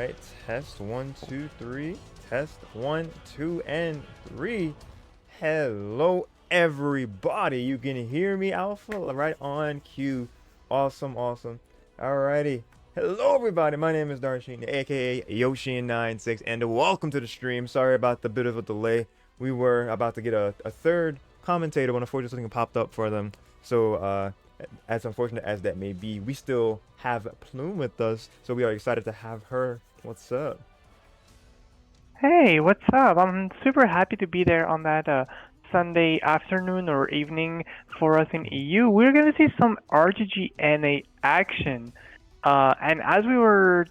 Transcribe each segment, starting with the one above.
right, test 1, 2, 3. Test 1, 2, and 3. Hello, everybody. You can hear me, Alpha, right on cue. Awesome, awesome. Alrighty. Hello, everybody. My name is Darshin, aka Yoshi96, and welcome to the stream. Sorry about the bit of a delay. We were about to get a third commentator, but unfortunately something popped up for them. So, as unfortunate as that may be, we still have Plume with us, so we are excited to have her. What's up? Hey, what's up? I'm super happy to be there on that Sunday afternoon or evening for us in EU. We're gonna see some RGGNA action, and as we were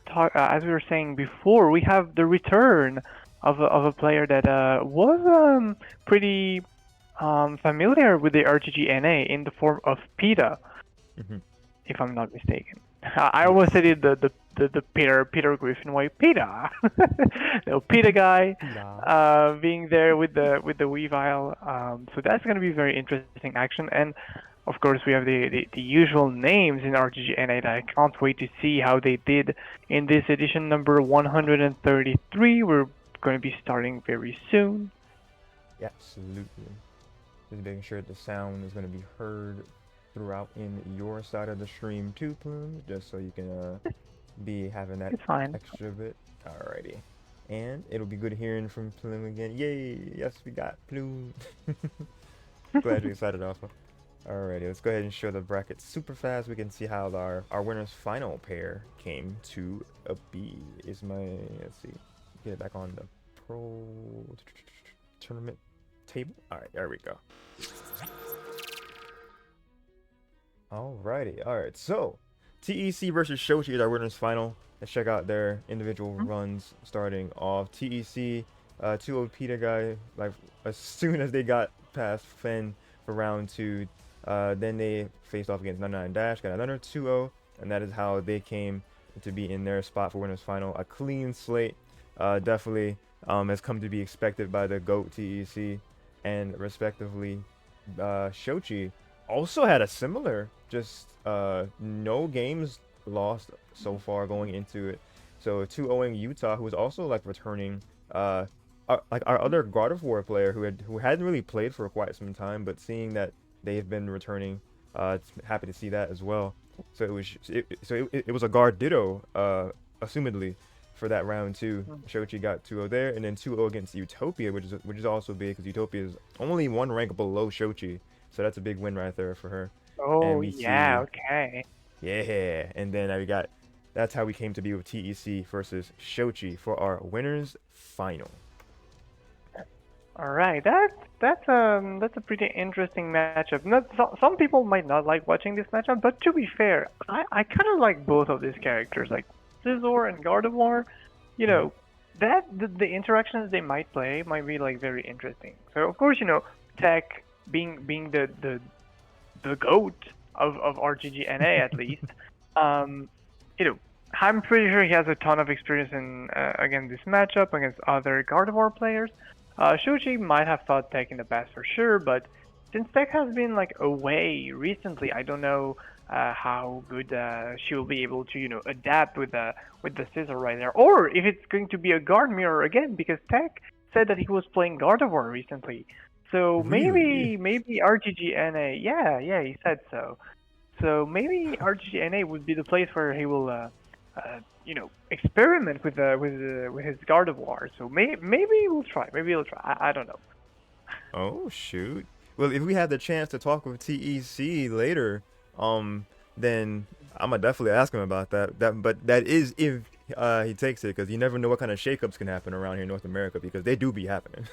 saying before, we have the return of a player that was pretty familiar with the RGGNA in the form of PETA, Mhm. if I'm not mistaken. I always Yes. said it the Peter Griffin way. Peter, no Pitaguy, Yeah. being there with the Weavile. So that's gonna be very interesting action, and of course we have the usual names in RGGNA that I can't wait to see how they did in this edition number 133. We're going to be starting very soon. Absolutely. Just making sure the sound is going to be heard throughout in your side of the stream too, Plume, just so you can be having that It's fine. extra bit. Alrighty. And it'll be good hearing from Plume again. Yay! Yes, we got Plume. Glad you're excited, Alpha. Alrighty, let's go ahead and show the brackets super fast. We can see how our winner's final pair came to be. Let's see, get it back on the pro tournament table. Alright, there we go. Alrighty, alright, so TEC versus Xochi is our winner's final. Let's check out their individual runs starting off. TEC, 2-0 Pitaguy, like as soon as they got past Fen for round 2, then they faced off against 99 Dash, got another 2-0, and that is how they came to be in their spot for winner's final. A clean slate, definitely has come to be expected by the GOAT TEC, and respectively, Xochi also had a similar, just no games lost so far going into it. So 2-0ing Utah, who was also like returning, like our other God of War player who hadn't really played for quite some time, but seeing that they've been returning, it's happy to see that as well. So it was a guard ditto, assumedly, for that round two. Xochi got 2-0 there, and then 2-0 against Utopia, which is also big because Utopia is only one rank below Xochi, so that's a big win right there for her. And Oh we yeah, see, okay. yeah, and then we got, that's how we came to be with TEC versus Xochi for our winners final. All right, that's a pretty interesting matchup. Not some people might not like watching this matchup, but to be fair, I kind of like both of these characters, like Scizor and Gardevoir. You Mhm. know, that the interactions they might play might be like very interesting. So of course, TEC being the goat of RGGNA at least, um, you know, I'm pretty sure he has a ton of experience in against this matchup against other Gardevoir players. Xochi might have fought TEC in the past for sure, but since TEC has been like away recently, I don't know how good she will be able to adapt with the scissor right there, or if it's going to be a guard mirror again because TEC said that he was playing Gardevoir recently. So Really? maybe RGGNA, yeah, he said so. So maybe RGGNA would be the place where he will experiment with his Gardevoir. So maybe we'll try. Maybe he'll try. I don't know. Oh shoot. Well, if we had the chance to talk with TEC later, um, then I'ma definitely ask him about that. But that is if he takes it, because you never know what kind of shakeups can happen around here in North America, because they do be happening.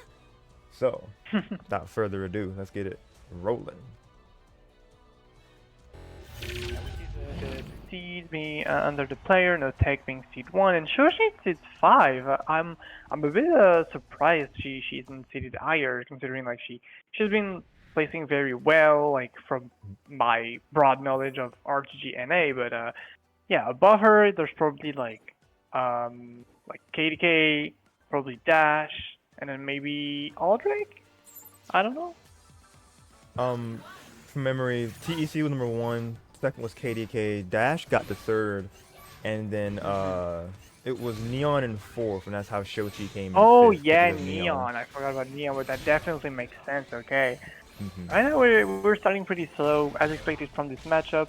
So, without further ado, let's get it rolling. The seed being under the player, no TEC being seed 1, and Xochi seed 5. I'm a bit surprised she isn't seeded higher, considering like she's been placing very well, like from my broad knowledge of RGGNA. But yeah, above her there's probably like KDK, probably Dash, and then maybe Aldrich. I don't know. From memory, TEC was number 1, second was KDK, Dash got the third, and then It was Neon in 4th, and that's how Xochi came in Oh 5th yeah, because of Neon. I forgot about Neon, but that definitely makes sense. Okay. Mhm. I know we're starting pretty slow, as expected from this matchup.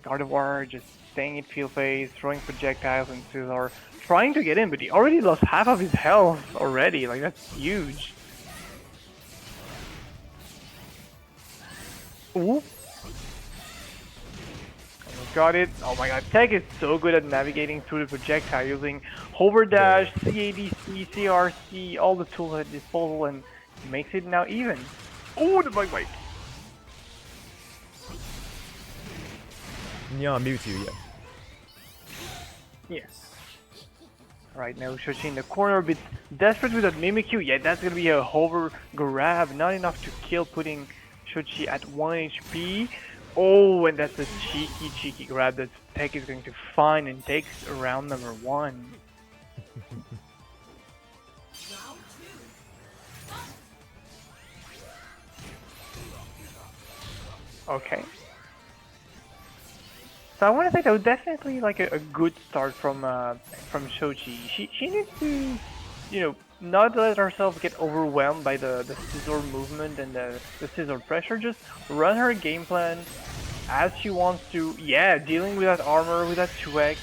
Gardevoir just staying in field phase, throwing projectiles, and Scizor trying to get in, but he already lost half of his health already. Like that's huge. Ooh. Got it. Oh my god, TEC is so good at navigating through the projectile using hover dash, CADC, CRC, all the tools at disposal, and makes it now even. Oh, the bug bite. Neon Mewtwo, yeah. Yes. Right now, Xochi in the corner, a bit desperate with that Mimikyu. Yeah, that's gonna be a hover grab, not enough to kill, putting Xochi at 1 HP. Oh, and that's a cheeky grab that TEC is going to find and takes round number 1. Okay. So I want to say that was definitely like a good start from Xochi. She needs to, you know, not let herself get overwhelmed by the Scizor movement and the Scizor pressure. Just run her game plan as she wants to. Yeah, dealing with that armor, with that 2x,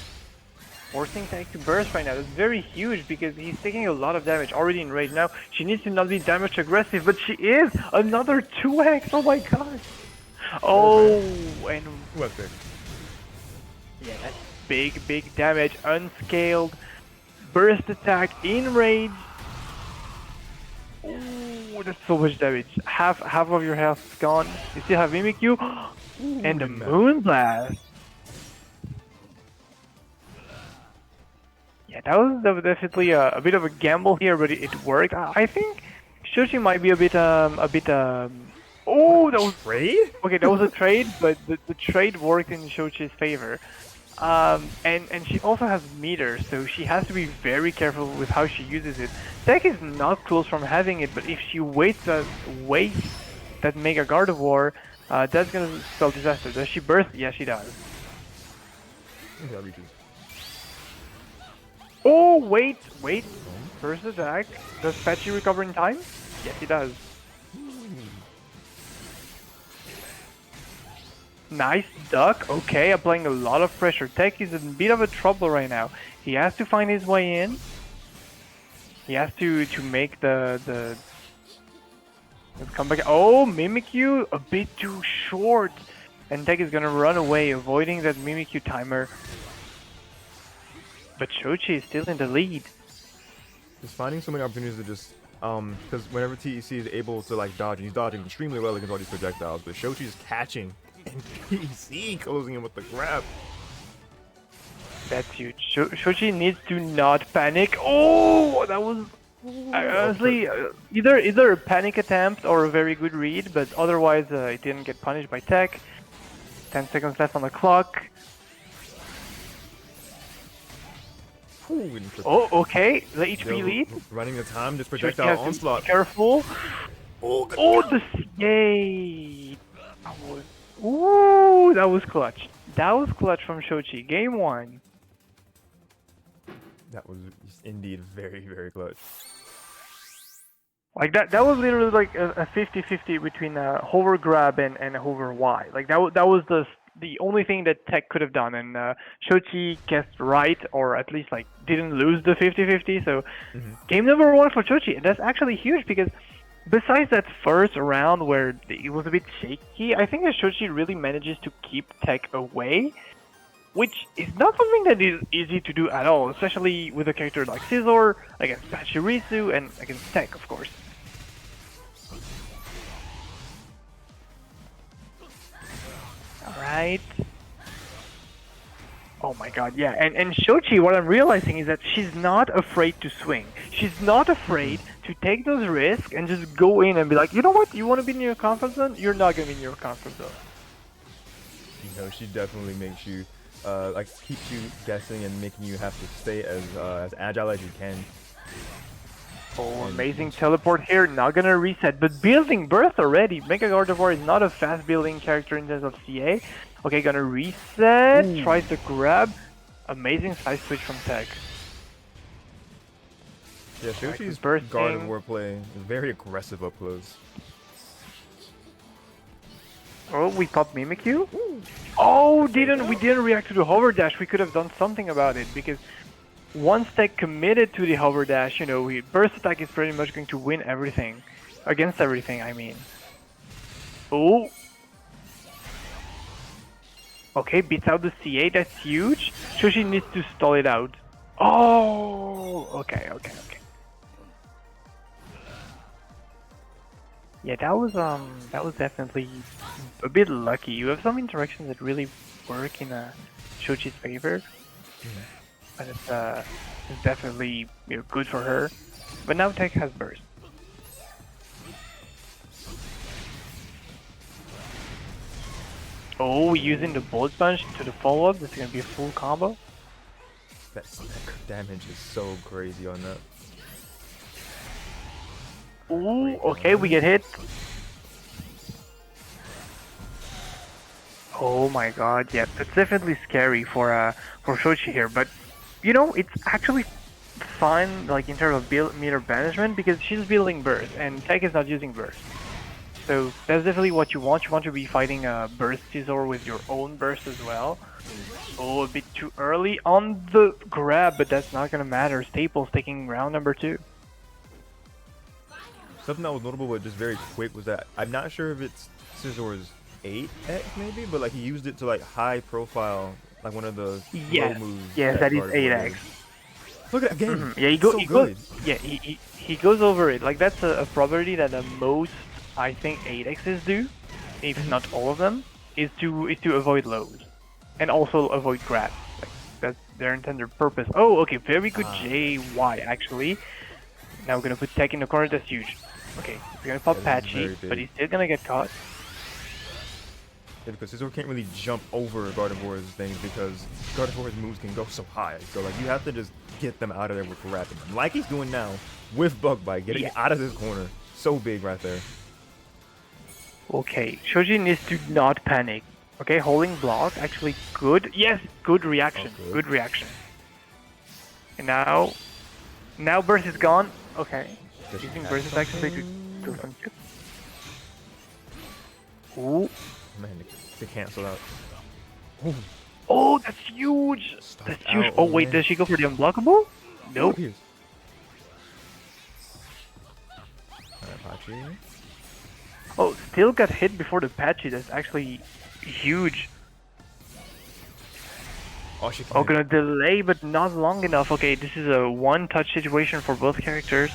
forcing TEC to burst right now. That's very huge because he's taking a lot of damage already in rage. Now she needs to not be damage aggressive, but she is another 2x. Oh my god. Oh, and What's it? yeah, that's big damage, unscaled, burst attack, in rage. Ooh, that's so much damage. Half of your health is gone. You still have Mimikyu, and the Moonblast. Yeah, that was definitely a bit of a gamble here, but it worked. I think Xochi might be a bit. Oh, that was Trade? okay. That was a trade, but the trade worked in Xochi's favor. And she also has meter, so she has to be very careful with how she uses it. TEC is not close from having it, but if she waits that Mega Gardevoir, that's gonna spell disaster. Does she burst? Yeah, she does. Oh, wait. First attack. Does Patchy recover in time? Yes, he does. Nice duck. Okay, applying a lot of pressure. TEC is in a bit of a trouble right now. He has to find his way in. He has to make the let's come back. Oh, Mimikyu a bit too short, and TEC is gonna run away, avoiding that Mimikyu timer. But Xochi is still in the lead. Just finding so many opportunities to just because whenever TEC is able to like dodge, and he's dodging extremely well against all these projectiles, but Xochi is catching and TEC closing him with the grab. That's huge. Xochi needs to not panic. Oh, that was honestly either a panic attempt or a very good read, but otherwise it didn't get punished by TEC. 10 seconds left on the clock. Oh, okay. The HP lead. Running the time, this Xochi projectile has to be onslaught. careful. Oh, the yay! Ooh, that was clutch. That was clutch from Xochi. Game 1. That was indeed very, very clutch. Like that was literally like a 50-50 between a hover grab and a hover Y. Like that was the only thing that TEC could have done, and Xochi guessed right, or at least like didn't lose the 50-50. So game number 1 for Xochi, and that's actually huge because besides that first round where it was a bit shaky, I think that Xochi really manages to keep TEC away, which is not something that is easy to do at all, especially with a character like Scizor, against Pachirisu, and against TEC, of course. Alright. Oh my god, yeah. And Xochi, what I'm realizing is that she's not afraid to swing. She's not afraid to take those risks and just go in and be like, you know what, you want to be in your comfort zone? You're not going to be in your comfort zone. You know, she definitely makes you, like, keeps you guessing and making you have to stay as agile as you can. Oh, amazing teleport here, not gonna reset, but building burst already. Mega Gardevoir is not a fast building character in terms of CA. Okay, gonna reset, tries to grab. Amazing side switch from TEC. Yeah, Xochi's bursting. Gardevoir play is very aggressive up close. Oh, we popped Mimikyu? Oh, we didn't react to the hover dash. We could have done something about it because once TEC committed to the hover dash, you know, burst attack is pretty much going to win everything. Against everything, I mean. Oh. Okay, beats out the C8, that's huge. Xochi needs to stall it out. Oh, okay. Yeah, that was definitely a bit lucky. You have some interactions that really work in Xochi's favor, but it's definitely, you know, good for her. But now TEC has burst. Oh, using the bullet punch to the follow-up. This is gonna be a full combo. That damage is so crazy on that. Ooh, okay, we get hit. Oh my god, yeah, that's definitely scary for Xochi here, but you know, it's actually fine, like in terms of meter management, because she's building burst and TEC is not using burst. So that's definitely what you want. You want to be fighting a burst Scizor with your own burst as well. Oh, a bit too early on the grab, but that's not gonna matter. Staples taking round number 2. Something that was notable but just very quick was that I'm not sure if it's Scizor's 8X maybe, but like he used it to like high profile, like one of the low moves. Yes, that is 8X. Look at that again. Yeah, he goes over it. Like that's a property that the most, I think, 8Xs do, if not all of them, is to avoid lows, and also avoid grabs. Like that's their intended purpose. Oh, okay, very good JY actually. Now we're gonna put TEC in the corner. That's huge. Okay, we're gonna pop Patchy, but he's still gonna get caught. Yeah, because Scizor can't really jump over Gardevoir's things because Gardevoir's moves can go so high. So like you have to just get them out of there with rapid, like he's doing now with Bug Bite, getting out of this corner. So big right there. Okay, Xochi needs to not panic. Okay, holding block, actually good. Yes, good reaction. Okay. Good reaction. And now burst is gone. Okay, using burst is actually to do some chip. Ooh. Man, they cancel out. Ooh. Oh, that's huge. That's huge. Out, Oh wait, man. does she go for the unblockable? Nope. Alright, Patchy. Oh, still got hit before the Patchy. That's actually huge. Oh, she Oh, gonna delay, but not long enough. Okay, this is a one-touch situation for both characters.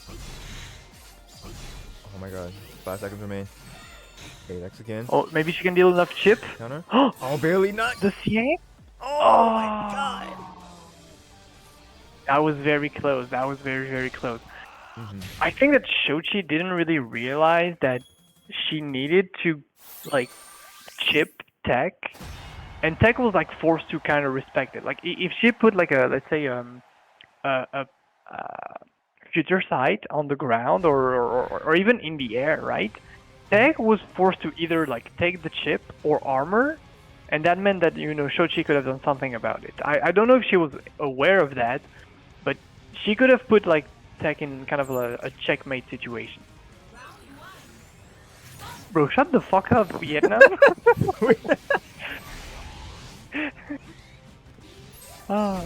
Oh my god. 5 seconds remain. 8X again. Oh, maybe she can deal enough chip. Counter. Oh, barely not. The CA? Oh my god. That was very close. That was very, very close. I think that Xochi didn't really realize that she needed to, like, chip TEC, and TEC was like forced to kind of respect it. Like, if she put like a, let's say, a future sight on the ground or even in the air, right? TEC was forced to either like take the chip or armor, and that meant that, you know, Xochi could have done something about it. I don't know if she was aware of that, but she could have put like TEC in kind of a checkmate situation. Bro, shut the fuck up, Vietnam.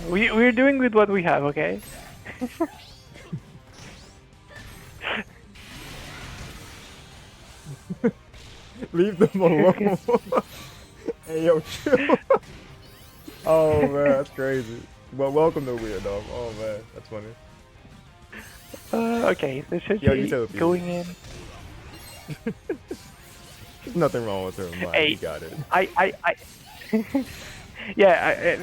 We're doing with what we have, okay? Leave them alone. Hey, yo, chill. Oh man, that's crazy. Well, welcome to Weird Dog. Oh man, that's funny. Okay, so should Yo, be you tell the going in. There's nothing wrong with her mind. Hey, You got it. Yeah,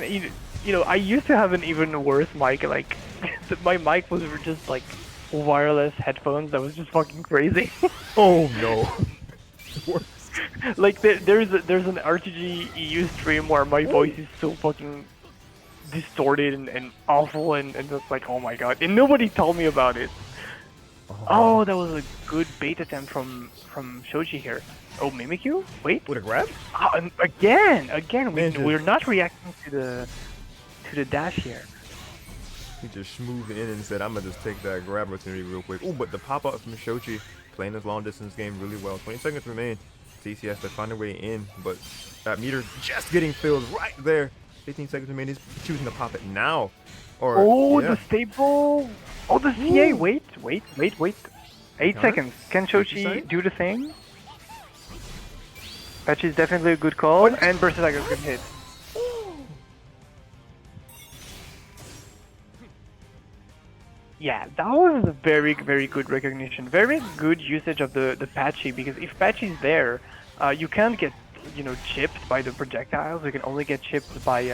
you know, I used to have an even worse mic. Like, my mic was just like wireless headphones that was just fucking crazy. Oh no. Worse. Like, there's an RTG EU stream where my voice is so fucking distorted and awful and just like, oh my god, and nobody told me about it. Oh, that was a good bait attempt from Xochi here. Oh, Mimikyu? Wait. With a grab? And again, Man, we're not reacting to the dash here. He just smoothed in and said, I'm gonna just take that grab opportunity real quick. Ooh, but the pop-up from Xochi, playing this long-distance game really well. 20 seconds remain. TC has to find a way in, but that meter just getting filled right there. 15 seconds remain. He's choosing to pop it now. Or, Oh, yeah. the staple. Oh, the CA. Ooh. Wait. 8 seconds. Can Xochi do the thing? Patchy is definitely a good call, and Burst Attack is a good hit. Yeah, that was a very, very good recognition. Very good usage of the Patchy, because if Patchy's there, you can't get, chipped by the projectiles. You can only get chipped by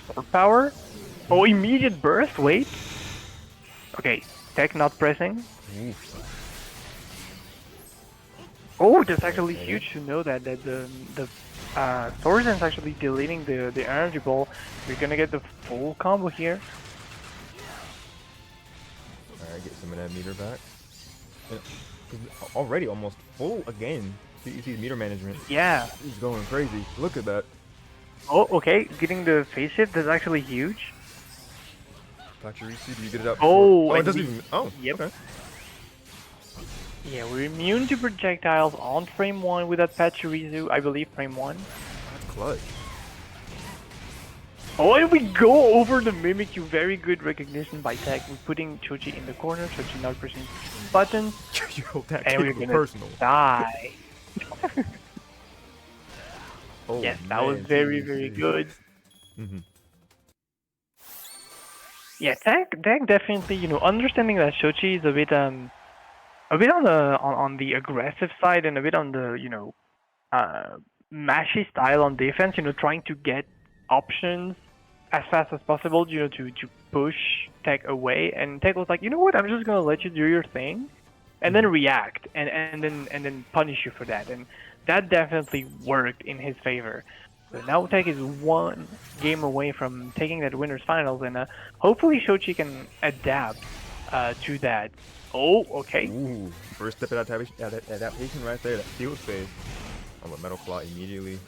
sword power. Oh, immediate burst. Wait. Okay, TEC not pressing. Oh, that's actually huge to know that the Thorzen's actually deleting the energy ball. We're gonna get the full combo here. Alright, get some of that meter back. Already almost full again. TEC's meter management. Yeah. He's going crazy. Look at that. Oh, okay. Getting the phase shift is actually huge. Pachirisu, do you get it up? Oh, It doesn't even. Oh, yep. Okay. Yeah, we're immune to projectiles on frame 1 with that Pachirisu. I believe frame 1. That's clutch. Oh, and we go over the Mimikyu. Very good recognition by TEC. We're putting Xochi in the corner. Xochi not pressing buttons. You hope that And we're kid was gonna personal. die. Oh, Yes, that was very, very good. Yeah, TEC definitely, understanding that Xochi is a bit on the aggressive side and a bit on the mashy style on defense. Trying to get options as fast as possible. To push TEC away. And TEC was like, you know what? I'm just gonna let you do your thing, and then react and then punish you for that. And that definitely worked in his favor. So now TEC is one game away from taking that winners finals, and hopefully Xochi can adapt to that. Oh, okay. Ooh, first step of adaptation right there. That field phase. Oh, a metal claw immediately.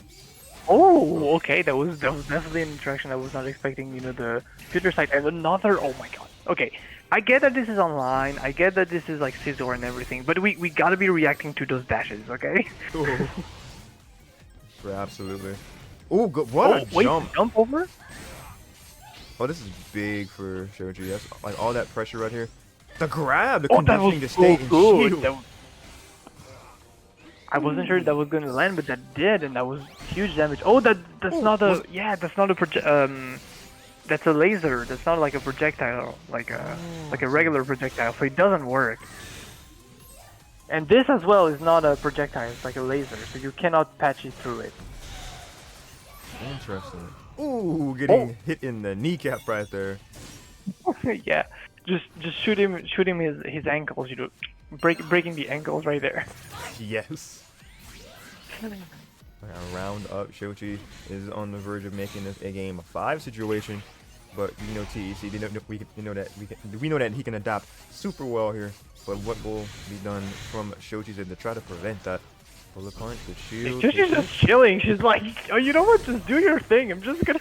Oh, okay. That was definitely an interaction I was not expecting. The future side and another. Oh my god. Okay, I get that this is online. I get that this is like Scizor and everything, but we gotta be reacting to those dashes, okay? Absolutely. Ooh, what a jump! Jump over? Oh, this is big for Xochi. That's like all that pressure right here. The grab, the that conditioning was to stay in shield. I wasn't sure that was gonna land, but that did, and that was huge damage. Oh, that's not a that's a laser. That's not like a projectile, like a regular projectile, so it doesn't work. And this as well is not a projectile; it's like a laser, so you cannot patch it through it. Interesting. Ooh, getting hit in the kneecap right there. Yeah, just shoot him his ankles. Breaking the ankles right there. Yes. Round up. Xochi is on the verge of making this a game 5 situation, but TEC. We know that he can adapt super well here. But what will be done from Xochi's end to try to prevent that? Bullet punch, the shield. She's just chilling. She's like, oh, you know what? Just do your thing. I'm just gonna,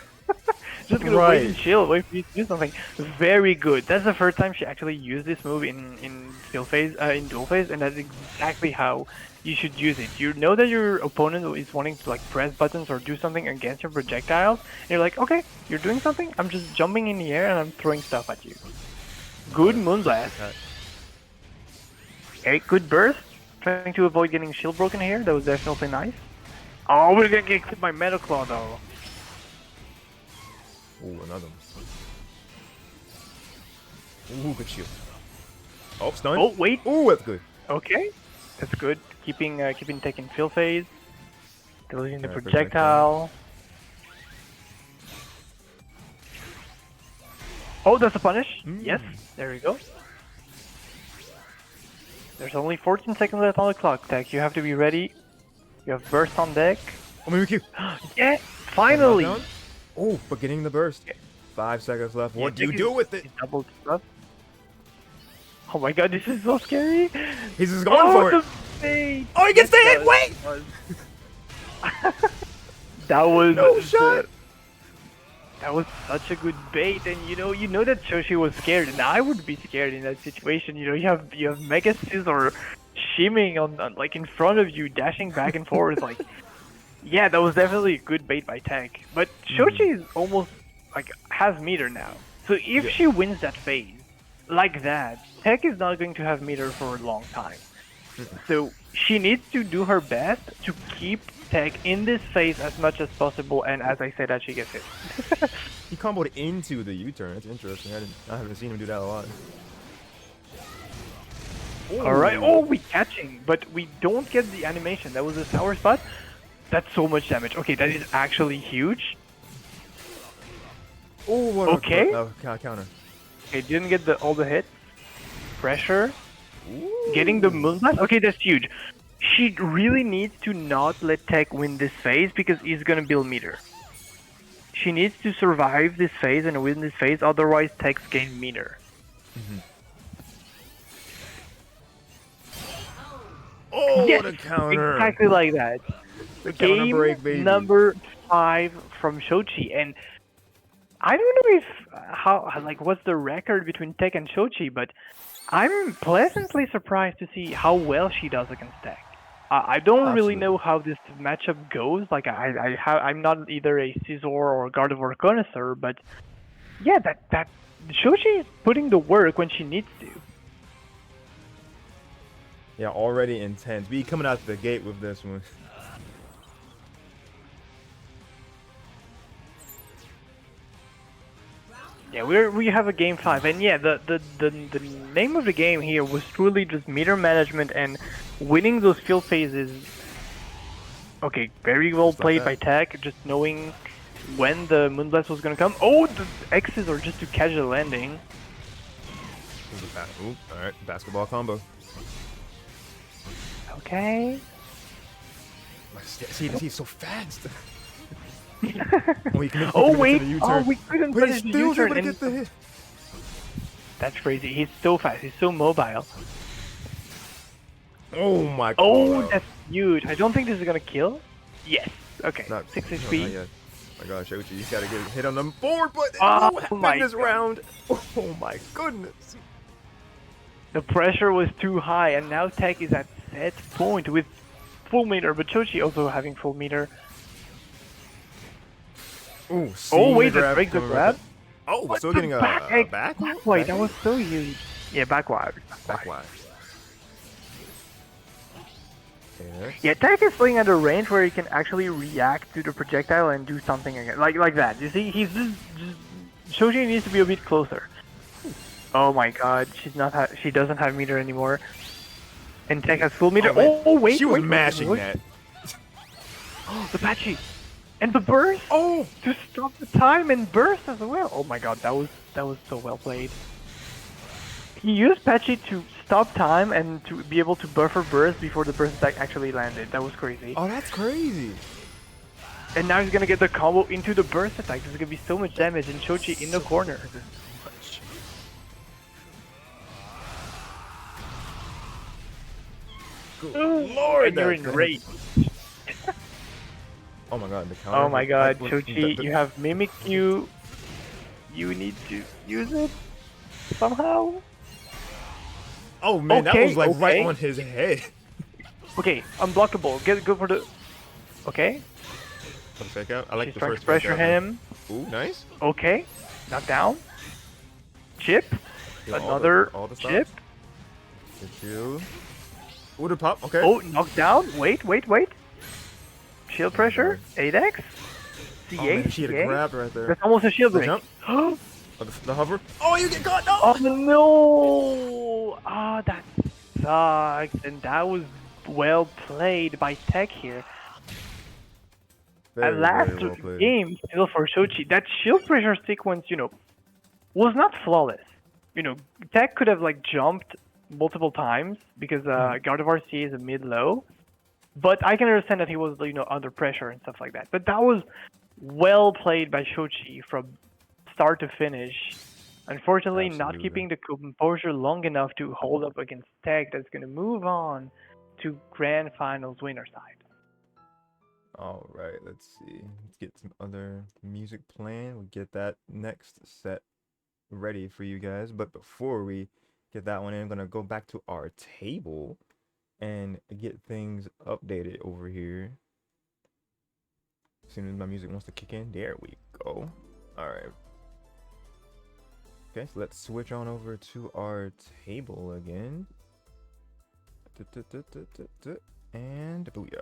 wait and chill. Wait for you to do something. Very good. That's the first time she actually used this move in skill phase, in dual phase, and that's exactly how you should use it. You know that your opponent is wanting to press buttons or do something against your projectiles, and you're like, okay, you're doing something. I'm just jumping in the air and I'm throwing stuff at you. Good Moonblast. Okay, good burst. Trying to avoid getting shield broken here. That was definitely nice. Oh, we're gonna get hit by Metal Claw though. Ooh, another one. Ooh, good shield. Oh, stun. Oh, wait. Ooh, that's good. Okay, that's good. Keeping TEC in field phase. Deleting the projectile. Oh, that's a punish. Yes, there we go. There's only 14 seconds left on the clock, TEC. You have to be ready. You have burst on deck. Oh, Mimikyu. Yeah, finally. Oh, but getting the burst. 5 seconds left. What do you do with it? Double stuff. Oh my god, this is so scary. He's just going for it. Fade. Oh, he gets the hit. Wait. That was no shot. That was such a good bait, and you know that Xochi was scared, and I would be scared in that situation. You have Mega Scissor shimming on like in front of you, dashing back and forth. Like, yeah, that was definitely a good bait by TEC. But Xochi is almost like has meter now, so if she wins that phase like that, TEC is not going to have meter for a long time. So she needs to do her best to keep TEC in this phase as much as possible, and as I said, that she gets hit. He comboed into the U-turn. That's interesting. I haven't seen him do that a lot. All right. Oh, we catching, but we don't get the animation. That was a sour spot. That's so much damage. Okay, that is actually huge. Oh, what okay. Counter. Okay, didn't get all the hits. Pressure. Ooh. Getting the Moonblast. Okay, that's huge. She really needs to not let TEC win this phase because he's gonna build meter. She needs to survive this phase and win this phase, otherwise TEC's gain meter. Oh, yes, what a counter! Exactly like that. The Game break, baby. number 5 from Xochi, and I don't know if what's the record between TEC and Xochi, but I'm pleasantly surprised to see how well she does against TEC. I don't really know how this matchup goes. Like I'm not either a Scizor or Gardevoir connoisseur, but yeah, that Xochi is putting the work when she needs to. Yeah, already intense. Be coming out the gate with this one. Yeah, we have a game 5, and yeah, the name of the game here was truly just meter management and winning those field phases. Okay, very well played by TEC, just knowing when the Moonblast was gonna come. Oh, the X's are just to catch the landing. Ooh, all right, basketball combo. Okay. See, he's so fast. Oh wait! Oh, we couldn't but finish the U-turn. Get the hit. That's crazy. He's so fast. He's so mobile. Oh my god. Oh, that's huge. I don't think this is gonna kill. Yes. Okay. 6 HP. No, my god, Xochi, you gotta get a hit on them forward, but oh my this round. Oh my goodness. The pressure was too high, and now TEC is at set point with full meter, but Xochi also having full meter. Ooh, oh wait, that breaks the grab. Oh, still getting a back? Wait, that was so huge. Yeah, backwire. Backwire. Yes. Yeah, TEC is playing at a range where he can actually react to the projectile and do something again, like that. You see, he's just Xochi needs to be a bit closer. Oh my god, she doesn't have meter anymore. And TEC has full meter. Oh wait, she was mashing that. Oh, the Patchy. And the burst! Oh! To stop the time and burst as well! Oh my god, that was so well played. He used Patchy to stop time and to be able to buffer burst before the burst attack actually landed. That was crazy. Oh, that's crazy! And now he's gonna get the combo into the burst attack. There's gonna be so much damage and Xochi in the corner. Good lord! And you're in rage. Oh my god, the counter. Oh my god, Xochi, you have Mimikyu. You need to use it somehow. Oh man, that was like right on his head. Okay, unblockable. Go for the. Okay. Fake out. I like She's the trying first to pressure him. Ooh, nice. Okay. Knock down. Chip. Yo, Another all the chip. Ooh, the pop. Okay. Oh, knock down. Wait. Shield pressure. 8x. C8. Oh, man, she had a grab right there. That's almost a shield break. Jump. Oh, the hover. Oh, you get caught. No. Oh no. Ah, that sucks. And that was well played by TEC here. Very, last well game still for Xochi, that shield pressure sequence, was not flawless. TEC could have like jumped multiple times because Gardevoir C is a mid-low. But I can understand that he was, under pressure and stuff like that. But that was well played by Xochi from start to finish. Unfortunately, not keeping the composure long enough to hold up against TEC that's going to move on to Grand Finals winner side. All right, let's see. Let's get some other music playing. We'll get that next set ready for you guys. But before we get that one in, I'm gonna go back to our table and get things updated over here. As soon as my music wants to kick in, there we go. All right. Okay, so let's switch on over to our table again. And booyah.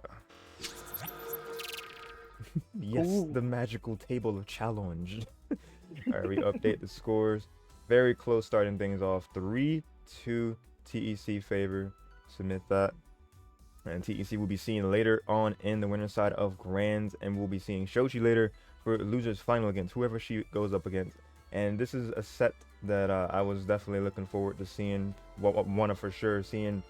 Yes, Ooh. the magical table of challenge. Alright, we update the scores. Very close starting things off. 3-2 TEC favor. Submit that. And TEC will be seen later on in the winner's side of Grands. And we'll be seeing Xochi later for loser's final against whoever she goes up against. And this is a set that I was definitely looking forward to seeing. One of for sure seeing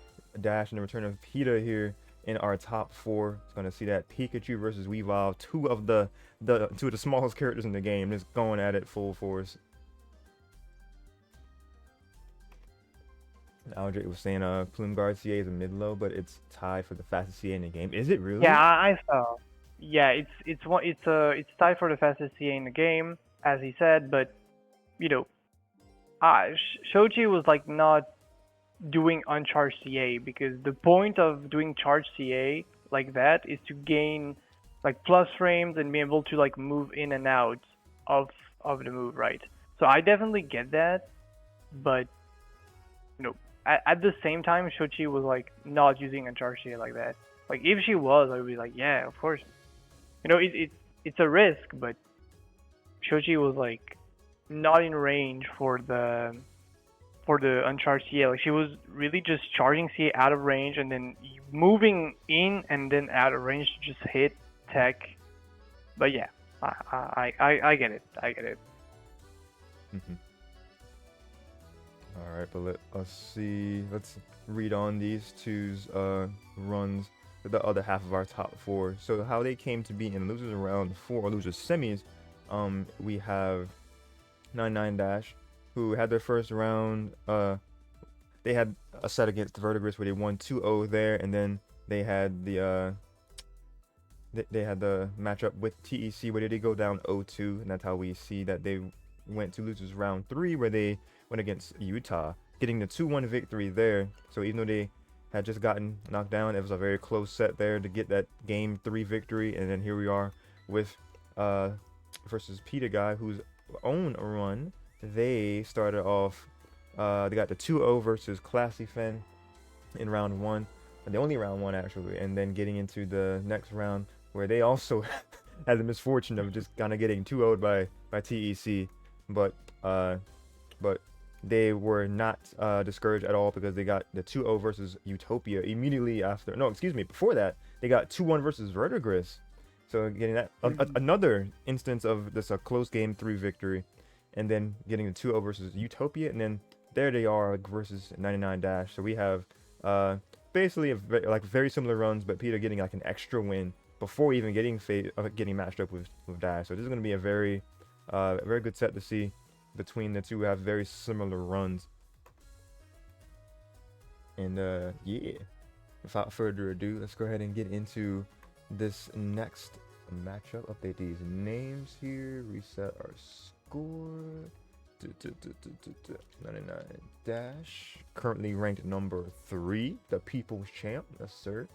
Dash and the return of Pita here in our top 4. It's gonna see that Pikachu versus Weavile, two of the smallest characters in the game, just going at it full force. Aldrich was saying Plume Guard CA is a mid-low, but it's tied for the fastest CA in the game. Is it really? Yeah, I saw. Yeah, it's tied for the fastest CA in the game, as he said. But you know, Xochi was like not doing uncharged CA, because the point of doing charged CA like that is to gain like plus frames and be able to like move in and out of the move, right? So I definitely get that, but you know, at the same time, Xochi was like not using uncharged CA like that. Like if she was, I would be like, yeah, of course. You know, it's a risk, but Xochi was like not in range for the uncharged CA. Like she was really just charging CA out of range and then moving in and then out of range to just hit tech. But yeah, I get it. I get it. All right, but let's see. Let's read on these two's runs for the other half of our top 4. So how they came to be in losers round 4 or losers semis. We have 99 Dash, who had their first round. They had a set against the Vertigris where they won 2-0 there, and then they had the matchup with TEC where they did go down 0-2, and that's how we see that they went to losers round 3 where they went against Utah, getting the 2-1 victory there. So even though they had just gotten knocked down, it was a very close set there to get that game 3 victory, and then here we are with versus Pitaguy, whose own run. They started off, they got the 2-0 versus Classy Fen in round 1, the only round 1 actually, and then getting into the next round where they also had the misfortune of just kind of getting 2-0'd by TEC, but they were not discouraged at all, because they got the 2-0 versus Utopia immediately after. No, excuse me, before that they got 2-1 versus Vertigris. So getting that another instance of this close game 3 victory. And then getting the 2-0 versus Utopia, and then there they are versus 99 Dash. So we have basically very similar runs, but Peter getting like an extra win before even getting matched up with Dash. So this is going to be a very good set to see between the two who have very similar runs. And yeah, without further ado, let's go ahead and get into this next matchup. Update these names here, reset our score. 99 Dash, currently ranked number 3, the People's Champ. Yes, sir.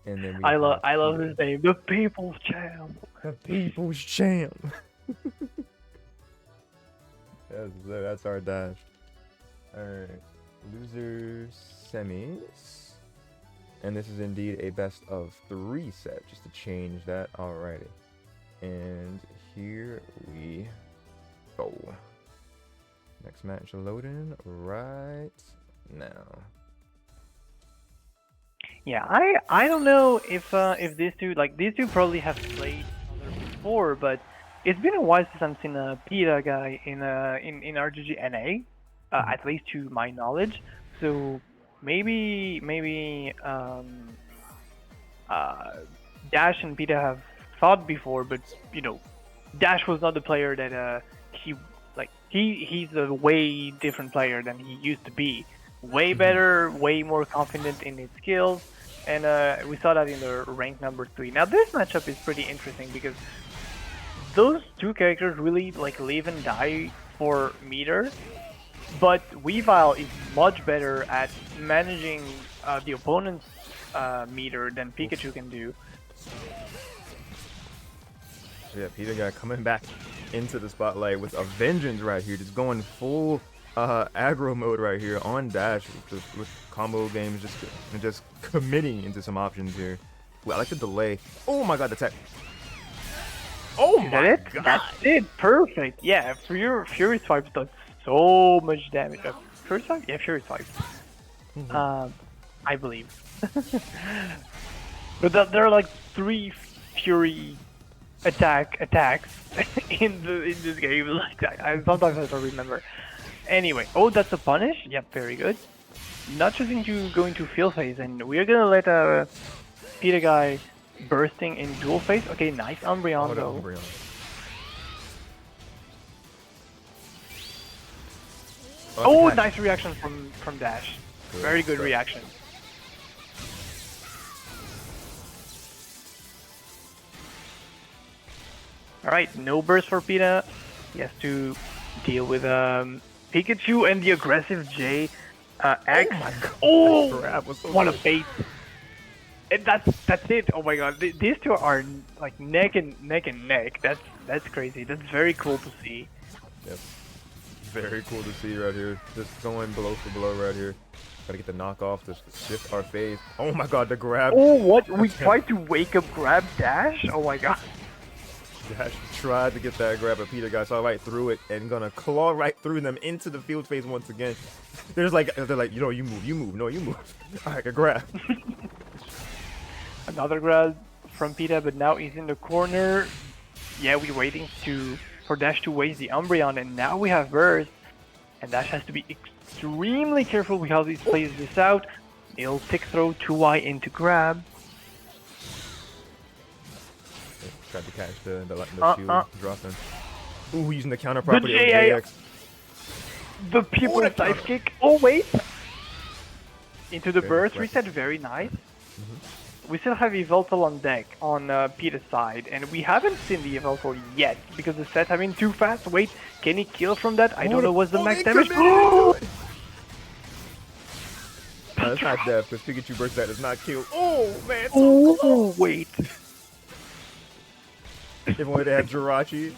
And then I love his name, the People's Champ. The People's Champ. That's our Dash. Alright, losers semis. And this is indeed a best of 3 set, just to change that. Alrighty. And here we go. Next match loading right now. Yeah, I don't know if these two probably have played before, but it's been a while since I've seen a Pitaguy in RGG NA, at least to my knowledge. So maybe Dash and Pita have fought before, but you know, Dash was not the player that he's a way different player than he used to be. Way better, way more confident in his skills, and we saw that in the rank number 3. Now this matchup is pretty interesting because those two characters really like live and die for meter, but Weavile is much better at managing the opponent's meter than Pikachu can do. So yeah, Pitaguy coming back into the spotlight with a vengeance right here, just going full aggro mode right here on Dash with combo games, just committing into some options here. Ooh, I like the delay. Oh my god, the tech. Oh Is my that it? god. That's it. Perfect. Yeah, for your Fury Swipe does so much damage. Fury Swipe? Yeah, Fury Swipe. I believe. But there are like 3 Fury attacks in this game. Like I sometimes I don't remember. Anyway, oh, that's a punish. Yep, very good. Not choosing to go into field phase, and we're gonna let Pitaguy bursting in dual phase. Okay, nice Umbreon though. Umbreon. Oh, nice reaction from Dash. Good Very good stuff. reaction. Alright, no burst for Pita. He has to deal with Pikachu and the aggressive J. X. Oh my god. Oh, That grab was so what a good. bait. And that's it. Oh my god, these two are like neck and neck. That's crazy. That's very cool to see. Yep. Very cool to see right here. Just going blow for blow right here. Gotta get the knockoff to shift our phase. Oh my god, the grab. Oh, what? We tried to wake up grab Dash? Oh my god. Dash tried to get that grab, but Pitaguy saw right through it and gonna claw right through them into the field phase once again. They're like, you know, you move, no, you move. Alright, good grab. Another grab from Pita, but now he's in the corner. Yeah, we're waiting for Dash to waste the Umbreon, and now we have Burst. And Dash has to be extremely careful with how he plays this out. He'll tick throw 2Y into grab. Tried to catch the shield dropping. Ooh, using the counter property of JA. JX. The people dive kick. Oh wait! Into the Very burst impressive. reset, very nice. We still have Evoltal on deck on Pita's side, and we haven't seen the Evoltal yet because the sets have been too fast. Wait, can he kill from that? I don't know what's the max damage. Oh! No, that's not death, because Pikachu burst that does not kill. Oh man! Oh wait. If only they had Jirachi.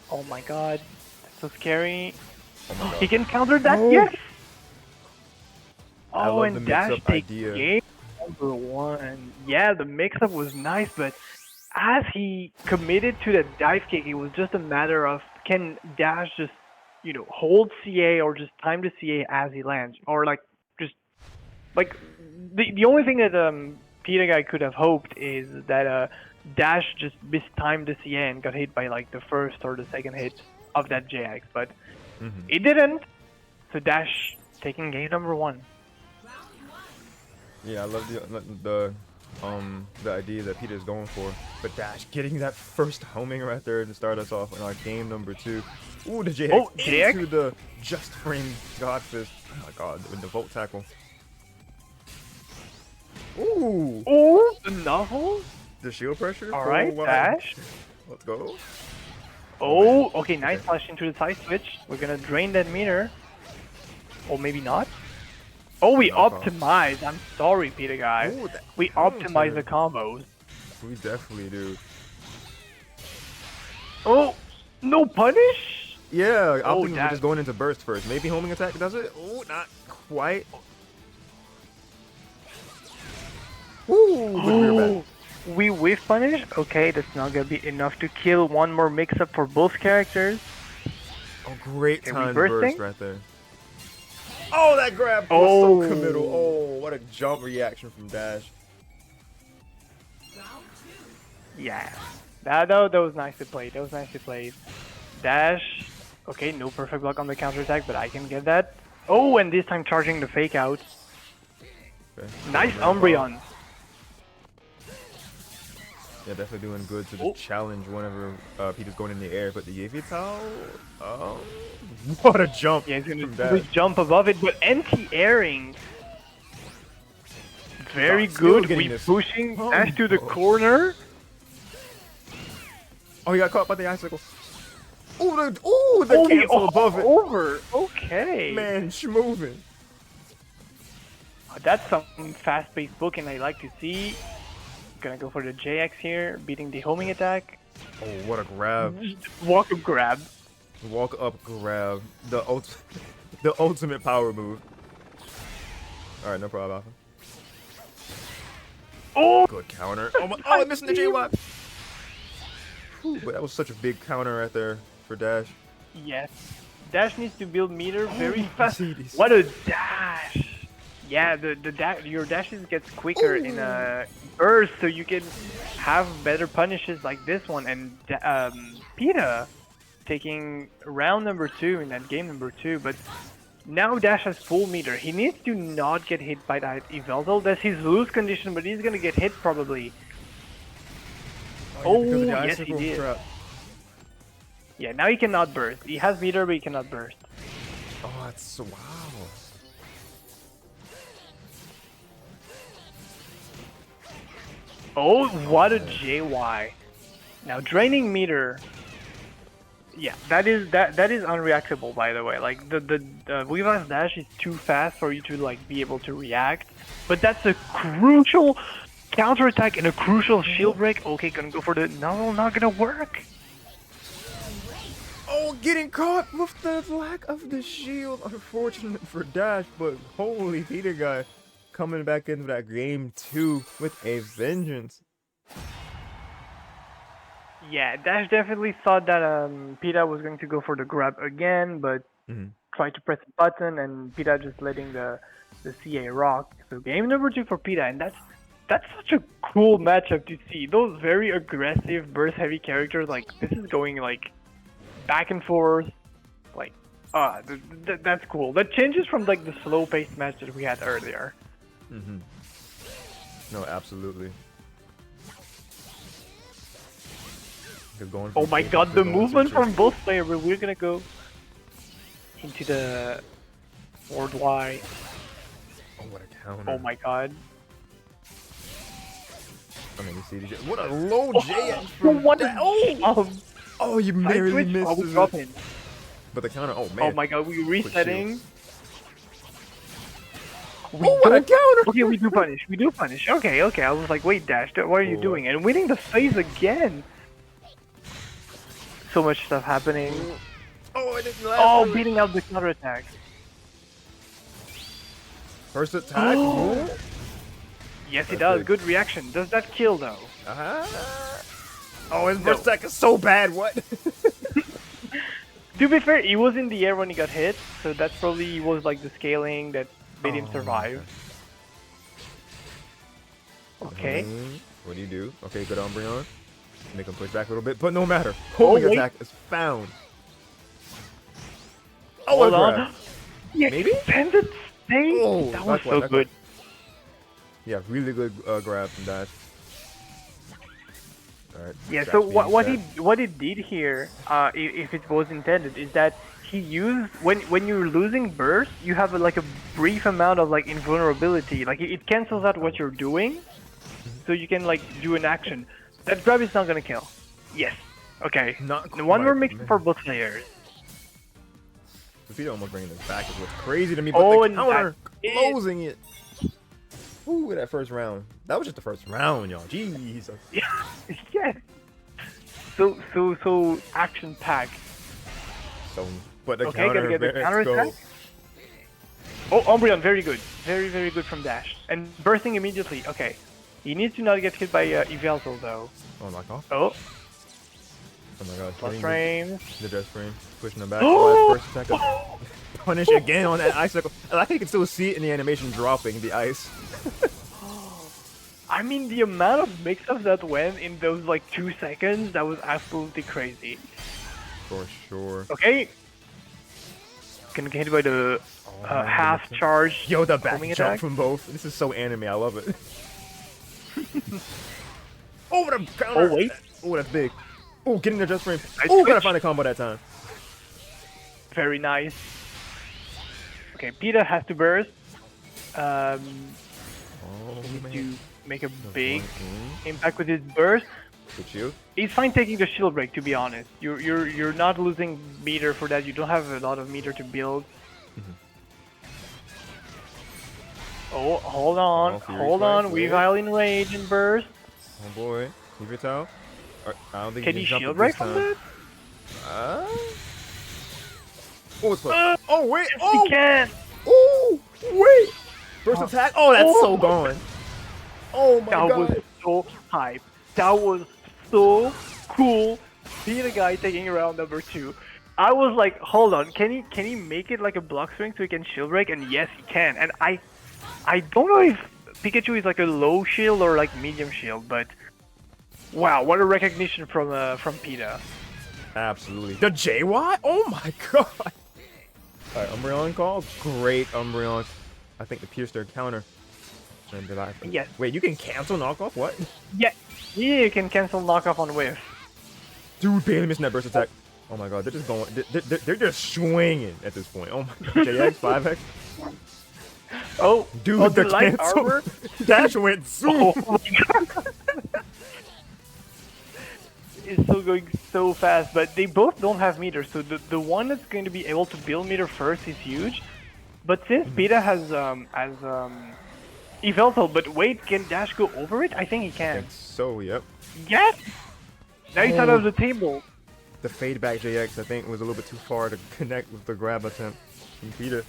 Oh my god, that's so scary. Oh my god. He can counter that, Oh. yes! I Oh, love the and Dash mix-up takes idea. game number 1. Yeah, the mix-up was nice, but as he committed to the dive kick, it was just a matter of can Dash just, you know, hold CA or just time the CA as he lands, or like just like the only thing that Pitaguy could have hoped is that Dash just mistimed the CA and got hit by like the first or the second hit of that JX, but it didn't. So Dash taking game number 1. Yeah, I love the idea that Peter's going for. But Dash getting that first homing right there to start us off in our game number 2. Ooh, the JX, Oh, JX? into the just frame God Fist. Oh my god, with the Volt Tackle. Ooh, Oh, the novel? the shield pressure. Alright, wow. Dash. Let's go. Oh, okay, nice flash into the side switch. We're gonna drain that meter. Or maybe not. Oh, we optimize. I'm sorry, Pitaguy. Ooh, that We counter. optimize the combos. We definitely do. Oh, no punish? Yeah, I think we're Dash. just going into burst first. Maybe homing attack does it. Oh, not quite. Ooh, good rear back. We whiff punish? Okay, that's not gonna be enough to kill one more mix-up for both characters. Oh, great Okay, time reversing? burst right there. Oh, that grab was so committal. Oh, what a jump reaction from Dash. Yeah. That was nicely played. That was nicely played. Dash. Okay, no perfect block on the counterattack, but I can get that. Oh, and this time charging the fake out. Okay. Nice Oh, Umbreon. Yeah, definitely doing good to just challenge whenever Peter's going in the air. But the Yevitao, what a jump Yeah, he's gonna from Dash. jump above it, but anti-airing very Still good. getting We this pushing Dash to the combo. corner. Oh, he got caught by the icicle. Ooh, the cancel above it. Over. Okay. Man, schmoving. That's some fast-paced Pokken I like to see. Gonna go for the JX here, beating the homing attack. Oh, what a grab. Walk up grab. Walk up grab. The ultimate power move. Alright, no problem, Alpha. Oh! Good counter. Oh, I'm missing the JY. Whew, but that was such a big counter right there for Dash. Yes. Dash needs to build meter very I fast. see these. What a dash! Yeah, your dashes gets quicker in a burst, so you can have better punishes like this one. And Pita taking round number 2 in that game number 2, but now Dash has full meter. He needs to not get hit by that Yveltal. That's his lose condition, but he's gonna get hit probably. Oh, because of the yes, he icicle did. trap. Yeah, now he cannot burst. He has meter, but he cannot burst. Oh, that's so wow. Oh, what a JY. Now draining meter. Yeah, that is unreactable, by the way. Like the Weaver's dash is too fast for you to like be able to react. But that's a crucial counterattack and a crucial shield break. Okay, gonna go for the no, not gonna work. Oh, getting caught with the lack of the shield. Unfortunate for Dash, but holy Pitaguy coming back into that game 2 with a vengeance. Yeah, Dash definitely thought that Pita was going to go for the grab again, but tried to press the button and Pita just letting the CA rock. So game number 2 for Pita, and that's such a cool matchup to see. Those very aggressive burst heavy characters, like this is going like back and forth, like that's cool. That changes from like the slow paced match that we had earlier. No, absolutely. Oh my god, the movement from both players, but we're gonna go into the forward Y. Oh, what a counter. Oh my god. I mean, you see these. What a low JX from what that. Oh, you I barely switched. missed we it. drop in. But the counter, oh man. Oh my god, we resetting. What a counter! Okay, we do punish. Okay, I was like, wait, Dash, what are you doing? And winning the phase again. So much stuff happening. Oh, it didn't last. Oh, beating out the counter attack. First attack. Oh. Yes, he does. Good reaction. Does that kill though? Oh, his first attack is so bad. What? To be fair, he was in the air when he got hit, so that probably was like the scaling that made him survive. Okay. What do you do? Okay, good Umbreon. Make him push back a little bit, but no matter. Homing attack is found. Oh, hold on. Maybe? Extended state? Oh, that was so good. Yeah, really good grab from Dash. Alright. Yeah, so what it did here, if it was intended, is that he used when you're losing burst, you have like a brief amount of like invulnerability. Like it cancels out what you're doing, so you can like do an action. That grab is not gonna kill. Yes. Okay. Not one more mix for both players. Vegeta almost bringing this back is what's crazy to me, but the counter closing it. Ooh, that first round. That was just the first round, y'all. Jeez. Yes. So action packed. So, but the okay, gotta get the counter attack. Oh, Umbreon, very good. Very good from Dash. And bursting immediately. Okay. He needs to not get hit by Yveltal though. Oh, knock off. Oh. Oh my god. Plus frames. The death frame. Pushing him back. First attack. Punish again on that icicle. I like how you can still see it in the animation dropping the ice. I mean, the amount of mix-ups that went in those like 2 seconds, that was absolutely crazy. For sure. Okay. Gonna get hit by the half charge. Yo, the back jump attack from both. This is so anime. I love it. Oh, the counter. Oh, wait. Oh, that's big. Oh, getting the just frame. Oh, gotta find a combo that time. Very nice. Okay, Pita has to burst. Oh Needs man. to make a The big point impact with his burst. Good shield. He's fine taking the shield break, to be honest. You're not losing meter for that. You don't have a lot of meter to build. Oh, hold on, Oh, Fury hold Strike, on. wait. Weavile in rage and burst. Oh boy. Keep it out. I don't think Can he he can jump shield it break this from time. that? Oh, it's close. Oh wait. Yes, Oh. he can. Oh wait. First attack. Oh, that's so Oh. gone. Oh my That was god. so hype. That was so cool. See the guy taking round number 2. I was like, hold on, can he make it like a block swing so he can shield break? And yes, he can. And I don't know if Pikachu is like a low shield or like medium shield, but wow, what a recognition from PETA. Absolutely. The JY? Oh my god. Alright, Umbreon call. Great Umbreon. I think the pierce their counter. And did I... Yes. Wait, you can cancel knockoff? What? Yeah, you can cancel knockoff on whiff. Dude, barely missing that burst attack. Oh my god, they're just going... They're just swinging at this point. Oh my god. JX, 5X. Oh, Dude, oh, the light cancel armor. dash went zoom. Oh my god. It's still going so fast, but they both don't have meter, so the one that's going to be able to build meter first is huge. But since PETA has Eveltal, but wait, can Dash go over it? I think he can. So, yep. Yes! Now he's out Oh. of the table. The fade back JX, I think, was a little bit too far to connect with the grab attempt from PETA.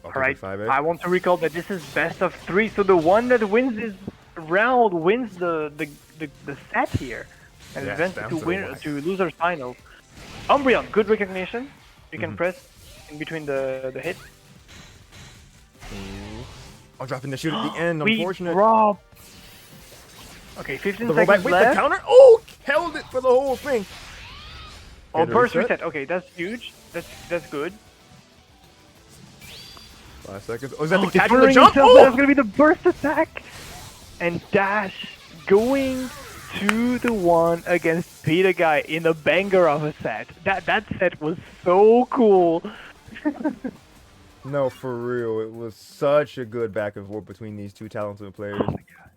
Alright, I want to recall that this is best of 3, so the one that wins this round wins the set here. And Yes, advances down to to win the wire. to losers final. Umbreon, good recognition. You can press in between the hit. I'm dropping the shoot at the end, We unfortunate. drop. Okay, 15 The seconds rollback, wait, the left. counter? Oh, held it for the whole thing. Oh, And burst reset. Okay, that's huge. That's good. 5 seconds. Oh, is that the catch Catching the jump? himself, Oh! that's gonna be the burst attack. And Dash going to the one against Pitaguy in a banger of a set. That set was so cool. No, for real. It was such a good back and forth between these two talented players. Oh my god.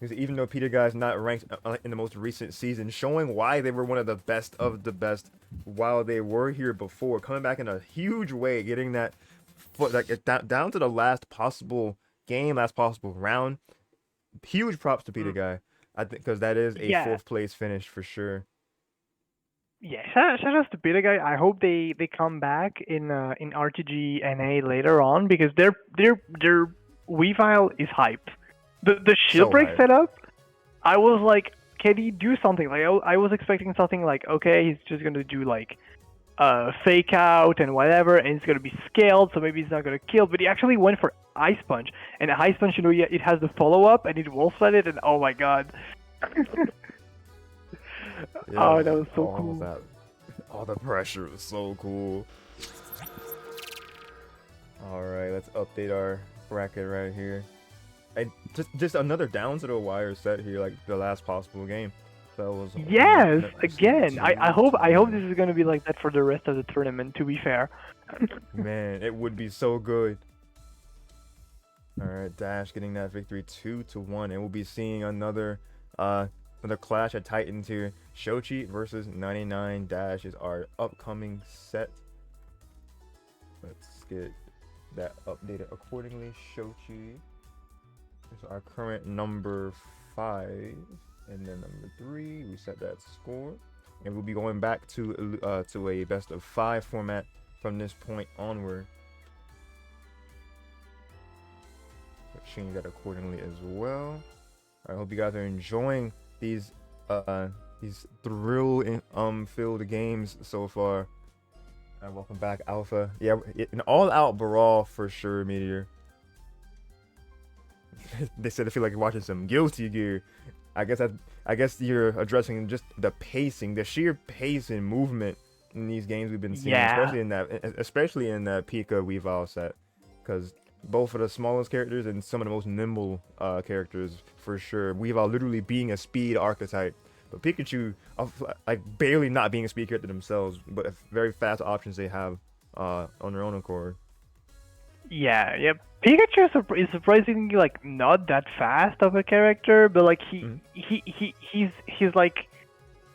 Because even though Pitaguy is not ranked in the most recent season, showing why they were one of the best while they were here before, coming back in a huge way, getting that foot down to the last possible game, last possible round. Huge props to Pitaguy. I think because that is a 4th place finish for sure. Yeah, shout out to Pitaguy. I hope they come back in RTG NA later on because their Weavile is hype. The shield So break hype. setup, I was like, can he do something? Like I was expecting something like, okay, he's just gonna do like fake out and whatever, and it's gonna be scaled, so maybe he's not gonna kill. But he actually went for Ice Punch, and Ice Punch, you know, it has the follow up, and it wolf sled it, and oh my god. Oh, that was so cool. All the pressure was so cool. Alright, let's update our bracket right here. And just another down to the wire set here, like the last possible game. That was Yes, again. I hope this is gonna be like that for the rest of the tournament, to be fair. Man, it would be so good. Alright, Dash getting that victory 2-1. And we'll be seeing another clash at Titans here. Xochi versus 99 Dash is our upcoming set. Let's get that updated accordingly. Xochi is our current number 5, and then number 3. We set that score, and we'll be going back to a best of 5 format from this point onward. Let's change that accordingly as well. I hope you guys are enjoying these thrill-filled games so far. Welcome back, Alpha. Yeah, an all-out brawl for sure, Meteor. They said they feel like you're watching some Guilty Gear. I guess you're addressing just the pacing, the sheer pace and movement in these games we've been seeing, Yeah. especially in the Pika Weavile set, because both of the smallest characters and some of the most nimble characters for sure. Weavile literally being a speed archetype, but Pikachu like barely not being a speed character themselves, but very fast options they have on their own accord. Yeah. Pikachu is surprisingly like not that fast of a character, but like he's like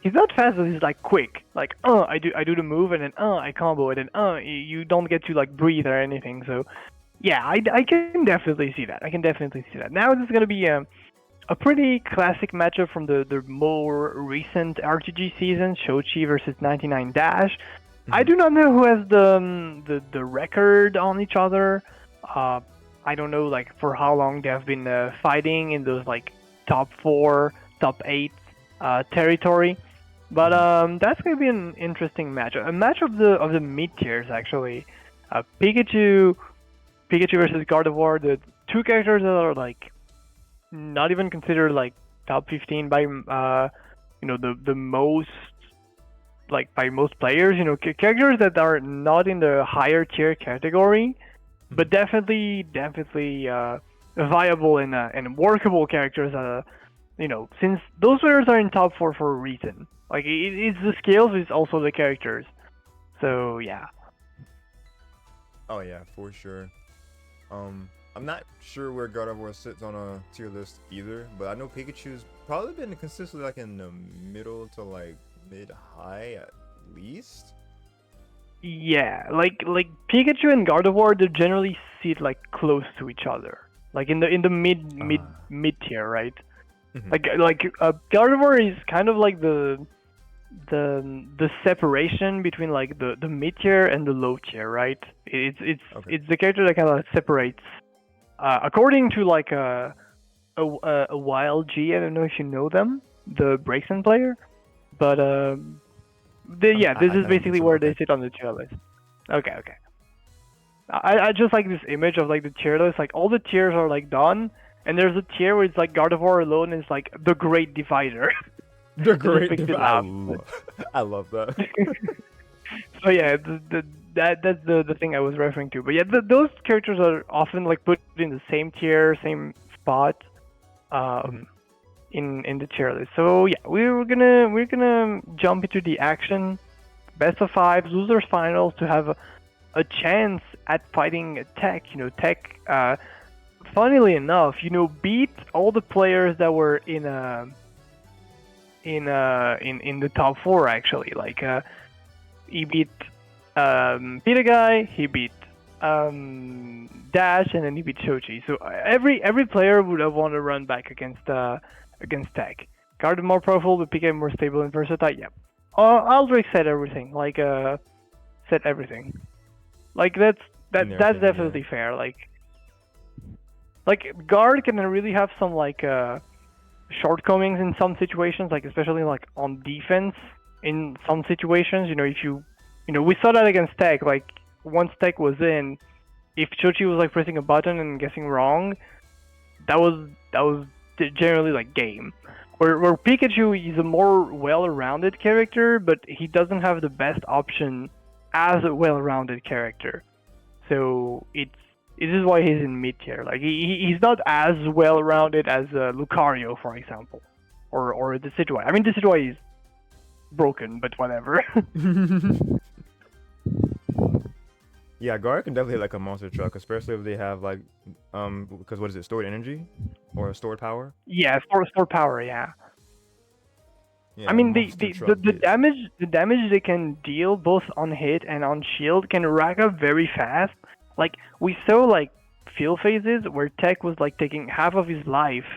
he's not fast, but he's like quick. Like I do the move and then I combo and then you don't get to like breathe or anything. So yeah, I can definitely see that. I can definitely see that. Now this is gonna be a pretty classic matchup from the more recent RTG season, Xochi versus 99 Dash. I do not know who has the record on each other. I don't know like for how long they have been fighting in those like top 4, top 8 territory. But that's gonna be an interesting match. A match of the mid tiers actually. Pikachu versus Gardevoir, the two characters that are like not even considered like top 15 by the most like by most players. Characters that are not in the higher tier category, but definitely viable and workable characters. Since those players are in top 4 for a reason. Like it's the skills, it's also the characters. So yeah. Oh yeah, for sure. I'm not sure where Gardevoir sits on a tier list either, but I know Pikachu's probably been consistently like in the middle to like mid-high at least. Yeah, like Pikachu and Gardevoir, they generally sit like close to each other, like in the mid tier, right? Like Gardevoir is kind of like the separation between like the mid tier and the low tier, right? It's the character that kind of separates. According to like a Wild G, I don't know if you know them, the Braixen player, but this is basically where they sit on the tier list. Okay. I just like this image of like the tier list, like all the tiers are like done, and there's a tier where it's like Gardevoir alone is like the Great Divider. The Great Divider. I love that. So yeah, that's the thing I was referring to. But yeah, those characters are often like put in the same tier, same spot, in the tier list. So yeah, we're gonna jump into the action, best of 5, losers finals to have a chance at fighting TEC. TEC, funnily enough, beat all the players that were in the top 4 actually. Like he beat Pitaguy, he beat Dash, and then he beat Xochi. So every player would have wanted to run back against TEC. Garden more powerful, but Pikachu more stable and versatile. Yeah, Aldrich said everything. Like said everything. Like that's definitely fair. Like Guard can really have some like shortcomings in some situations, like especially like on defense in some situations. If we saw that against TEC, like once TEC was in, if Xochi was like pressing a button and guessing wrong, that was generally like game. Where Pikachu is a more well-rounded character, but he doesn't have the best option as a well-rounded character. So this is why he's in mid tier. Like he's not as well-rounded as Lucario, for example, or Decidueye. I mean, Decidueye is broken, but whatever. Yeah, Guard can definitely hit like a monster truck, especially if they have like because what is it, stored energy or stored power? Yeah, stored power. Yeah. Yeah, I mean, the damage they can deal both on hit and on shield can rack up very fast. Like we saw like field phases where TEC was like taking half of his life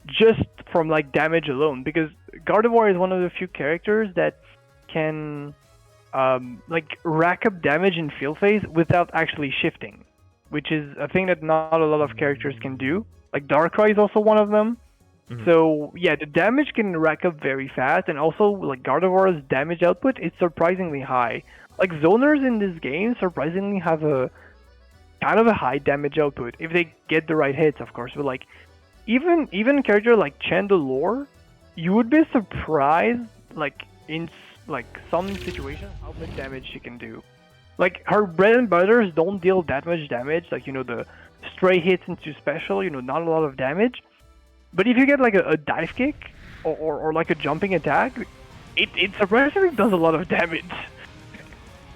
just from like damage alone, because Gardevoir is one of the few characters that can like rack up damage in field phase without actually shifting, which is a thing that not a lot of characters can do. Like Darkrai is also one of them. So yeah, the damage can rack up very fast, and also like Gardevoir's damage output is surprisingly high. Like zoners in this game surprisingly have a kind of a high damage output if they get the right hits, of course. But like even a character like Chandelure, you would be surprised like in like some situations how much damage she can do. Like her bread and butters don't deal that much damage, like the stray hits into special, not a lot of damage. But if you get like a dive kick or like a jumping attack, it surprisingly does a lot of damage.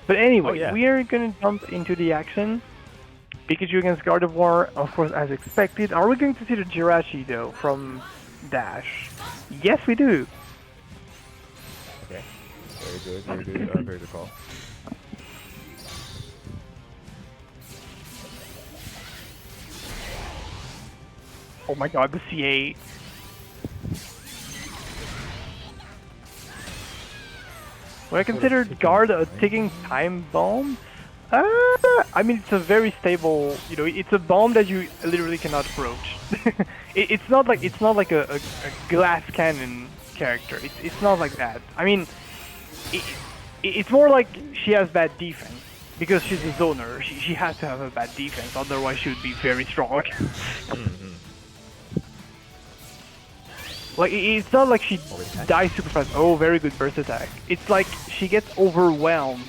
But anyway, we are gonna jump into the action. Pikachu against Gardevoir, of course, as expected. Are we going to see the Jirachi though from Dash? Yes, we do. Okay. Very good, very good call. Oh my god, the CA. Would I consider Guard a ticking time bomb? I mean, it's a very stable. You know, it's a bomb that you literally cannot approach. It's not like a glass cannon character. It's not like that. I mean, it's more like she has bad defense because she's a zoner. She has to have a bad defense, otherwise she would be very strong. Like, it's not like she dies super fast. Oh, very good burst attack. It's like she gets overwhelmed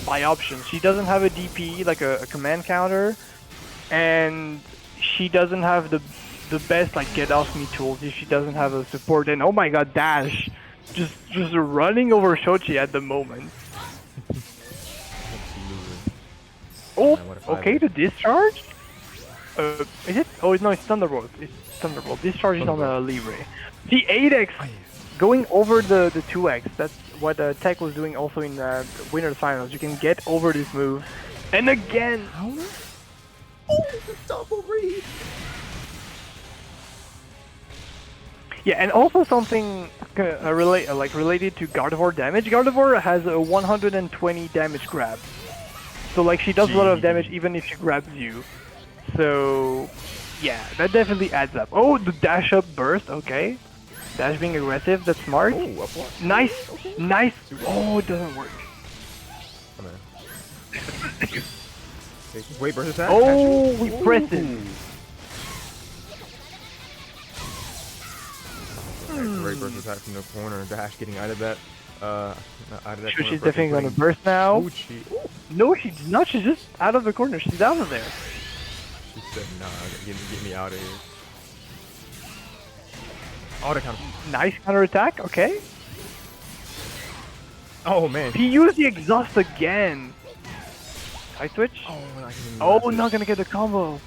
by options. She doesn't have a DP, like a command counter, and she doesn't have the best like get off me tools if she doesn't have a support. And oh my god, Dash just running over Xochi at the moment. Oh, okay, the discharge? Is it? Oh, no, it's Thunderbolt. It's Thunderbolt. Discharge is on the Libre. The 8x going over the 2x. That's what TEC was doing also in the Winners Finals. You can get over this move. And again! Oh, it's a double read! Yeah, and also something related to Gardevoir damage. Gardevoir has a 120 damage grab. So like she does a lot of damage even if she grabs you. So yeah, that definitely adds up. Oh, the dash up burst, okay. Dash being aggressive, that's smart. Oh, nice, okay. Nice. Oh, it doesn't work. Come on. Wait, burst attack? Oh, we pressed it. Great burst attack from the corner. Dash getting out of that. Sure, she's definitely gonna burst now. Xochi. No, she's not. She's just out of the corner. She's out of there. She said, "Nah, get me out of here." Oh, the counter. Nice counter attack. Okay. Oh man. He used the exhaust again. Side switch. Oh, not gonna get the combo.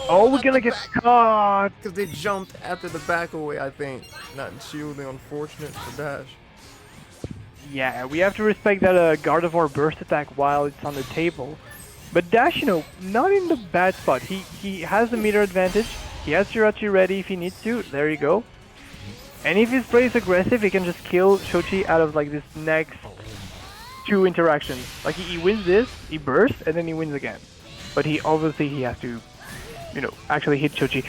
Oh, we're gonna get caught! Because they jumped after the back away, I think. Not shielding, unfortunate for Dash. Yeah, we have to respect that Gardevoir burst attack while it's on the table. But Dash, you know, not in the bad spot. He has the meter advantage. He has Jirachi ready if he needs to. There you go. And if he plays aggressive, he can just kill Xochi out of like this next 2 interactions. Like he wins this, he bursts, and then he wins again. But he has to, you know, actually hit Xochi.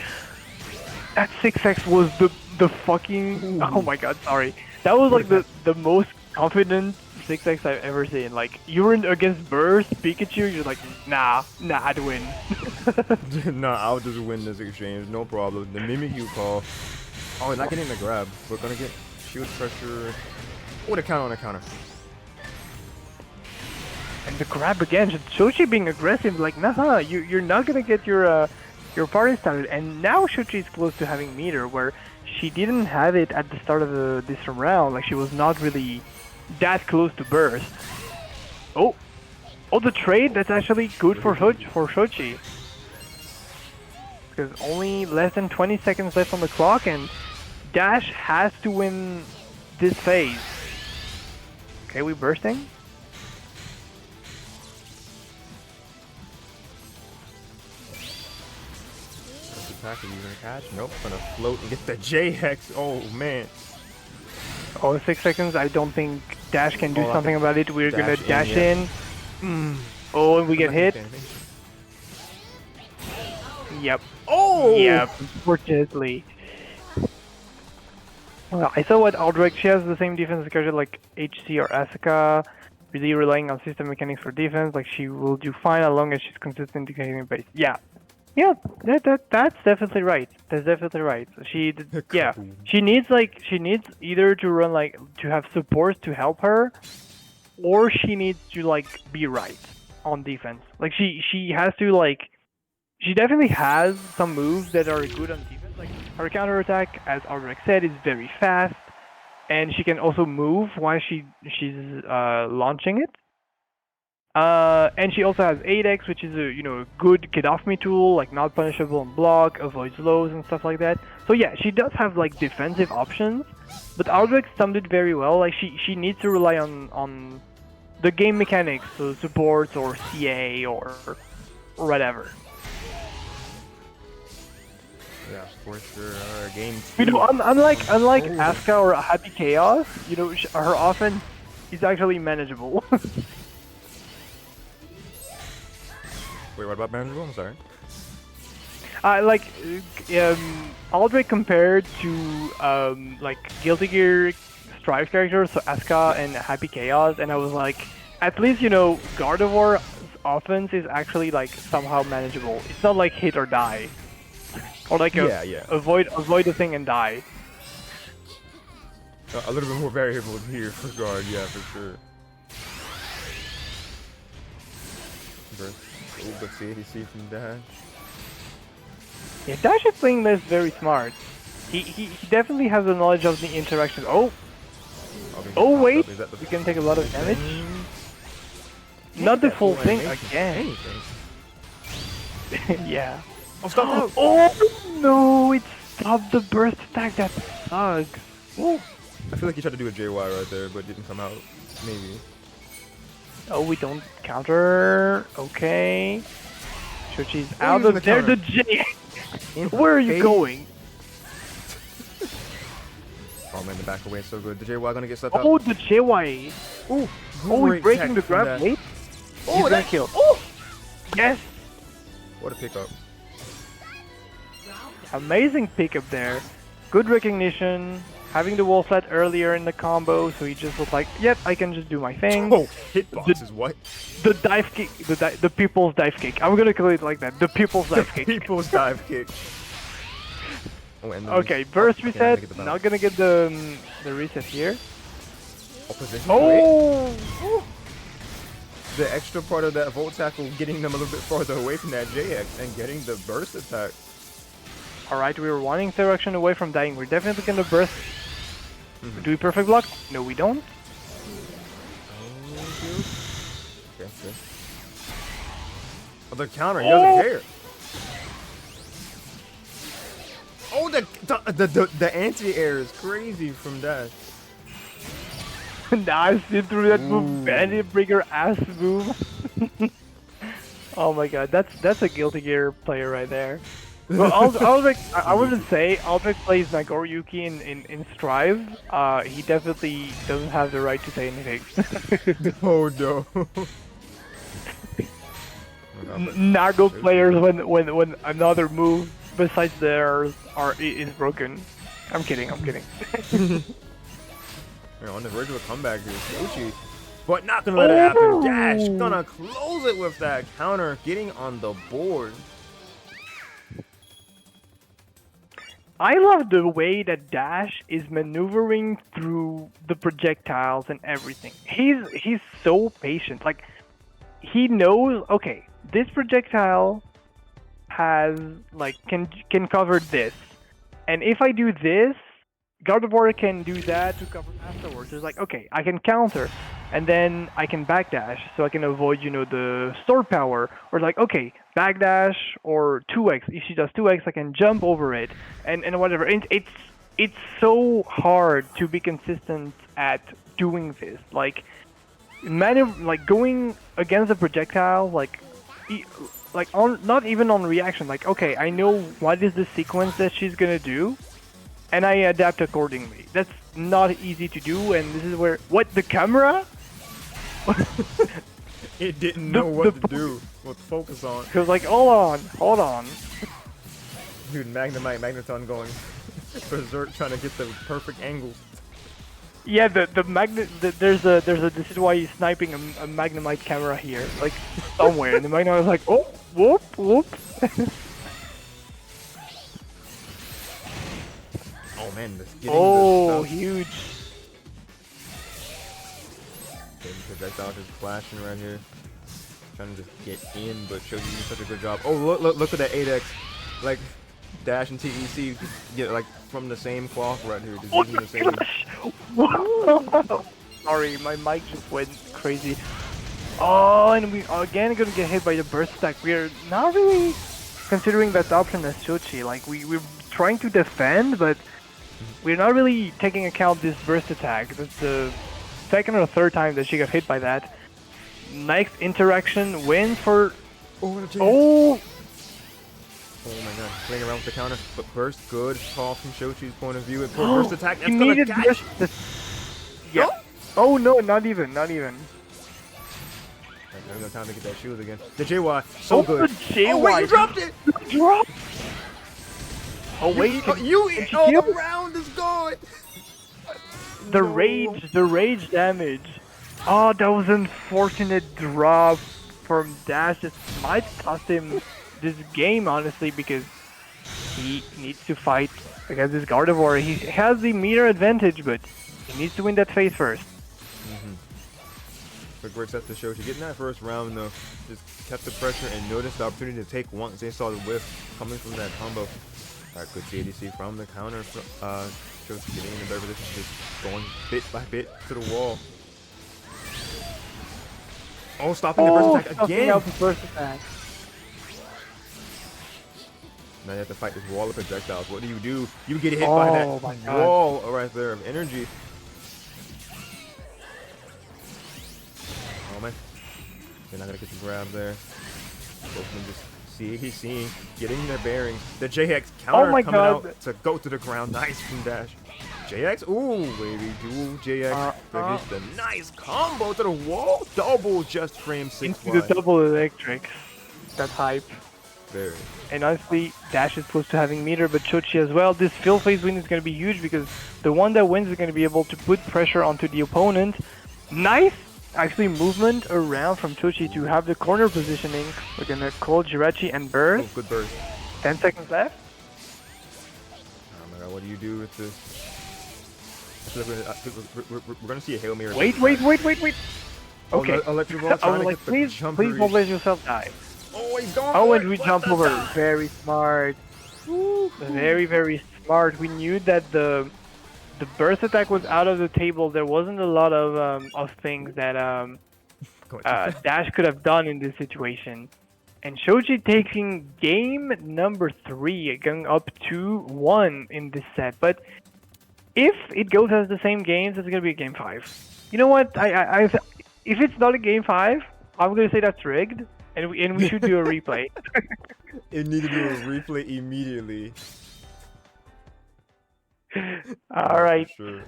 That 6x was the fucking... Oh my god, sorry. That was like the most confident 6x I've ever seen. Like, you were against Burst, Pikachu, you're like, nah, I'd win. Nah, I'll just win this exchange, no problem. The Mimikyu call. Oh, not getting the grab. We're gonna get shield pressure. Oh, the counter on the counter. And the grab again, Xochi being aggressive, like, nah, you're not gonna get your party started. And now Xochi is close to having meter, where she didn't have it at the start of this round. Like, she was not really that close to burst. Oh, the trade, that's actually good for Xochi. Because only less than 20 seconds left on the clock, and Dash has to win this phase. Okay, we bursting? Attack, are you gonna catch? Nope, gonna float and get the JX. Oh man. Oh, 6 seconds. I don't think Dash can do something about it. We're gonna dash in. Oh, and we get hit. Yep. Oh! Yep, unfortunately. Well, I saw what Aldrich, she has the same defense schedule like HC or Asuka, really relying on system mechanics for defense. Like, she will do fine as long as she's consistent in hitting base. Yeah, that's definitely right. That's definitely right. She needs either to run to have support to help her, or she needs to be right on defense. Like, she has to she definitely has some moves that are good on defense. Like, her counter attack, as Aldrich said, is very fast, and she can also move while she's launching it. And she also has 8x, which is a a good get off me tool, like not punishable on block, avoids lows and stuff like that. So yeah, she does have like defensive options, but Aldrich summed it very well. Like she needs to rely on the game mechanics, so supports or CA or whatever. Yeah, for sure. Game You two. know, unlike Asuka or Happy Chaos, her offense is actually manageable. Wait, what about manageable? I'm sorry. Aldrich compared to like Guilty Gear Strive characters, so Asuka and Happy Chaos, and I was like, at least Gardevoir's offense is actually like somehow manageable. It's not like hit or die, or like Yeah. avoid the thing and die. A little bit more variable here for guard, yeah, for sure. Oh, but see, ADC from Dash. Yeah, Dash is playing this very smart. He definitely has the knowledge of the interaction. Oh wait, we can take a lot of damage. Not the full thing again. Yeah. Oh, stop out! Oh no, it stopped the burst attack. That sucks. Ooh. I feel like he tried to do a JY right there, but didn't come out. Maybe. Oh, we don't counter. Okay. Xochi's out of there. The J. Where are you going? Oh man, the back away is so good. The JY gonna get set up. Oh, the JY. Ooh. Oh, he's breaking the grab. Wait. Oh, he's gonna kill. Oh. Yes. What a pickup. Amazing pickup there. Good recognition. Having the wall flat earlier in the combo, so he just was like, yep, I can just do my thing. Oh, hitbox is what? The dive kick, the people's dive kick. I'm gonna call it like that. The people's dive kick. People's dive kick. Oh, and okay, burst reset. Not gonna get the reset here. Oh! The extra part of that volt tackle getting them a little bit farther away from that JX and getting the burst attack. Alright, we were 1 interaction away from dying. We're definitely gonna burst. Do we perfect block? No, we don't. Okay. Oh, the counter, he doesn't care. Oh, the anti-air is crazy from Dash. Nice, he threw that move, bandit breaker ass move. Oh my god, that's a Guilty Gear player right there. Well, Aldrich, I wouldn't say Aldrich plays Nagoriyuki in Strive. He definitely doesn't have the right to say anything. Oh no. Nago players when another move besides theirs is broken. I'm kidding. We're on the verge of a comeback here, Xochi. But not gonna let it happen. Dash gonna close it with that counter, getting on the board. I love the way that Dash is maneuvering through the projectiles and everything. He's so patient. Like, he knows, okay, this projectile has like can cover this, and if I do this, Gardevoir can do that to cover afterwards. It's like, okay, I can counter, and then I can backdash, so I can avoid, the sword power. Or like, okay, backdash or 2x. If she does 2x, I can jump over it, and whatever. And it's so hard to be consistent at doing this. Like, going against a projectile, not even on reaction. Like, okay, I know what is the sequence that she's gonna do, and I adapt accordingly. That's not easy to do, and this is where... What, the camera? It didn't know what to do, what to focus on. It was like, hold on. Dude, Magneton going berserk, trying to get the perfect angles. Yeah, there's this is why he's sniping a Magnemite camera here, like, somewhere, and the Magnemite was like, oh, whoop. Oh man, this huge. Projectile just flashing right here. Trying to just get in, but Xochi doing such a good job. Oh, look at that 8x. Like, Dash and TEC get like from the same cloth right here. Just using the same. Sorry, my mic just went crazy. Oh, and we again gonna get hit by the burst attack. We're not really considering that option as Xochi. Like we're trying to defend, but we're not really taking account this burst attack. That's the second or third time that she got hit by that. Next interaction win for. Oh, the Oh, Oh my god, playing around with the counter, but burst, good call from Xochi's point of view. And for burst attack, that's he gonna needed catch. yeah. Oh no, not even. I'm gonna time to get that shield again. The JY, so good. The JY. Oh wait, you dropped it! Drop. Oh wait, You kill? the round is gone! the No. rage damage. Oh, that was an unfortunate drop from Dash. This might cost him this game, honestly, because he needs to fight against this Gardevoir. He has the meter advantage, but he needs to win that phase first. Quick works up to Xochi. Getting that first round though, just kept the pressure and noticed the opportunity to take once they saw the whiff coming from that combo. Alright, good CADC from the counter. Xochi getting in a better position, just going bit by bit to the wall. Oh, stopping the burst attack again! Out the burst attack. Now you have to fight this wall of projectiles. What do? You get hit by that my God. wall right there of energy. Oh man, they're not gonna get the grab there. Both of them just CADC, getting their bearings. The JX counter coming out to go to the ground. Nice from Dash. JX, ooh, baby, dual JX. That is the nice combo to the wall. Double just frame 6 Into the double electric. That's hype. Very. And honestly, Dash is close to having meter, but Xochi as well. This fill phase win is going to be huge because the one that wins is going to be able to put pressure onto the opponent. Nice, actually, movement around from Xochi to have the corner positioning. We're going to call Jirachi and burst. Oh, good burst. 10 seconds left. Oh my god, what do you do with this? I feel like we're gonna see a Hail Mary. Wait. Oh, Okay. electric ball I trying was to like, get the please jump don't reach. let yourself die. Oh, he's gone. Oh, for and it. we What jump the over. die? Very smart. Woo. Very smart. We knew that the burst attack was out of the table. There wasn't a lot of things that Dash could have done in this situation. And Xochi taking game number 3, going up 2-1 in this set. But if it goes as the same games, it's gonna be a game 5. You know what? If it's not a game 5, I'm gonna say that's rigged, and we should do a replay. It needed to do a replay immediately. All right. Sure.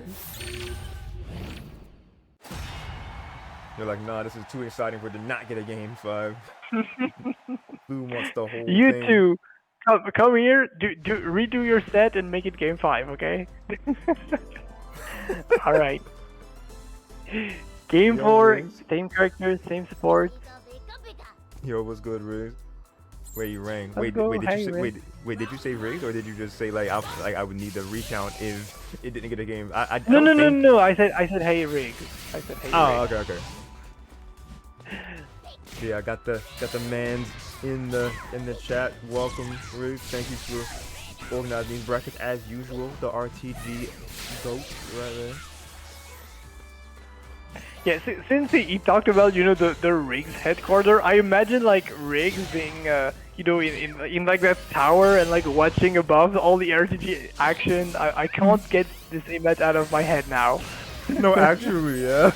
You're like, nah, this is too exciting for it to not get a game 5. Blue wants the whole You thing. two, come here. Redo your set and make it game 5, okay? All right. Game Yo, 4, Riggs. same characters, same support. Yo, what's good, Riggs? Wait, you rang. Let's go. Wait, did Hey, you say, Riggs. wait, did you say Riggs or did you just say like I would need the recount if it didn't get a game? I No. don't think... No. I said hey Riggs. I said hey. Oh, Riggs. okay. Yeah, I got the mans in the chat. Welcome, Riggs. Thank you for organizing these brackets as usual. The RTG goat right there. Yeah, since he talked about the Riggs headquarters, I imagine like Riggs being in like that tower and like watching above all the RTG action. I can't get this image out of my head now. No, actually, yeah.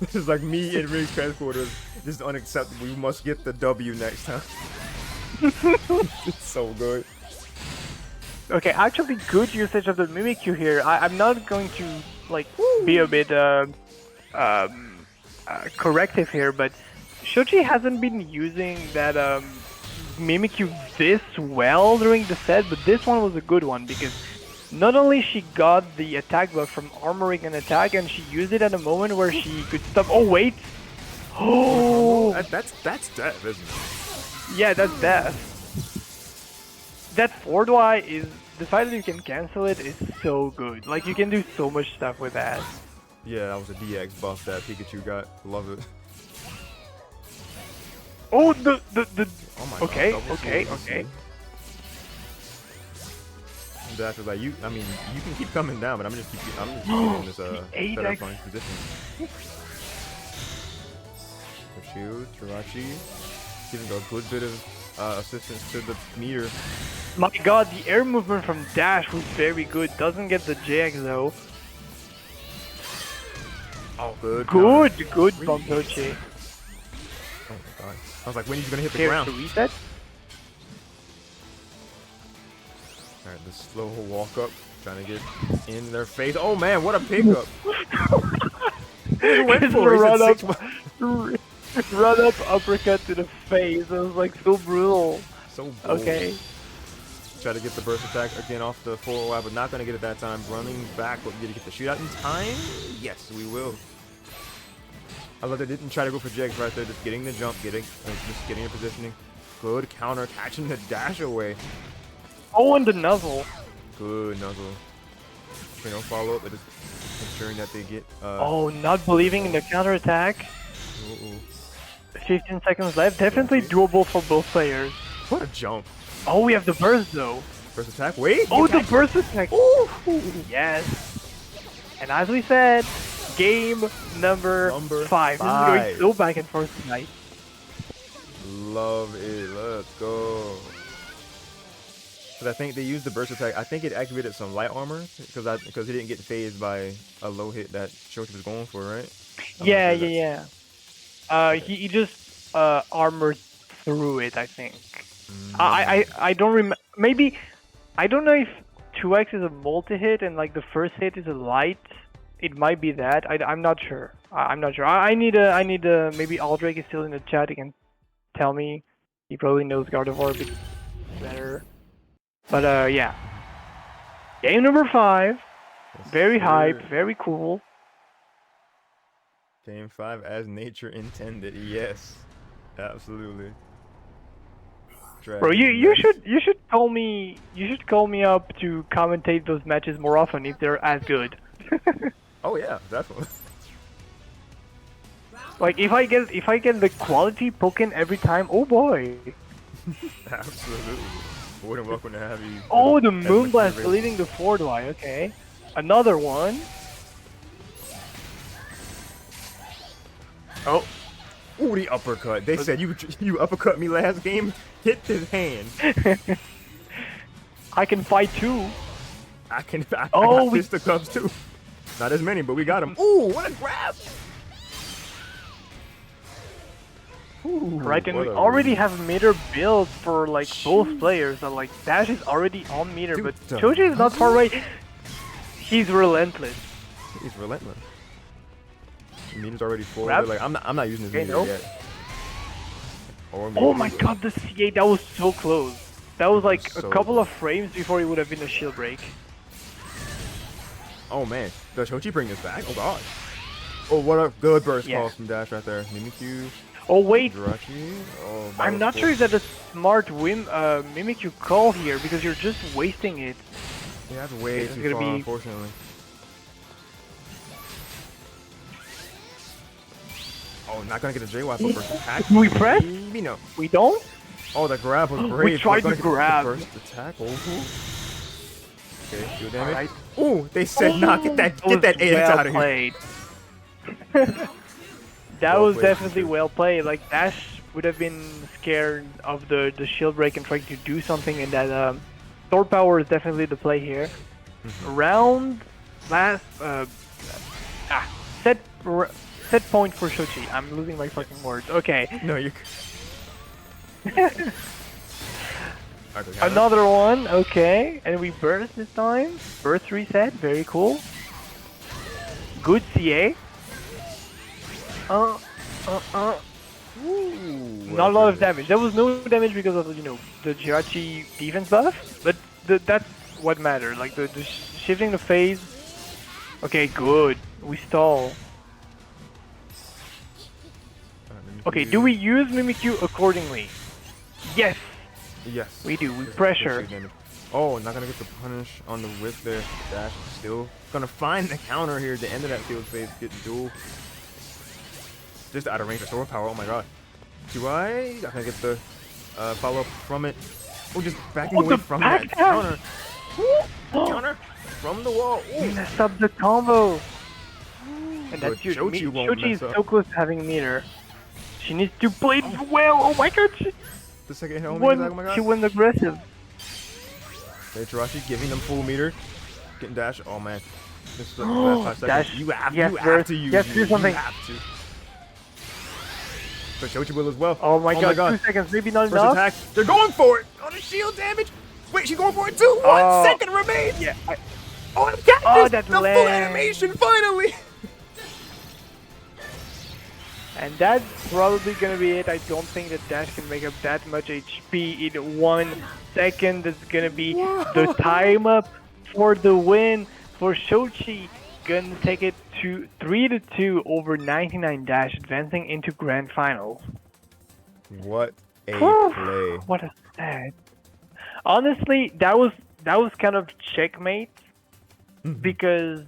This is like me in Riggs headquarters. This is unacceptable. We must get the W next time. It's so good. Okay, actually good usage of the Mimikyu here. I'm not going to like be a bit corrective here, but Xochi hasn't been using that Mimikyu this well during the set, but this one was a good one because not only she got the attack buff from armoring an attack, and she used it at a moment where she could stop. Oh wait! Oh, That's death, isn't it? yeah, that's death. That forward Y is the fact that you can cancel it is so good. Like you can do so much stuff with that. Yeah, that was a DX buff that Pikachu got. Love it. Oh, the Oh my okay, god. okay. Dash was like, you can keep coming down, but I'm just keep in this better ADEX. flying position. shield. Xochi giving a good bit of assistance to the meter. My god, the air movement from Dash was very good. Doesn't get the JX though. Oh, good. Good bump Xochi. Oh my god. I was like, when are you gonna hit the Here, ground? to reset? Alright, the slow walk up. Trying to get in their face. Oh man, what a pickup! He went Just for it. run He up, said run up uppercut to the face. It was like so brutal. so bold. Okay. Try to get the burst attack again off the forward wide, but not going to get it that time. Running back, but did he get the shootout in time? Yes, we will. I love they didn't try to go for Jags right there, just getting the jump, just getting your positioning. Good counter, catching the dash away. Oh, and the nuzzle. Good nuzzle. You know, follow up, but just ensuring that they get. Oh, not believing in the counter attack. 15 seconds left. Definitely doable for both players. What a jump! Oh, we have the burst though. Burst attack. Wait. Oh, the burst attack. Ooh. Yes. And as we said, game number 5. This is going so back and forth tonight. Love it. Let's go. Because I think they used the burst attack. I think it activated some light armor because he didn't get phased by a low hit that Xochi was going for, right? Yeah. He just armored through it, I think. I don't remember. Maybe I don't know if 2x is a multi-hit and like the first hit is a light. It might be that. I'm not sure. I'm not sure. I need a maybe Aldrake is still in the chat. He can tell me. He probably knows Gardevoir a bit better. But yeah. Game number 5. Very hype. Very cool. Game 5 as nature intended. Yes, absolutely. Bro, you should call me up to commentate those matches more often if they're as good. Oh yeah, definitely. Like if I get the quality Pokken every time, oh boy. Absolutely. More than welcome to have you. Oh, the Moonblast deleting the forward Y. Okay, another one. Oh. Ooh, the uppercut. They said you uppercut me last game. Hit his hand. I can fight too. I got fisticuffs too. Not as many, but we got him. Ooh, what a grab! Ooh, right, and we already have meter built for like both players. So like Dash is already on meter, dude, but Xochi is not far away. He's relentless. He's relentless. The meter's already full. Grab. Like I'm not using this meter yet. Oh my god, the C8, that was so close. That was like so a couple of frames before it would have been a shield break. Oh man, does Xochi bring this back? Oh god. Oh, what a good burst call from Dash right there. Mimikyu. Oh wait. Xochi. Oh, I'm not sure if that's a smart Mimikyu call here because you're just wasting it. Yeah, that's way too far, unfortunately. Oh, not gonna get a JY for first attack. Do we press? Maybe no. We don't? Oh, the grab was great. We tried to grab. First attack. Oh. Okay, shield damage. Right. Ooh, they said not get that AX out of here. That was definitely well played. Like Dash would have been scared of the shield break and trying to do something, and that sword power is definitely the play here. Round last set point for Xochi. I'm losing my fucking words. Okay. No, you. Another one. Okay, and we burst this time. Burst reset. Very cool. Good CA. Ooh, not a lot of damage. There was no damage because of the Xochi defense buff, but that's what mattered. Like the shifting the phase. Okay, good. We stall. Okay, do we use Mimikyu accordingly? Yes. Yes. We do. We pressure. Oh, not gonna get the punish on the whip there. Dash is still gonna find the counter here at the end of that field phase. Get duel. Just out of range of sword power. Oh my god. QI. Not gonna get the follow up from it. Oh, just backing away from that counter. Counter from the wall. Ooh. Messed up the combo. And that's huge. Xochi is so close to having meter. She needs to play it well. Oh my god, The second hit home music, oh my god. she went aggressive. Hey, Xochi giving them full meter. Getting dash. Oh man. This is the last 5 seconds. Dash. You have Yes, to use yes, do something. You have to. But Xochi will as well. Oh my god, 2 seconds, maybe not First enough. attack. They're going for it. On the shield damage. Wait, she's going for it too. 1 second remains. Yeah. Oh, I've got this. That's The full animation finally. And that's probably gonna be it. I don't think that Dash can make up that much HP in 1 second. That's gonna be the time up for the win for Xochi. Gonna take it to 3-2 over 99 Dash, advancing into grand finals. What a play. What a set. Honestly, that was kind of checkmate because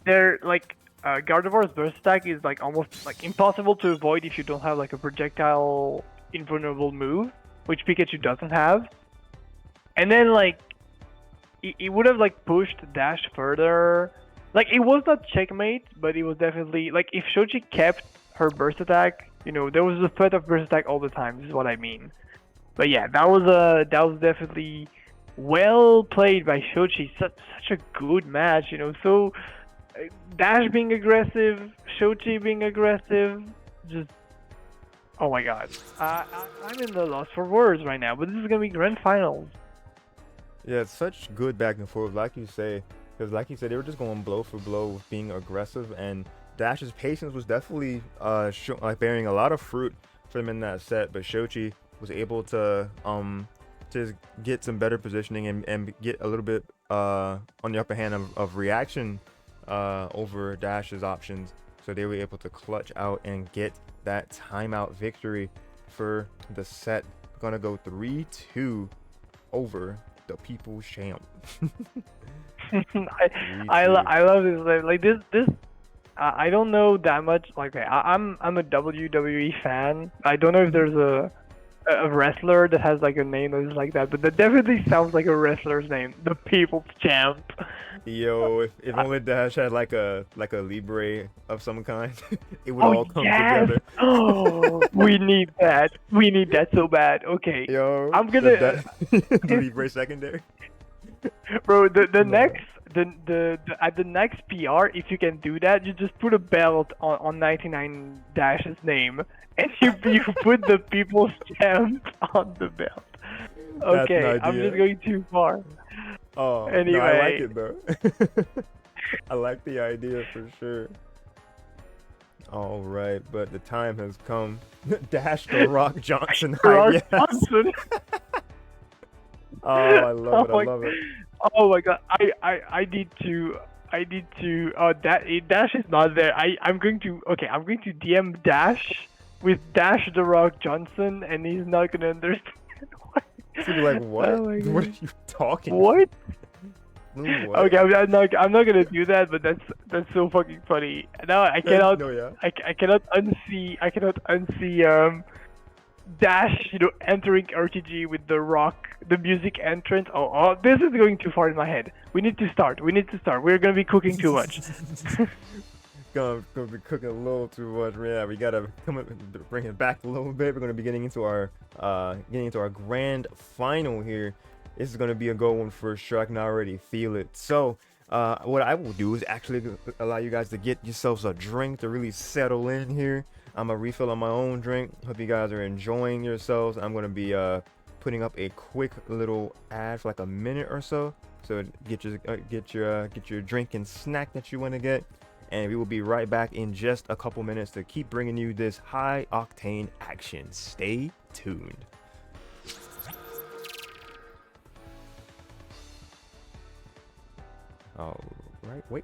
they're like Gardevoir's burst attack is like almost like impossible to avoid if you don't have like a projectile invulnerable move, which Pikachu doesn't have. And then like it would have like pushed Dash further. Like it was not checkmate, but it was definitely like if Xochi kept her burst attack, you know, there was a threat of burst attack all the time. This is what I mean. But yeah, that was definitely well played by Xochi. Such a good match, you know. So Dash being aggressive, Xochi being aggressive, just oh my god. I'm in the loss for words right now, but this is gonna be grand finals. Yeah, it's such good back and forth, like you say, because like you said, they were just going blow for blow with being aggressive, and Dash's patience was definitely like bearing a lot of fruit for them in that set. But Xochi was able to just get some better positioning and get a little bit on the upper hand of reaction over Dash's options, so they were able to clutch out and get that timeout victory for the set. Gonna go 3-2 over the people's champ. I love this. Like this I don't know that much. Like I'm a WWE fan. I don't know if there's a wrestler that has like a name that is like that, but that definitely sounds like a wrestler's name. The People's Champ. Yo, if only Dash had like a Libre of some kind, it would all come together. Oh, we need that. We need that so bad. Okay. Yo, I'm gonna the Libre secondary. Bro, the next at the next PR, if you can do that, you just put a belt on 99 Dash's name, and you put the People's Champ on the belt. Okay, I'm just going too far. Oh, anyway. No, I like it though. I like the idea for sure. All right, but the time has come. Dash the Rock Johnson. Rock Johnson. Oh, I love it. I love it. Oh my god, I need to. Oh, Dash is not there. I'm going to DM Dash with Dash the Rock Johnson, and he's not gonna understand. So you're like, what? Oh what are you talking? What? What? Okay, I'm not gonna do that, but that's so fucking funny. Now I cannot. No, yeah. I cannot unsee Dash, you know, entering RTG with the rock, the music entrance. Oh, this is going too far in my head. We need to start. We're gonna be cooking too much. gonna be cooking a little too much. Yeah, we gotta bring it back a little bit. We're gonna be getting into our grand final here. This is gonna be a good one for sure. I can already feel it. So what I will do is actually allow you guys to get yourselves a drink to really settle in here. I'm gonna refill on my own drink. Hope you guys are enjoying yourselves. I'm gonna be putting up a quick little ad for like a minute or so. So get your drink and snack that you want to get, and we will be right back in just a couple minutes to keep bringing you this high octane action. Stay tuned. All right, wait.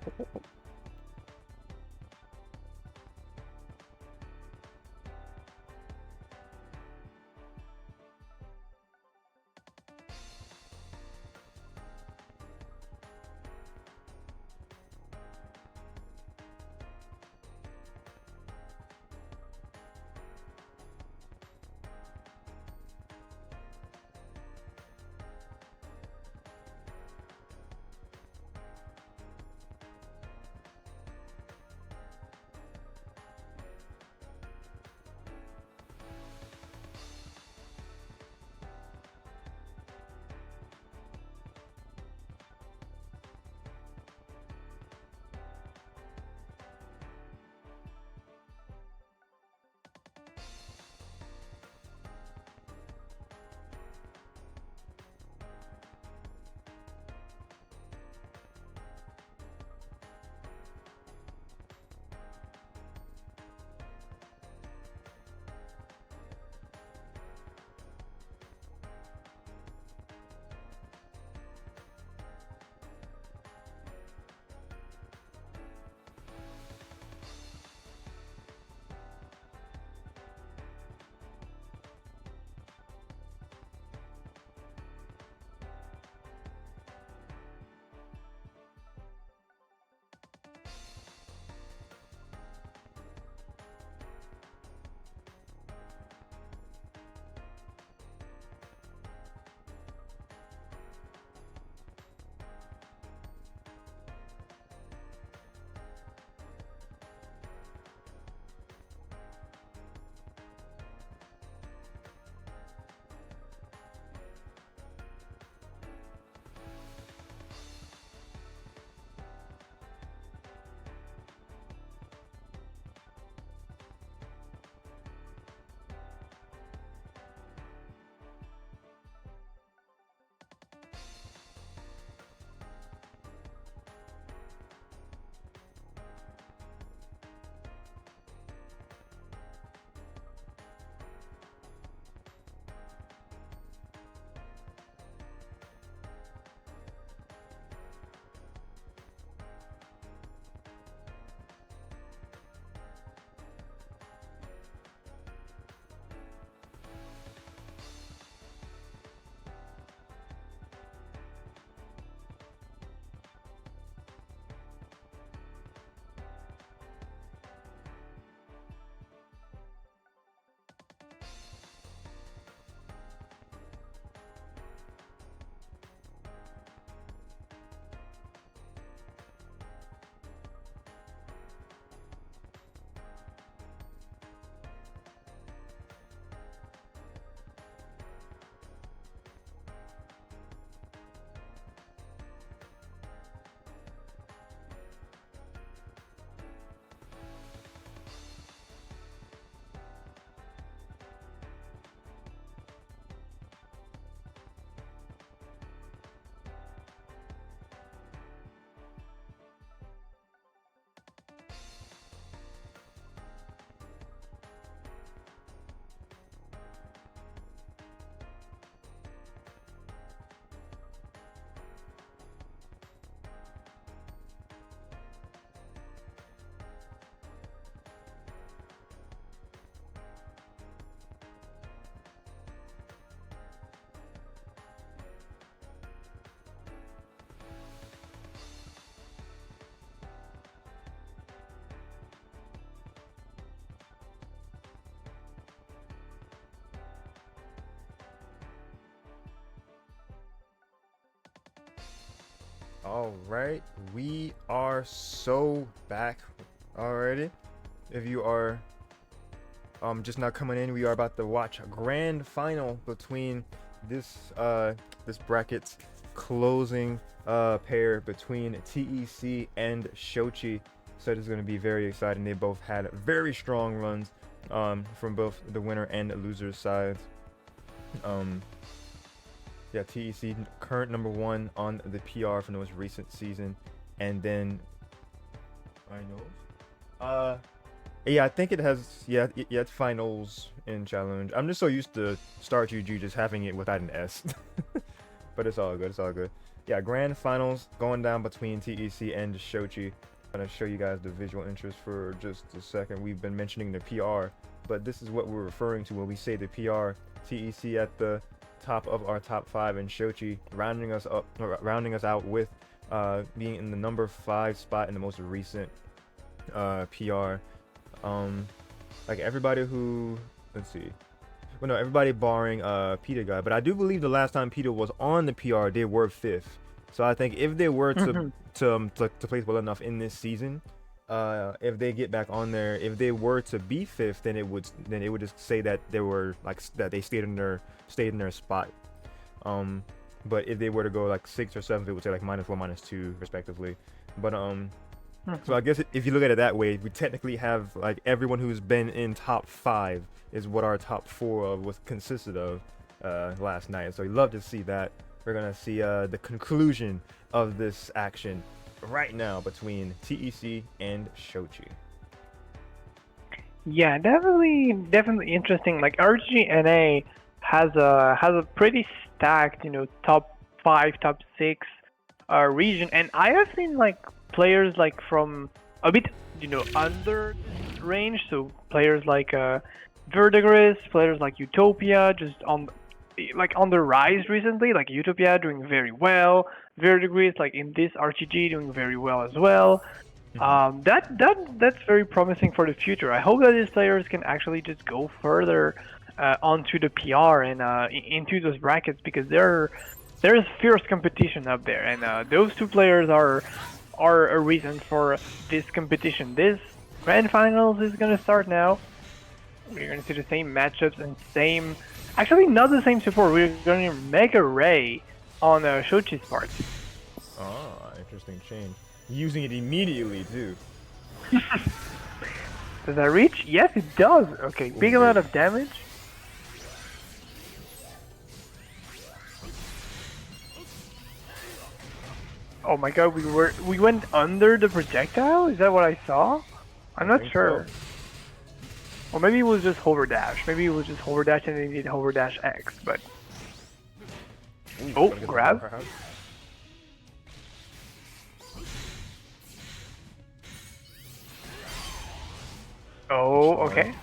All right, we are so back already. If you are just now coming in, we are about to watch a grand final between this this bracket's closing pair between TEC and Xochi. So this is going to be very exciting. They both had very strong runs from both the winner and the loser's sides. Yeah, TEC current number 1 on the PR from the most recent season, and then finals. Yeah, I think it has. Yeah, it's finals in challenge. I'm just so used to Star GG just having it without an S, but it's all good. It's all good. Yeah, grand finals going down between TEC and Xochi. I'm gonna show you guys the visual interest for just a second. We've been mentioning the PR, but this is what we're referring to when we say the PR. TEC at the top of our top 5, and Xochi rounding us out with being in the number 5 spot in the most recent PR. Like everybody who, let's see, well, no, everybody barring Pitaguy, but I do believe the last time Pita was on the PR, they were 5th. So I think if they were to place well enough in this season, if they get back on there, if they were to be 5th, then it would just say that they were like that they stayed in their spot. But if they were to go like 6th or 7th, it would say like -1, -2 respectively. But so I guess if you look at it that way, we technically have like everyone who's been in top 5 is what our top 4 was consisted of last night. So we love to see that. We're gonna see the conclusion of this action right now between TEC and Xochi. Yeah, definitely interesting. Like RGNA has a pretty stacked, top 5, top 6 region, and I have seen like players like from a bit, under range. So players like Verdigris, players like Utopia, just on the rise recently. Like Utopia doing very well, Verdigris like in this RTG doing very well as well. That's very promising for the future. I hope that these players can actually just go further onto the PR and into those brackets, because there's fierce competition up there, and those two players are a reason for this competition. This grand finals is gonna start now. We're gonna see the same matchups and actually not the same support. We're gonna Mega Ray on Xochi's part. Ah, interesting change. Using it immediately too. Does that reach? Yes, it does. Okay, big amount of damage. Oh my god, we went under the projectile? Is that what I saw? I'm not sure. So. Or maybe it was just hover dash. Maybe it was just hover dash and they did hover dash X, but... Ooh, oh, grab. Oh, okay.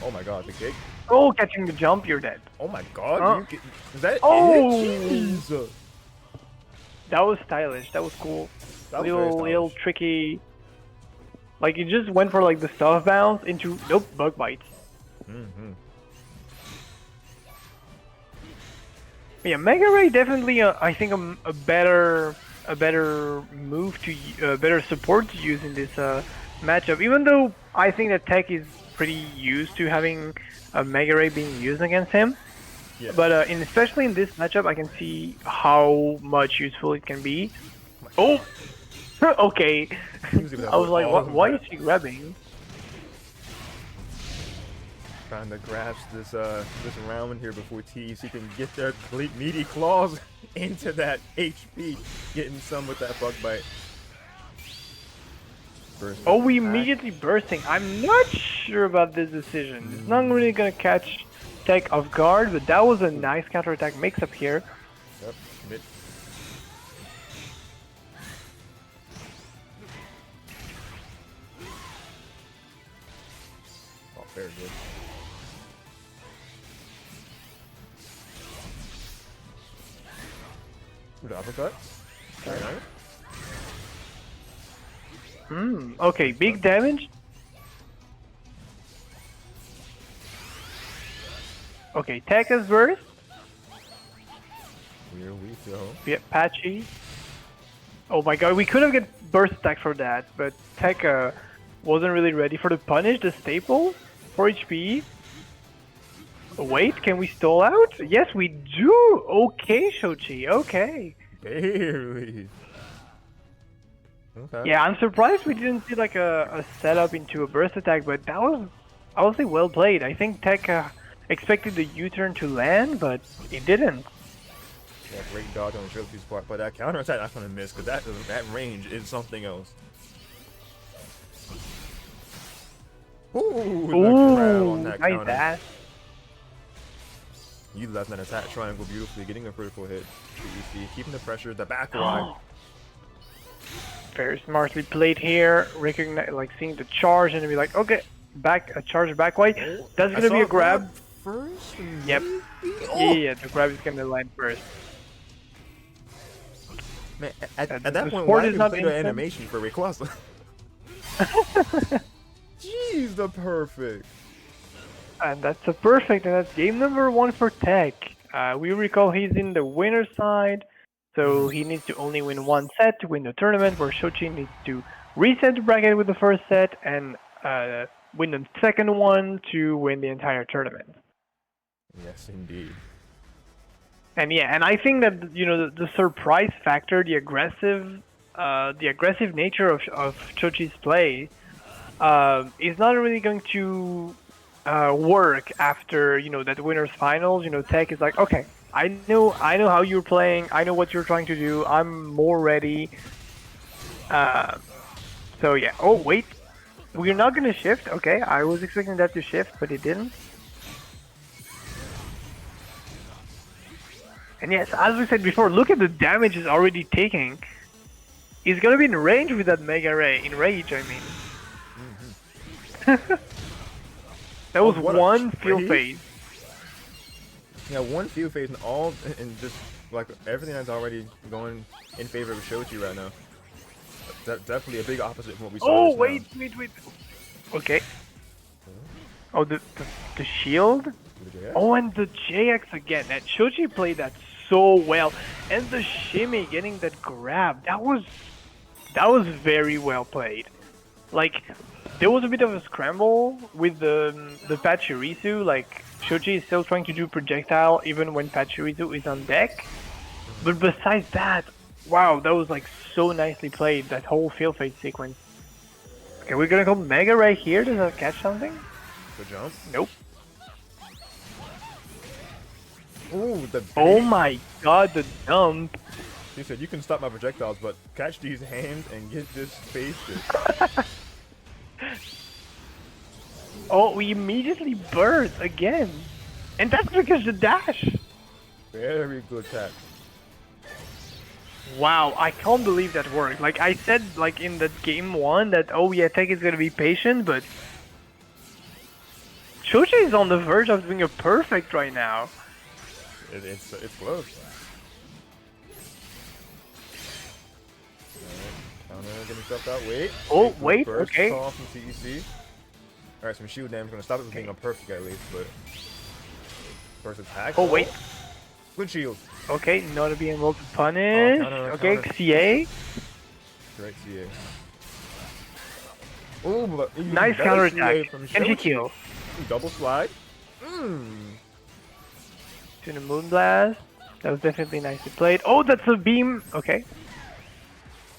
Oh my god, the kick. Oh, catching the jump, you're dead. Oh my god, is that it? That was stylish. That was cool. That was little tricky. Like it just went for like the stuff bounce into bug bites. Yeah, Mega Ray definitely I think a better move to better support to use in this matchup. Even though I think that TEC is pretty used to having a Mega Ray being used against him. Yeah. But especially in this matchup, I can see how much useful it can be. Oh, okay. I was like, why is he grabbing? Trying to grasp this round here before TEC can get their meaty claws into that HP, getting some with that bug bite. Oh, we immediately bursting. I'm not sure about this decision. It's not really gonna catch TEC off guard, but that was a nice counterattack mix-up here. Yep, mid. Oh, very good. The uppercut. Very nice. Okay, big damage. Okay, TEC has burst. Here we go. Yeah, patchy. Oh my god, we could have get burst attack for that, but TEC wasn't really ready for the punish, the staple, 4 HP. Wait, can we stall out? Yes, we do! Okay, Xochi, okay. Barely. Okay. Yeah, I'm surprised we didn't see like a setup into a burst attack, but that was, I would say, well played. I think TEC expected the U-turn to land, but it didn't. Yeah, great dodge on Xochi's part, but that counter attack not gonna miss because that range is something else. Ooh, the grab on that nice counter. dash. Utilizing that attack triangle beautifully, getting a critical hit. TEC, keeping the pressure, the back line. Very smartly played here. Recognize, like seeing the charge and be like, okay, back a charge back way. That's gonna be a grab. First? Yep. Oh. Yeah, the grab is gonna land first. Man, at that the point, sport why is did you not play the instant. animation for Rayquaza? Jeez, the perfect. And that's a perfect, and that's game number 1 for TEC. We recall he's in the winner's side, so he needs to only win 1 set to win the tournament, where Xochi needs to reset the bracket with the first set and win the second one to win the entire tournament. Yes, indeed. And yeah, and I think that the surprise factor, the aggressive nature of Xochi's play, is not really going to work after that winners finals. TEC is like, okay, I know how you're playing, I know what you're trying to do, I'm more ready. So yeah. Oh wait, we're not gonna shift. Okay, I was expecting that to shift, but it didn't. And yes, as we said before, look at the damage he's already taking. He's gonna be in range with that Mega Ray. In rage, I mean. That was one field phase. Yeah, one field phase and just like everything that's already going in favor of Xochi right now. That's definitely a big opposite from what we saw. Oh wait. Okay. Oh, the shield. Oh, and the JX again. That Xochi played that so well, and the shimmy getting that grab. That was very well played. Like, there was a bit of a scramble with the Pachirisu. Like, Xochi is still trying to do projectile even when Pachirisu is on deck. But besides that, wow, that was like so nicely played, that whole field phase sequence. Okay, we're gonna go Mega Ray here. Does that catch something? The jump? Nope. Ooh, the bait. Oh my god, the dump. He said, you can stop my projectiles, but catch these hands and get this face. Oh, we immediately burst again. And that's because the dash. Very good catch. Wow, I can't believe that worked. Like I said, like in that game 1, that oh yeah, TEC is gonna be patient, but Xochi is on the verge of doing a perfect right now. It's close. Counter getting stuffed out. Wait. Oh wait, burst okay. Call from TEC. All right, some shield damage gonna stop it from being a perfect at least, but first attack. Oh wait. Good shield. Okay, not being able to punish. Okay, counter. CA. Great CA. Oh, but even Nice better counter CA attack. from Can she Xochi. kill? Double slide. To the Moonblast. That was definitely nicely played. Oh, that's a beam. Okay.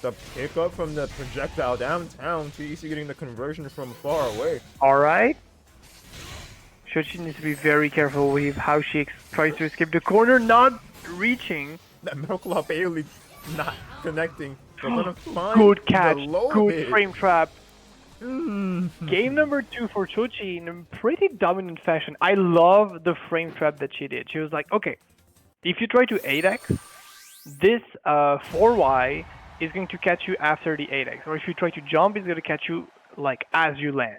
The pickup from the projectile downtown. TEC getting the conversion from far away. Alright. Xochi needs to be very careful with how she tries to escape the corner, not reaching. That metal claw barely not connecting. They're gonna find Good catch. the low Good hit. frame trap. Game number 2 for Xochi in a pretty dominant fashion. I love the frame trap that she did. She was like, okay, if you try to 8x, this 4y is going to catch you after the 8x. Or if you try to jump, it's going to catch you like as you land.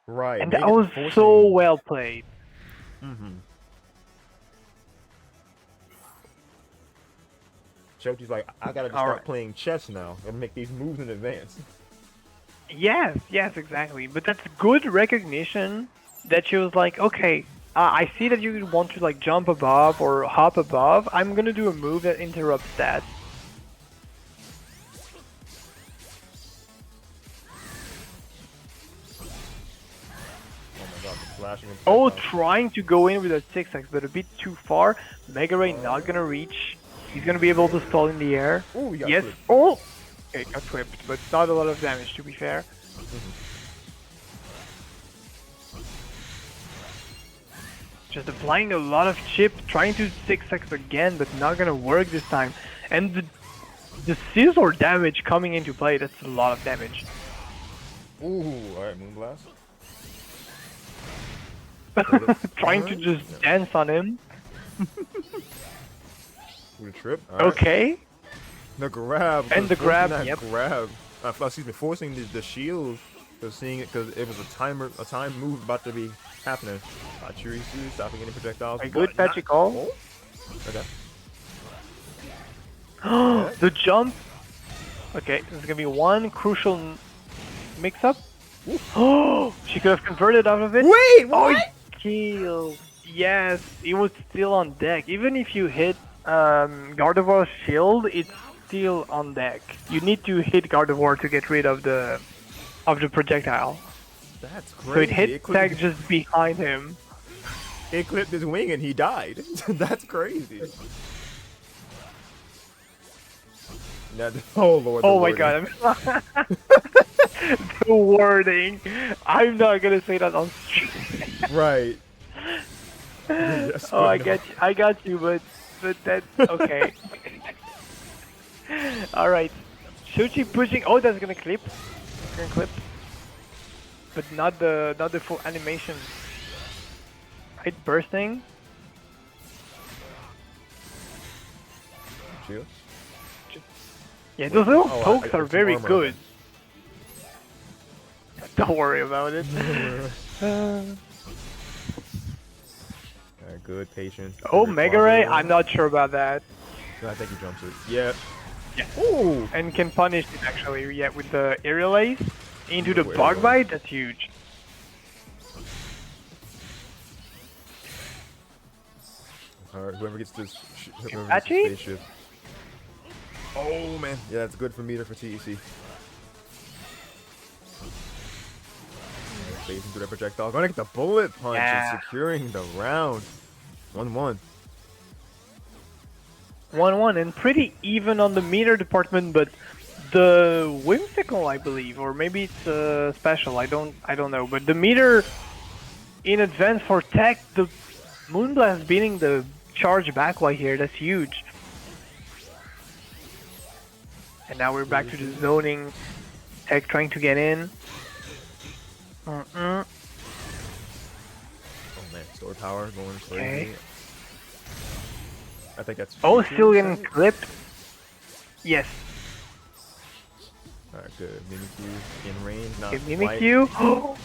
Right. And that was so well played. Xochi's like, I gotta just start playing chess now and make these moves in advance. Yes, exactly. But that's good recognition that she was like, okay, I see that you want to like jump above or hop above. I'm gonna do a move that interrupts that. out the flashing and Oh, projectile. trying to go in with a 6x, but a bit too far. Mega Ray not gonna reach. He's gonna be able to stall in the air. Ooh, he got Yes. flipped. Oh! Okay, got whipped, but not a lot of damage to be fair. Just applying a lot of chip, trying to 6x again, but not gonna work this time. And the scissor damage coming into play, that's a lot of damage. Ooh, alright, Moonblast. Trying to just dance on him. With a trip. Alright. Okay. The grab. And the forcing grab, that yep. grab. Excuse me, forcing the shield. Because seeing it, because it was a time move about to be happening. Chirisu stopping any projectiles. A good patchy call. Oh. Okay. The jump. Okay, there's gonna be one crucial mix-up. Oh, she could have converted out of it. Wait, what? Oh, kill. Yes, it was still on deck. Even if you hit Gardevoir's shield, it's still on deck. You need to hit Gardevoir to get rid of the projectile. That's crazy. So it hit tag just behind him. It clipped his wing and he died. That's crazy. Oh lord. Oh my god. The wording. I'm not gonna say that on stream. Right. Yes, oh, I got you, but that's okay. All right, Xochi pushing. Oh, that's gonna clip. But not the full animation. Right, bursting. Shield. Yeah, those little Oh, pokes are very armor. good. Don't worry about it. Good, patient. Oh, Mega Ray? I'm not sure about that. No, I think he jumps it. Yeah. Yeah. Ooh. And can punish it actually. Yeah, with the aerial ace into the Wait, bug wait. bite. That's huge. Alright, whoever gets this, Apache? spaceship. Oh man, yeah, that's good for meter for TEC. Phasing through that projectile, gonna get the bullet punch Yeah. and securing the round. 1-1. 1-1 and pretty even on the meter department, but the whimsical, I believe, or maybe it's special. I don't know. But the meter in advance for tech, the Moonblast beating the charge backlight here. That's huge. And now we're back to the zoning. Tech trying to get in. Oh man, store power going crazy. Okay. I think that's. Oh, still getting clipped. Yes. Alright, good. Mimikyu in range, not Okay, quite. Mimikyu.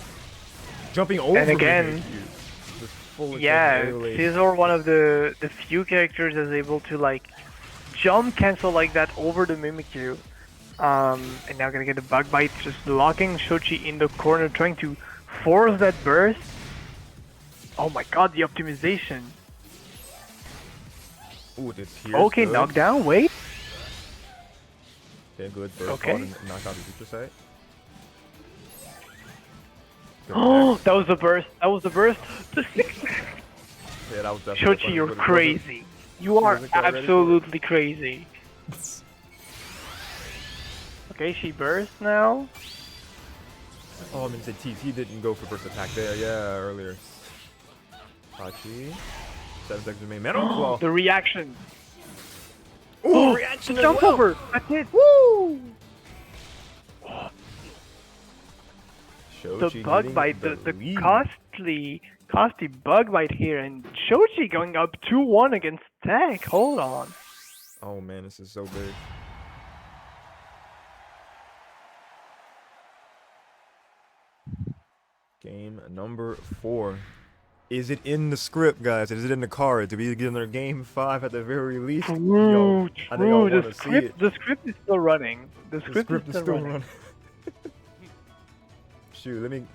Jumping over And again. Mimikyu. Just fully Yeah, annihilated. Scizor, one of the few characters that's able to like jump cancel like that over the Mimikyu. And now gonna get the bug bite, just locking Xochi in the corner, trying to force that burst. Oh my god, the optimization. Ooh, this here. Okay, good. knockdown, wait. Okay, good. Burst Okay. and knock out the super site. Good Oh, back. that was the burst. That was the burst. Yeah, that was definitely. Xochi, you're but it wasn't- crazy. You are wasn't quite ready for it. absolutely crazy. Okay, she bursts now. Oh, I mean, say TT didn't go for burst attack there. Yeah, earlier. Hachi. 7 seconds remain. Metal Claw. The reaction. Ooh, reaction as Jump well. over. That's it. Woo! The Xochi bug getting bite, the lead. costly bug bite here, and Xochi going up 2-1 against Tech. Hold on. Oh man, this is so big. Game number 4. Is it in the script, guys? Is it in the cards? Do we get another game 5 at the very least? Yo, I know y'all The wanna see it. script is still running. The script is still running. running. Shoot, let me.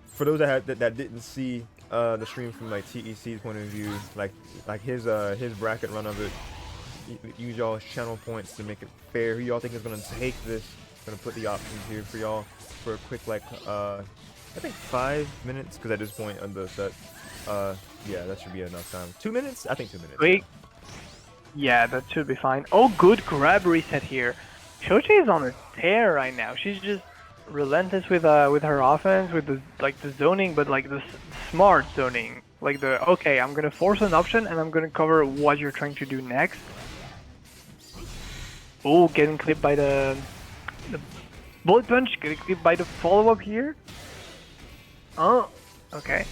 For those that didn't see the stream from like TEC's point of view, like his bracket run of it, use y'all's channel points to make it fair. Who y'all think is gonna take this? Gonna put the options here for y'all for a quick like I think 5 minutes, because at this point of the set, yeah, that should be enough time. 2 minutes? I think 2 minutes. Wait. Yeah, that should be fine. Oh, good grab reset here. Xochi is on a tear right now. She's just relentless with her offense, with the zoning, but like the smart zoning. Like the okay, I'm gonna force an option and I'm gonna cover what you're trying to do next. Oh, getting clipped by the bullet punch. Getting clipped by the follow up here. Oh, okay.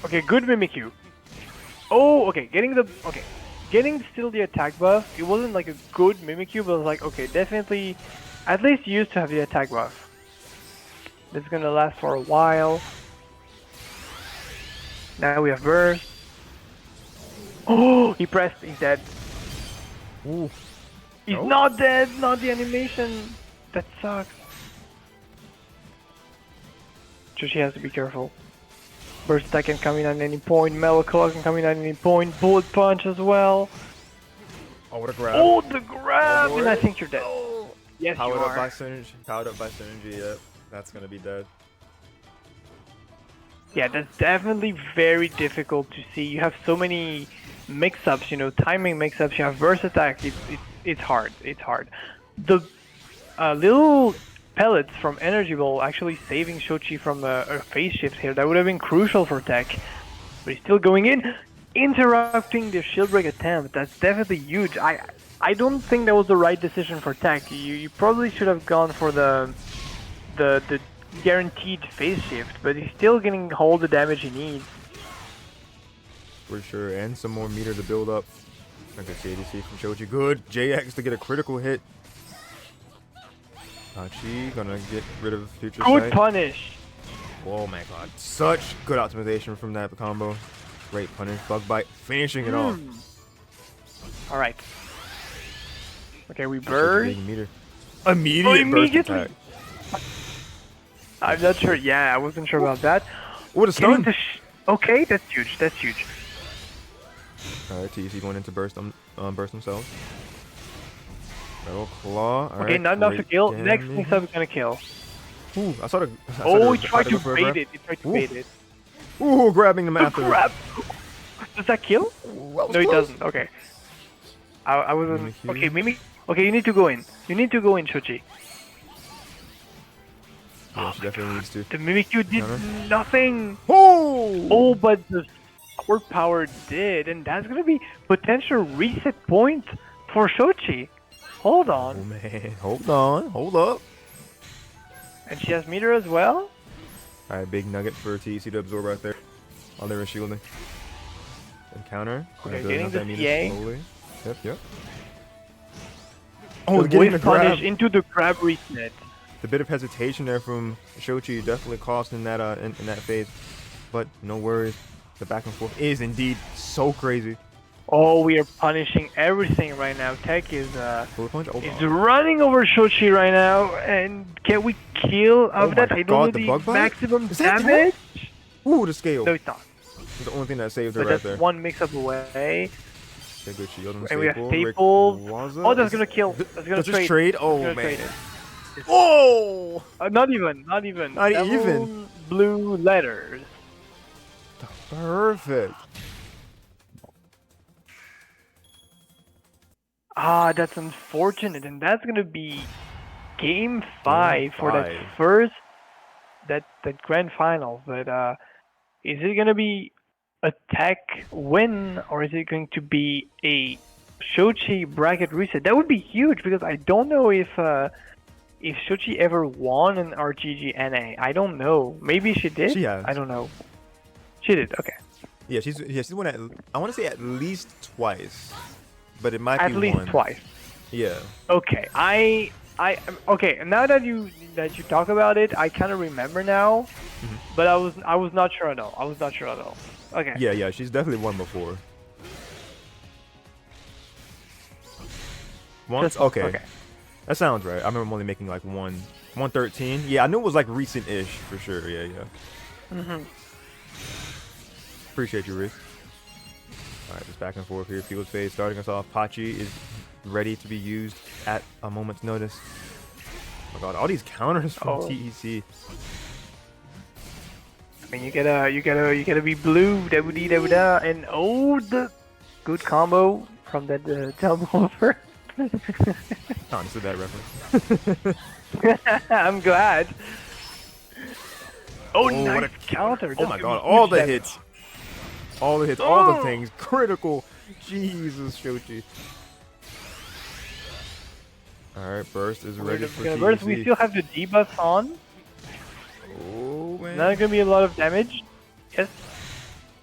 Okay, good Mimikyu. Oh, okay, getting still the attack buff. It wasn't like a good Mimikyu, but it was like, okay, definitely, at least used to have the attack buff. This is gonna last for a while. Now we have burst. Oh, he pressed, he's dead. Ooh. He's Nope. not dead, not the animation. That sucks. So she has to be careful. Burst attack can come in at any point, Metal Claw can come in at any point, Bullet Punch as well. Oh, what a grab. Oh, the grab! Oh, And I think you're dead. Oh. Yes, Powered you up by are. synergy. Powered up by synergy. Yep, that's gonna be dead. Yeah, that's definitely very difficult to see. You have so many mix-ups, you know, timing mix-ups. You have burst attack. It's hard. It's hard. The little pellets from Energy Ball actually saving Xochi from a phase shift here. That would have been crucial for TEC. But he's still going in, interrupting the shield break attempt. That's definitely huge. I don't think that was the right decision for TEC. You probably should have gone for the guaranteed phase shift, but he's still getting all the damage he needs. For sure, and some more meter to build up. I can see ADC from Xochi. Good. JX to get a critical hit. Xochi gonna get rid of future Good sight. punish. Oh my god. Such good optimization from that combo. Great punish. Bug bite. Finishing it off. Alright. Okay, we Xochi burst. getting meter. Immediate burst immediately. attack. I'm not sure. Yeah, I wasn't sure about that. What a Getting stun. the okay, that's huge. That's huge. Alright, TEC going into burst themselves. Metal Claw. All Okay, right, not enough to great kill. damage. Next mix-up is gonna kill. Ooh, I saw the. Oh, he tried to go for a bait grab. it. He tried to Ooh. bait it. Ooh, grabbing them The after. grab. Does that kill? Ooh, that was No, it close. doesn't. Okay. I wasn't. Mimikyu. Okay, Mimi. Okay, you need to go in. You need to go in, Xochi. Yeah, she definitely needs to. The Mimikyu did Counter. nothing. Oh! Oh, but the core power did, and that's gonna be potential reset point for Xochi. Hold Oh on. man, hold on, hold up. And she has meter as well? Alright, big nugget for TEC to absorb right there. While they were shielding. And counter. Okay, Building getting up the that meter CA. slowly. Yep, yep. Oh, getting with the punish grab. into the grab reset. The bit of hesitation there from Xochi definitely cost in that in that phase. But no worries. The back and forth is indeed so crazy. Oh, we are punishing everything right now. TEC is Bullet punch? Oh, is running over Xochi right now, and can we kill Oh of that? my I God, don't the know bug the bite? maximum Is that damage. Ooh, the scale. No, it's not. It's the only thing that saved her But right that's there. one mix-up away. Okay, good shield and And we have staple. staple. Rayquaza. Oh, that's Is- gonna kill. Th- That's gonna does this trade. trade? Oh Gonna man. trade it. Oh! Not even. Not even. Not Devil even. Blue letters. Perfect. Ah, that's unfortunate, and that's gonna be game 5 for that 5. first that grand final. But is it gonna be a TEC win or is it going to be a Xochi bracket reset? That would be huge because I don't know if Xochi ever won an RGG NA. I don't know. Maybe she did. She has. I don't know. She did. Okay. Yeah, she's won at, I want to say at least twice, but it might At be least one. twice. Yeah. Okay, okay. Now that you talk about it, I kind of remember now, but I was not sure at all. I was not sure at all. Okay. Yeah, she's definitely won before. Once? Just- Okay. That sounds right. I remember only making like 113. Yeah, I knew it was like recent-ish for sure. Yeah. Appreciate you, Rick. Alright, just back and forth here. Field phase starting us off. Pachi is ready to be used at a moment's notice. my god, all these counters from Oh. TEC. I mean, you gotta be blue, da da da, and oh, the good combo from that jump over. Honestly, that reference. I'm glad. Oh, Oh, nice what a counter! Oh That's my gonna god, be all huge the damage. hits. All the hits, all the Oh! things. Critical. Jesus, Xochi. Alright, burst is ready for First, we TEC. still have the debuff on. Oh, man. Not gonna be a lot of damage. Yes.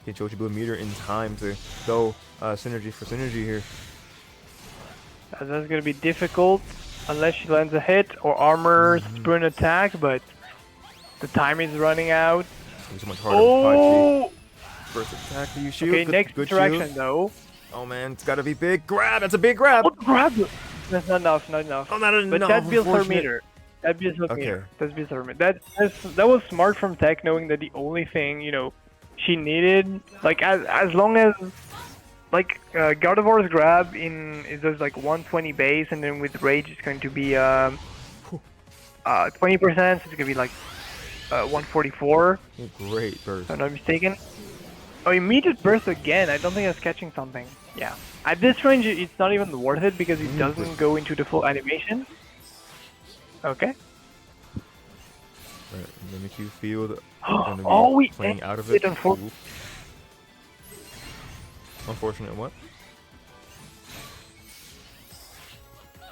Get Xochi Blue meter in time to go synergy for synergy here. That's gonna be difficult unless she lands a hit or armor sprint attack, but the time is running out. It's gonna be so much harder Oh! with 5G. First attack, do you shield? Okay, Good- next good interaction shield. though. Oh man, it's gotta be big. Grab! That's a big grab! Oh, grab! That's not enough, not enough. Oh, not enough. But that builds her Unfortunate. meter. That builds her Okay. meter. That builds her meter. That was smart from Tech, knowing that the only thing, you know, she needed, like, as long as, like, God of War's grab is just like 120 base, and then with Rage it's going to be 20%, so it's gonna be like 144. Great burst. If I'm not mistaken. Oh, immediate burst again. I don't think that's catching something. Yeah. At this range, it's not even worth it because it doesn't go into the full animation. Okay. Right, Mimikyu field. Gonna be Oh, we playing out of ended it. unfortunately. Unfortunate what?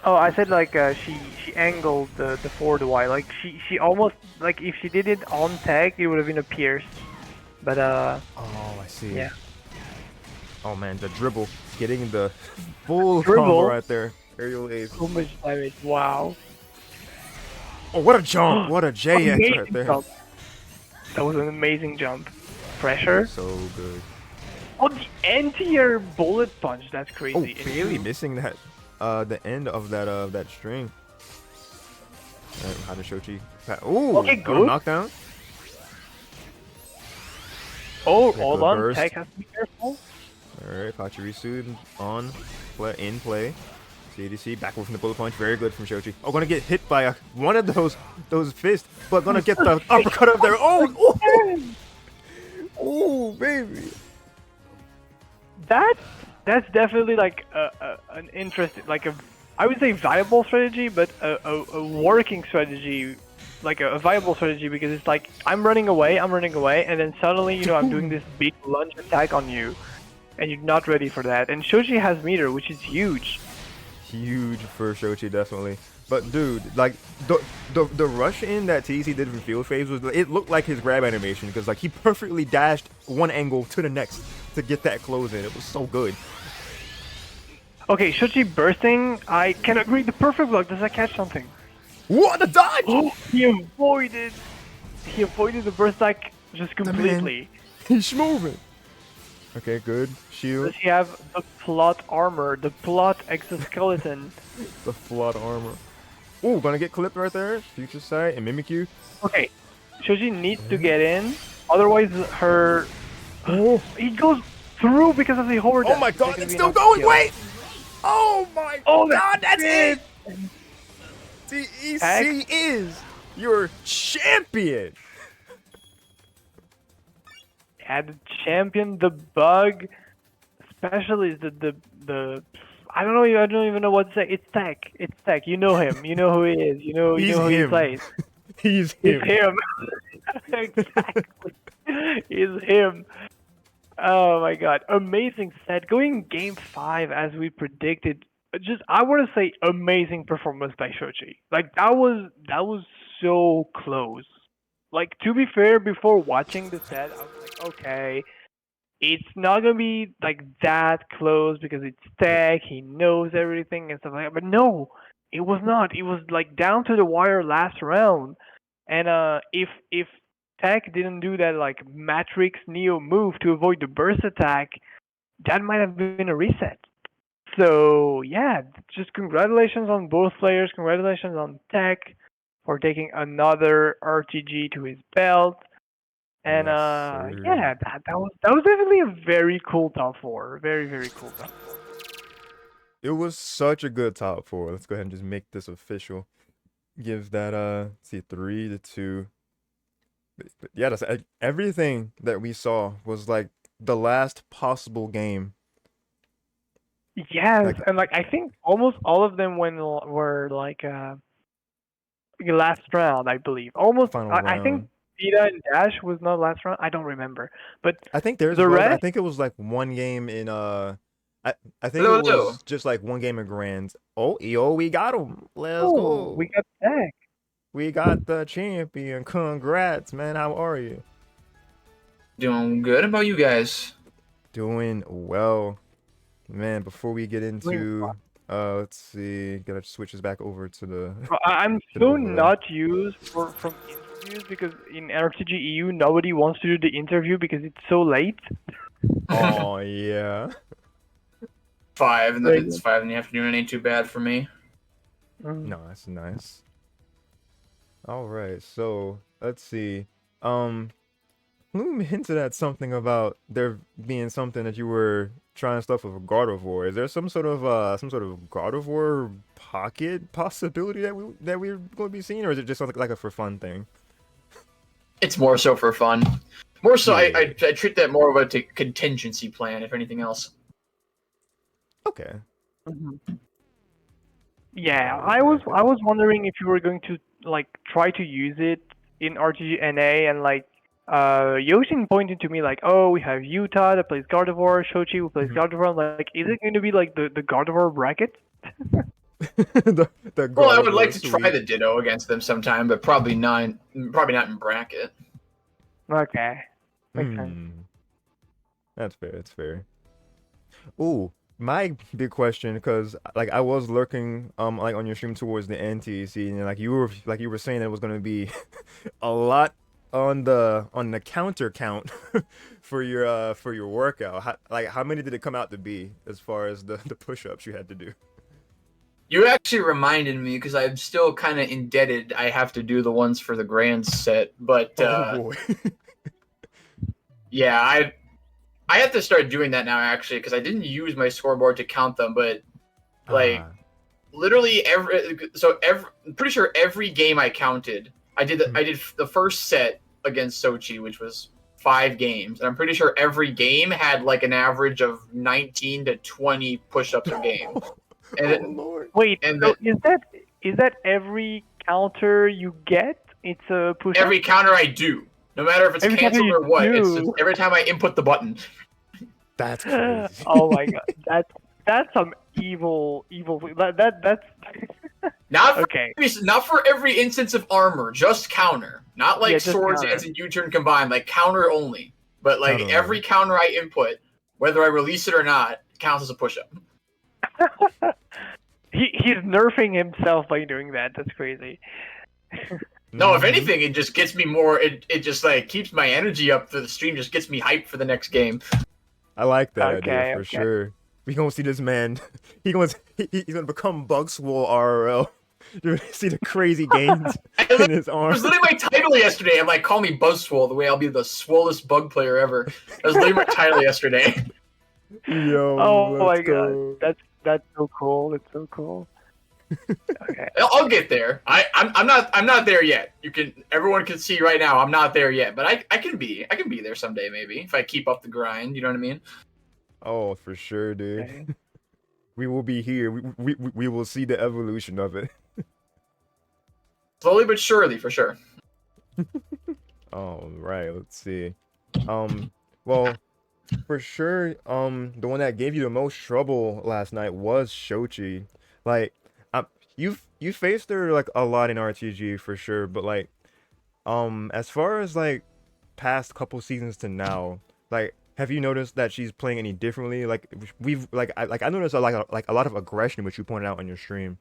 Oh, I said like she angled the forward Y. Like she almost, like, if she did it on tag, it would have been a pierce. But Oh, I see. yeah. Oh man, the dribble, getting the full Dribble? combo right there. Aerial ace. So much damage. Wow. Oh, what a jump! What a JX Amazing right there. jump. That was an amazing jump. Pressure. So good. Oh, the anti-air bullet punch. That's crazy. Oh, It's barely two. missing that, the end of that string. Right, how to Xochi? Ooh, Okay, got a good. knockdown. Oh, Okay, hold good on. burst. Tech has to be careful. All right, Pachirisu on, in play. CDC backward from the bullet punch, very good from Xochi. Oh, gonna get hit by one of those fists, but gonna get the uppercut up there. Oh, oh, baby. That's definitely like an interesting, like I would say viable strategy, but a working strategy, like a viable strategy, because it's like I'm running away, and then suddenly, you know, I'm doing this big lunge attack on you, and you're not ready for that. And Xochi has meter, which is huge. Huge for Xochi, definitely. But dude, like the rush in that TC did from field phase was, it looked like his grab animation, because like he perfectly dashed one angle to the next to get that close in. It was so good. Okay, Xochi bursting. I can agree. The perfect block. Does that catch something? What a dodge! Oh, he avoided. He avoided the burst attack just completely. He's moving. Okay, good. Shield. Does he have the plot armor, the plot exoskeleton? The flood armor. Ooh, gonna get clipped right there. Future sight and Mimikyu. Okay, Xochi needs to get in, otherwise her. Oh, He goes through because of the hover. oh my god, it's still going! Wait! Oh my god, that's it! TEC is your champion! Yeah, the champion, the bug, especially the. I don't know. I don't even know what to say. It's Tech. It's Tech. You know him. You know who he is. You know. You know who he plays. He's It's him. him. Exactly. It's him. Oh my god. Amazing set. Going game 5 as we predicted. Just, I want to say, amazing performance by Xochi. Like, that was so close. Like, to be fair, before watching the set, I was like, okay, it's not gonna be like that close because it's Tech, he knows everything and stuff like that. But no, it was not. It was like down to the wire last round. And if Tech didn't do that like Matrix Neo move to avoid the burst attack, that might have been a reset. So yeah, just congratulations on both players. Congratulations on Tech for taking another RTG to his belt. And Yes, sir. yeah, that was definitely a very cool top 4. Very, very cool top 4. It was such a good top 4. Let's go ahead and just make this official. Give that let's see 3-2. But yeah, that's everything that we saw was like the last possible game. Yes, Like and like I think almost all of them were like last round, I believe. Almost, final I think round. Pita and Dash was not last round. I don't remember, but I think theirs the was. I rest. think it was like one game in I I think it Hello, hello. was just like one game in grands. Oh, yo, we got him. Let's Oh, we go. got Tech. We got the champion. Congrats, man. How are you? Doing good. How about you guys? Doing well. Man, before we get Doing into let's see, gotta switch this back over to the I'm to the so overlay. not used for from interviews because in RTG EU nobody wants to do the interview because it's so late. Oh yeah. It's 5 in the afternoon. It ain't too bad for me. Mm. No, that's nice. All right, so let's see. Bloom hinted at something about there being something that you were trying stuff with God of War. Is there some sort of God of War pocket possibility that we're going to be seeing, or is it just something like a for fun thing? It's more so for fun. More so, Yeah. I treat that more of a contingency plan, if anything else. Okay. Mhm. Yeah, I was wondering if you were going to like try to use it in RTG NA and like Yoshin pointed to me like, oh, we have Utah that plays God of War, Xochi who plays Mhm. God of War. I'm like, is it going to be like the God of War bracket? The Well, God I of would like War to try sweep. the Ditto against them sometime, but probably not. Probably not in bracket. Okay, makes sense. Hmm. That's fair. That's fair. Ooh, my big question, because like I was lurking like on your stream towards the end TEC, and like you were saying that it was gonna be a lot on the counter count for your workout. How many did it come out to be as far as the push-ups you had to do? You actually reminded me because I'm still kind of indebted. I have to do the ones for the grand set, but Oh boy. yeah, I have to start doing that now actually because I didn't use my scoreboard to count them, but like Ah. literally I'm pretty sure every game I counted, I did the first set against Xochi, which was 5 games, and I'm pretty sure every game had like an average of 19 to 20 push-ups a game, and Oh it, Lord. Wait, and so that is that every counter you get? It's a push up? every counter I do, no matter if it's Every counter canceled you or what, it's just do. every time I input the button. That's crazy. Oh my god, that's some evil. That's Not for okay. not for every instance of armor, just counter. Not Yeah, like just swords, hands, counter. and U-turn combined, like counter only. But like Counter every only. counter I input, whether I release it or not, counts as a push-up. He's nerfing himself by doing that. That's crazy. No, if Hmm. anything, it just gets me more. It just like keeps my energy up for the stream. Just gets me hyped for the next game. I like that idea Okay, for okay. sure. We gonna see this man. He's gonna become Bug Swole RL. You're gonna see the crazy gains It in his was arms. literally my title yesterday. I'm like, call me Buzzswole, the way I'll be the swollest bug player ever. That was literally my title yesterday. Yo, Oh let's my god, go. that's so cool. That's so cool. Okay. I'll get there. I'm not there yet. Everyone can see right now I'm not there yet, but I can be there someday maybe if I keep up the grind. You know what I mean? Oh, for sure, dude. Okay. We will be here. We will see the evolution of it. Slowly but surely, for sure. All right, let's see. Well, for sure, the one that gave you the most trouble last night was Xochi. Like, you faced her like a lot in RTG for sure, but like, as far as like past couple seasons to now, like, have you noticed that she's playing any differently? Like, I noticed like a lot of aggression, which you pointed out on your stream.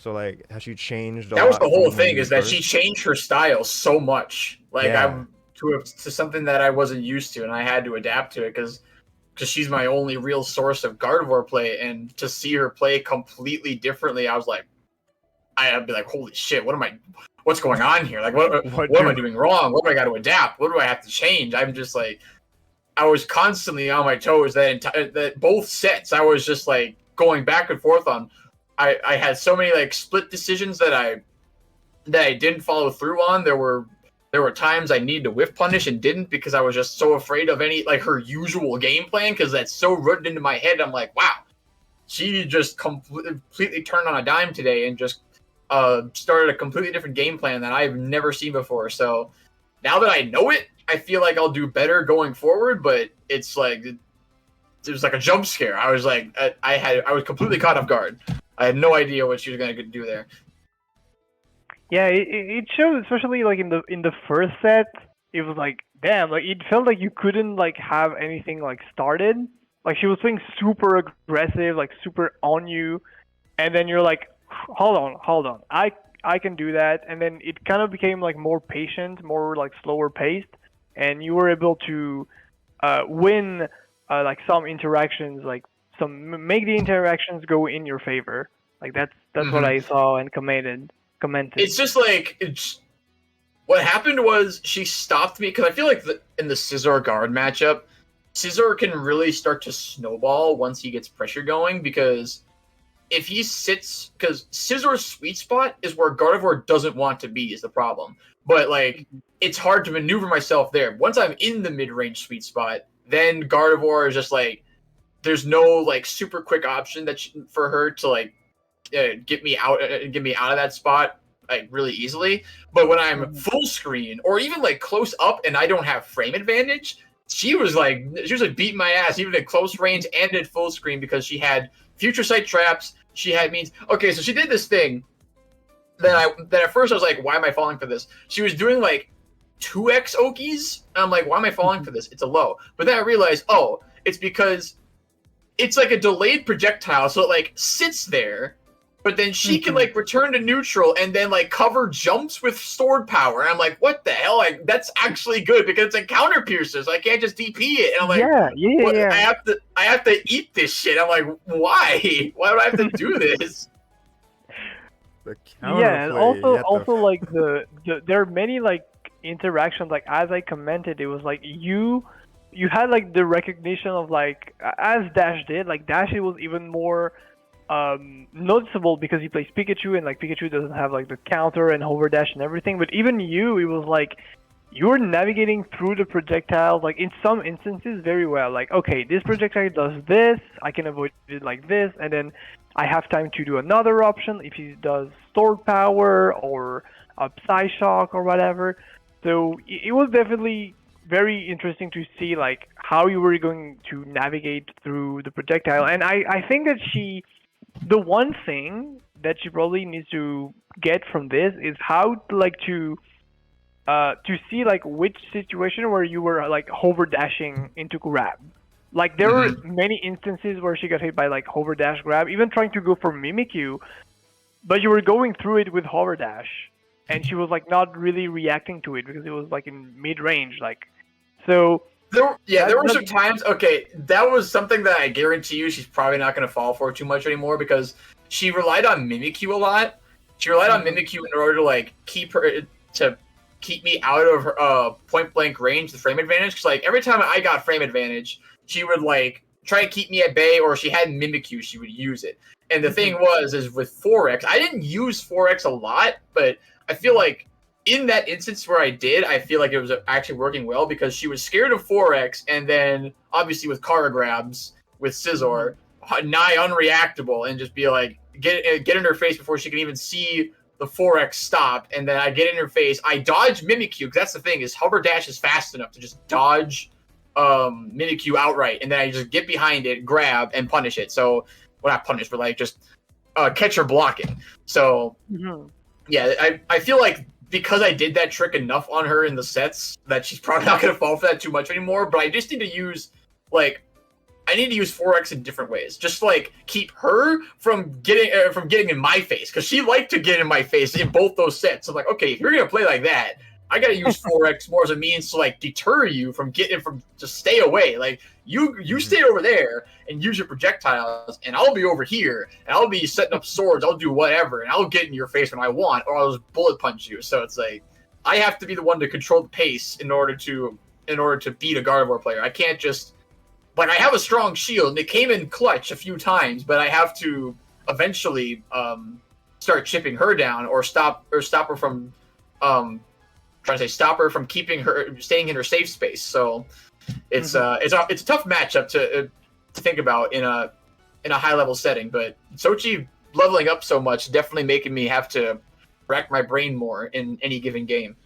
So like, has she changed a That was the lot whole from when thing, you is that she first? changed her style so much. Like Yeah. I'm to something that I wasn't used to, and I had to adapt to it because she's my only real source of Gardevoir play, and to see her play completely differently, I was like, I'd be like, holy shit, what's going on here? Like, What what am I do? doing wrong? What do I got to adapt? What do I have to change? I'm just like, I was constantly on my toes that both sets. I was just like going back and forth on. I had so many like split decisions that that I didn't follow through on. There were times I needed to whiff punish and didn't because I was just so afraid of any like her usual game plan because that's so rooted into my head. I'm like, wow, she just completely turned on a dime today and just started a completely different game plan that I've never seen before. So now that I know it, I feel like I'll do better going forward. But it's like it was like a jump scare. I was like, I was completely caught off guard. I had no idea what she was gonna do there. Yeah, it showed, especially like in the first set. It was like, damn, like it felt like you couldn't like have anything like started. Like she was playing super aggressive, like super on you, and then you're like, hold on, I can do that, and then it kind of became like more patient, more like slower paced, and you were able to win like some interactions, like make the interactions go in your favor. Like that's what I saw and commented. It's just like what happened was she stopped me because I feel like in the Scizor guard matchup, Scizor can really start to snowball once he gets pressure going because if he sits, because Scizor's sweet spot is where Gardevoir doesn't want to be is the problem. But like it's hard to maneuver myself there. Once I'm in the mid-range sweet spot, then Gardevoir is just like there's no like super quick option for her to like get me out of that spot like really easily. But when I'm full screen or even like close up and I don't have frame advantage, she was like beating my ass even at close range and at full screen because she had future sight traps. She had means. Okay, so she did this thing that at first I was like, why am I falling for this? She was doing like 2x Okies. And I'm like, why am I falling for this? It's a low. But then I realized, oh, it's because it's like a delayed projectile, so it like sits there. But then she can like return to neutral and then like cover jumps with stored power. And I'm like, what the hell? Like that's actually good because it's a counter piercer, so I can't just DP it. And I'm like, yeah. I have to eat this shit. I'm like, why? Why would I have to do this? And also like there are many like interactions. Like as I commented, it was like you had like the recognition of like as Dash did. Like Dash, it was even more noticeable because he plays Pikachu and like Pikachu doesn't have like the counter and hover dash and everything, but even you, it was like you were navigating through the projectiles like in some instances very well. Like, okay, this projectile does this, I can avoid it like this, and then I have time to do another option if he does stored power or a Psyshock or whatever. So it was definitely very interesting to see like how you were going to navigate through the projectile. And I think that the one thing that she probably needs to get from this is how to see like which situation where you were like hover dashing into grab. Like there were many instances where she got hit by like hover dash grab, even trying to go for Mimikyu, but you were going through it with hover dash, and she was like not really reacting to it because it was like in mid range, like so. There were some times. Okay, that was something that I guarantee you she's probably not going to fall for too much anymore because she relied on Mimikyu a lot. She relied on Mimikyu in order to like keep me out of her point blank range, the frame advantage. Because like every time I got frame advantage, she would like try to keep me at bay, or she had Mimikyu, she would use it. And the thing is with 4X, I didn't use 4X a lot, but I feel like in that instance where I did, I feel like it was actually working well because she was scared of 4X, and then obviously with Kara grabs with Scizor, nigh unreactable, and just be like get in her face before she can even see the 4X stop, and then I get in her face. I dodge Mimikyu because that's the thing is hover dash is fast enough to just dodge Mimikyu outright, and then I just get behind it, grab, and punish it. So well, not punish, but like just catch her blocking. So yeah, I feel like because I did that trick enough on her in the sets that she's probably not going to fall for that too much anymore. But I just need to use, like, I need to use 4X in different ways. Just, like, keep her from getting in my face. Because she liked to get in my face in both those sets. I'm like, okay, if you're going to play like that, I got to use 4X more as a means to, like, deter you from just stay away. Like, you stay over there and use your projectiles, and I'll be over here, and I'll be setting up swords, I'll do whatever, and I'll get in your face when I want, or I'll just bullet punch you. So it's like, I have to be the one to control the pace in order to beat a Gardevoir player. I can't just, like, I have a strong shield, and it came in clutch a few times, but I have to eventually start chipping her down or stop her from stop her from staying in her safe space. So it's a tough matchup to think about in a high level setting. But Xochi leveling up so much definitely making me have to rack my brain more in any given game.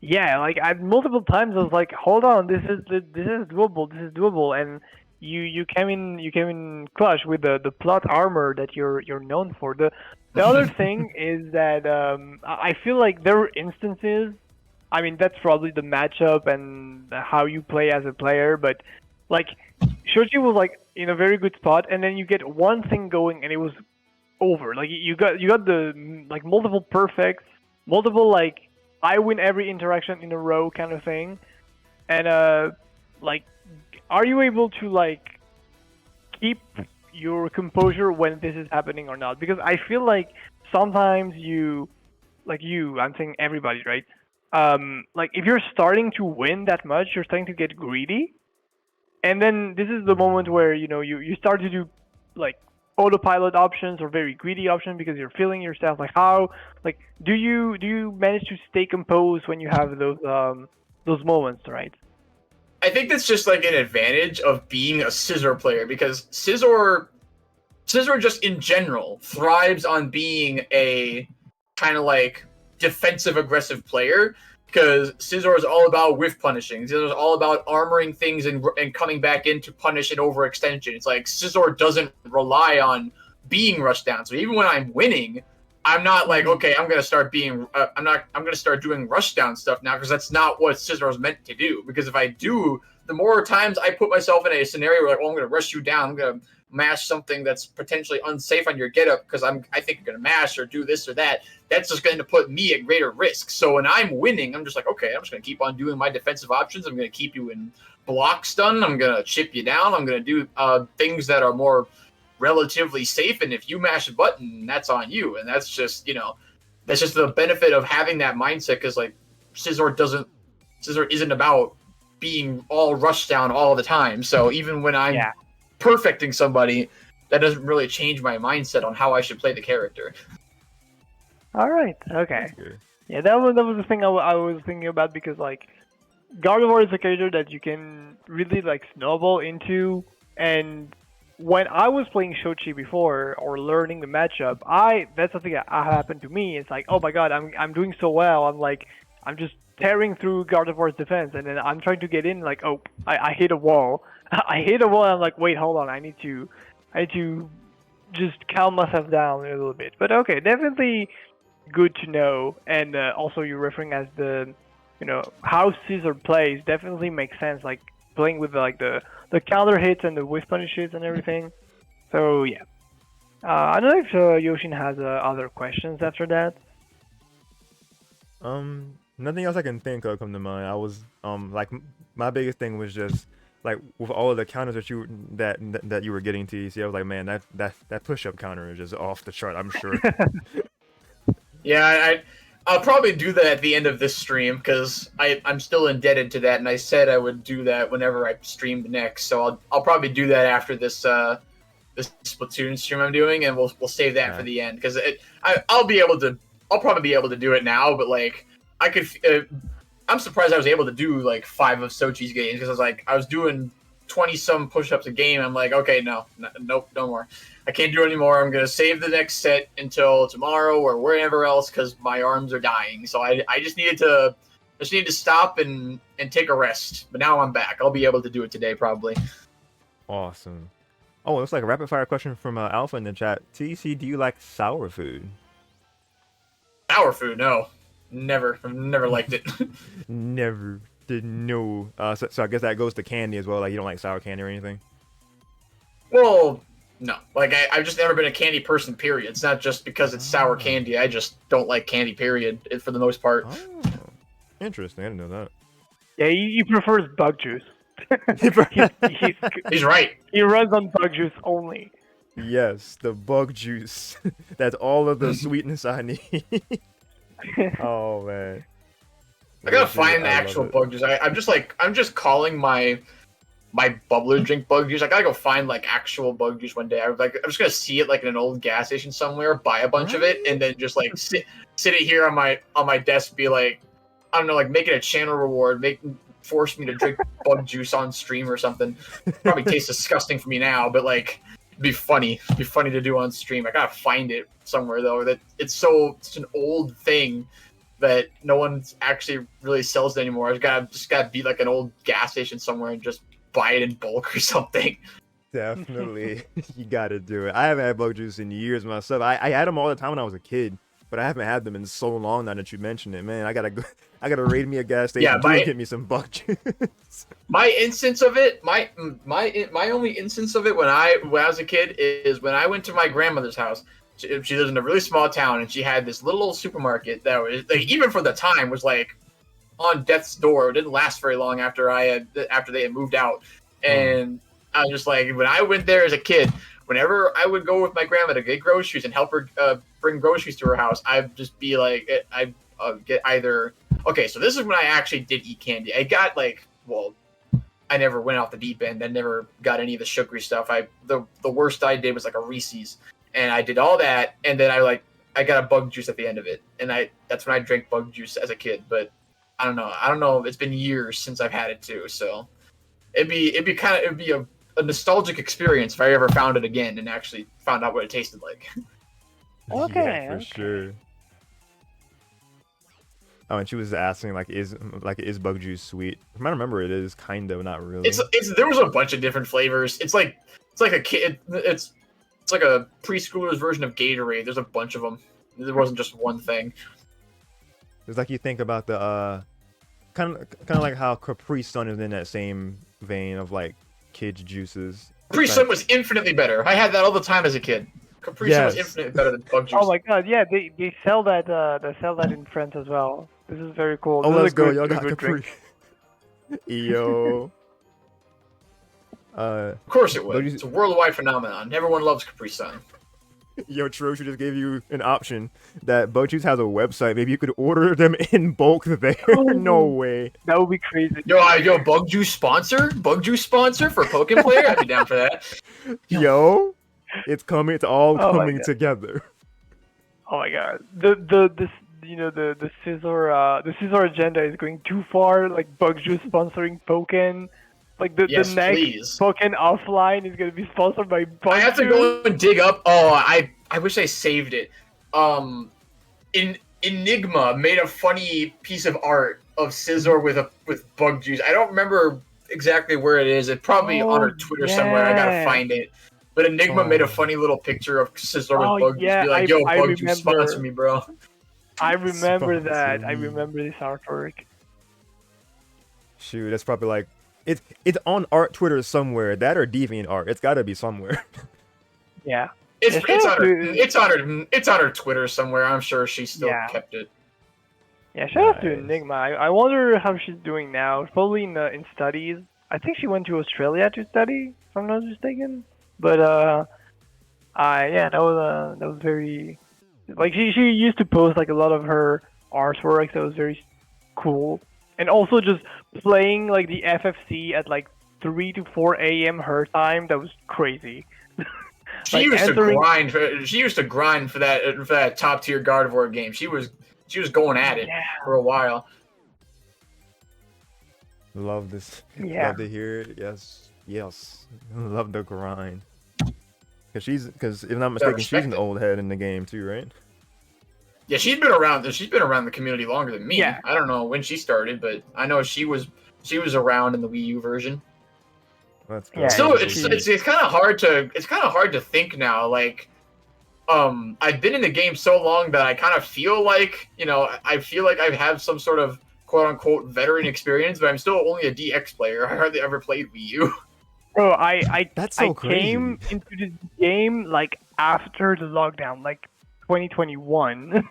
Yeah, like multiple times I was like, hold on, this is doable, and you came in clutch with the plot armor that you're known for. The other thing is that I feel like there were instances. I mean, that's probably the matchup and how you play as a player, but like Xochi was like in a very good spot, and then you get one thing going, and it was over. Like you got the like multiple perfects, multiple like I win every interaction in a row kind of thing, and like, are you able to like keep your composure when this is happening or not? Because I feel like sometimes I'm saying everybody, right? Like if you're starting to win that much, you're starting to get greedy, and then this is the moment where you start to do like autopilot options or very greedy options because you're feeling yourself. Like how, like do you manage to stay composed when you have those moments, right? I think that's just like an advantage of being a scissor player, because scissor just in general thrives on being a kind of like defensive aggressive player, because Scizor is all about whiff punishing. Scizor is all about armoring things and coming back in to punish an overextension. It's like Scizor doesn't rely on being rushed down. So even when I'm winning, I'm not like, okay, I'm gonna start doing rush down stuff now, because that's not what Scizor is meant to do. Because if I do, the more times I put myself in a scenario where like, oh, I'm gonna rush you down, I'm gonna mash something that's potentially unsafe on your getup because I think you're gonna mash or do this or that. That's just going to put me at greater risk. So when I'm winning, I'm just like, okay, I'm just gonna keep on doing my defensive options. I'm gonna keep you in block stun. I'm gonna chip you down. I'm gonna do things that are more relatively safe. And if you mash a button, that's on you. And that's just that's just the benefit of having that mindset. Because like Scizor isn't about being all rushed down all the time. So even when I'm perfecting somebody, that doesn't really change my mindset on how I should play the character. All right. Okay. Yeah, that was the thing I was thinking about, because like Gardevoir is a character that you can really like snowball into, and when I was playing Xochi before or learning the matchup, that's something that happened to me. It's like, oh my god, I'm doing so well. I'm just tearing through Gardevoir's defense, and then I'm trying to get in. Like, oh, I hit a wall. I hit a wall. And I'm like, wait, hold on. I need to just calm myself down a little bit. But okay, definitely good to know. And also, you're referring as the how Scizor plays definitely makes sense. Like playing with like the counter hits and the whiff punishes and everything. So yeah, I don't know if Yoshin has other questions after that. Nothing else I can think of come to mind. I was like my biggest thing was just like with all of the counters that you were getting to TEC, I was like, man, that push-up counter is just off the chart, I'm sure. Yeah, I'll probably do that at the end of this stream, because I'm still indebted to that, and I said I would do that whenever I streamed next. So I'll probably do that after this Splatoon stream I'm doing, and we'll save that for the end, because I'll probably be able to do it now, but like I could. I'm surprised I was able to do like 5 of Xochi's games, because I was doing 20-some push-ups a game. I'm like, okay, nope, no more. I can't do it anymore. I'm gonna save the next set until tomorrow or wherever else, because my arms are dying. So I just needed to stop and take a rest. But now I'm back. I'll be able to do it today probably. Awesome. Oh, it looks like a rapid fire question from Alpha in the chat. TEC, do you like sour food? Sour food? No, never. I've never liked it. Never. Didn't know. So I guess that goes to candy as well. Like you don't like sour candy or anything? Well, no. Like I've just never been a candy person. Period. It's not just because it's sour candy. I just don't like candy. Period. For the most part. Oh, interesting. I didn't know that. Yeah, he prefers bug juice. He's right. He runs on bug juice only. Yes, the bug juice. That's all of the sweetness I need. Oh man. I gotta find the actual bug juice. I'm just calling my my bubbler drink bug juice. I gotta go find like actual bug juice one day. I'm just gonna see it like in an old gas station somewhere, buy a bunch of it, and then just like sit it here on my desk, be like, I don't know, like make it a channel reward, force me to drink bug juice on stream or something. Probably tastes disgusting for me now, but like it'd be funny to do on stream. I gotta find it somewhere though. That it's such an old thing that no one actually really sells it anymore. I just gotta be like an old gas station somewhere and just buy it in bulk or something. Definitely, you gotta do it. I haven't had bug juice in years myself. I had them all the time when I was a kid, but I haven't had them in so long now that you mentioned it. Man, I gotta raid me a gas station and get me some bug juice. My instance of it, my only instance of it when I was a kid is when I went to my grandmother's house. She lives in a really small town, and she had this little old supermarket that was like, even for the time, was like on death's door. It didn't last very long after they had moved out, and I was just like, when I went there as a kid, whenever I would go with my grandma to get groceries and help her bring groceries to her house, I'd just be like, I get either. Okay, so this is when I actually did eat candy. I got like, well, I never went off the deep end. I never got any of the sugary stuff. The worst I did was like a Reese's. And I did all that, and then I got a bug juice at the end of it, and that's when I drank bug juice as a kid. But I don't know. It's been years since I've had it too, so it'd be a nostalgic experience if I ever found it again and actually found out what it tasted like. Okay, yeah, for sure. Oh, and she was asking is bug juice sweet? From what I remember, it is kind of, not really. There was a bunch of different flavors. It's like a kid. It's like a preschooler's version of Gatorade. There's a bunch of them. There wasn't just one thing. It's like you think about the kind of like how Capri Sun is in that same vein of like kids juices. Capri Sun was infinitely better. I had that all the time as a kid. Capri Sun was infinitely better than bug juice. Oh my god, yeah, they sell that in France as well. This is very cool. Oh, this let's go, y'all good got Capri. Yo. Of course it would. It's a worldwide phenomenon. Everyone loves Capri Sun. Yo, Xochi just gave you an option that Bug Juice has a website. Maybe you could order them in bulk there. Oh, no way. That would be crazy. Yo, Bug Juice sponsor for Pokken player. I'd be down for that. Yo, it's coming. It's all coming together. Oh my god. The scissor agenda is going too far. Like Bug Juice sponsoring Pokken. Like the next Pokken offline is gonna be sponsored by Bug Juice. I have to go and dig up. Oh, I wish I saved it. Enigma made a funny piece of art of Scizor with Bug Juice. I don't remember exactly where it is. It's probably on her Twitter somewhere. I gotta find it. But Enigma made a funny little picture of Scizor with Bug Juice. Be like, yo, Bug Juice, sponsor me, bro. I remember that. I remember this artwork. Shoot, that's probably like it's on art Twitter somewhere. That or DeviantArt. It's got to be somewhere. Yeah. It's on her Twitter somewhere. I'm sure she still kept it. Yeah, shout out to Enigma. I wonder how she's doing now. Probably in studies. I think she went to Australia to study, if I'm not mistaken. But that was very, like, she used to post like a lot of her artwork that was very cool. And also just playing like the FFC at like 3 to 4 a.m. her time, that was crazy. She used to grind for that top tier Gardevoir game. She was going at it for a while. Love this. Yeah. Love to hear it. Yes. Love the grind. Because if I'm not mistaken, she's an old head in the game too, right? Yeah, she's been around the community longer than me. Yeah. I don't know when she started, but I know she was around in the Wii U version. That's Yeah, Still, it's kind of hard to think now. Like, I've been in the game so long that I kind of feel like, I have some sort of quote unquote veteran experience, but I'm still only a DX player. I hardly ever played Wii U. Bro, I crazy. Came into this game like after the lockdown, like 2021.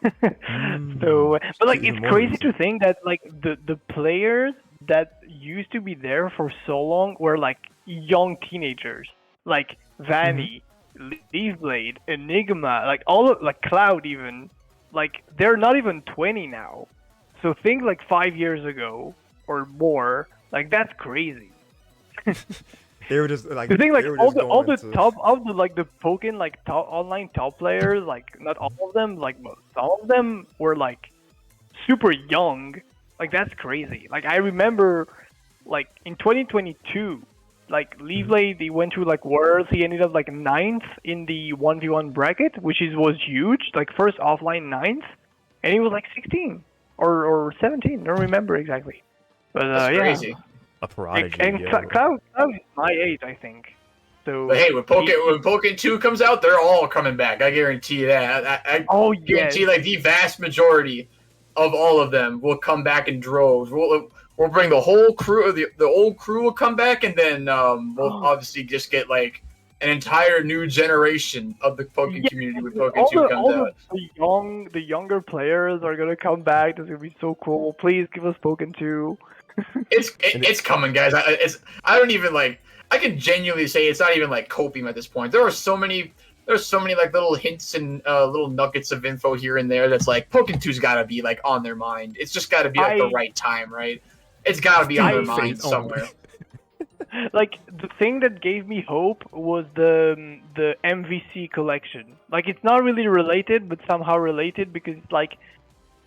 So, but like it's crazy to think that like the players that used to be there for so long were like young teenagers, like Vanny, Leafblade, Enigma, like all of like Cloud even, like they're not even 20 now. So think like 5 years ago or more, like that's crazy. They were just like The thing, like they were all just the going to top of the like the Pokken like top online top players, like not all of them, like some of them were like super young. Like that's crazy. Like I remember, like in 2022, like Leafley they went to like Worlds. He ended up like ninth in the 1v1 bracket, which was huge. Like first offline ninth, and he was like 16 or 17. I don't remember exactly. But That's yeah. crazy. a prodigy. And Yo. Cloud is my age, I think. So. But hey, when Pokken 2 comes out, they're all coming back. I guarantee you that. I Oh guarantee yes. like the vast majority of all of them will come back in droves. We'll bring the whole crew. The old crew will come back, and then we'll obviously just get like an entire new generation of the Pokken community when Pokken 2 comes out. The younger players are gonna come back. That's gonna be so cool. Please give us Pokken 2. It's coming, guys. I don't even like. I can genuinely say it's not even like copium at this point. There's so many like little hints and little nuggets of info here and there that's like Pokken 2's got to be like on their mind. It's just got to be like the right time, right? It's got to be on their mind somewhere. Like the thing that gave me hope was the MVC collection. Like it's not really related, but somehow related because like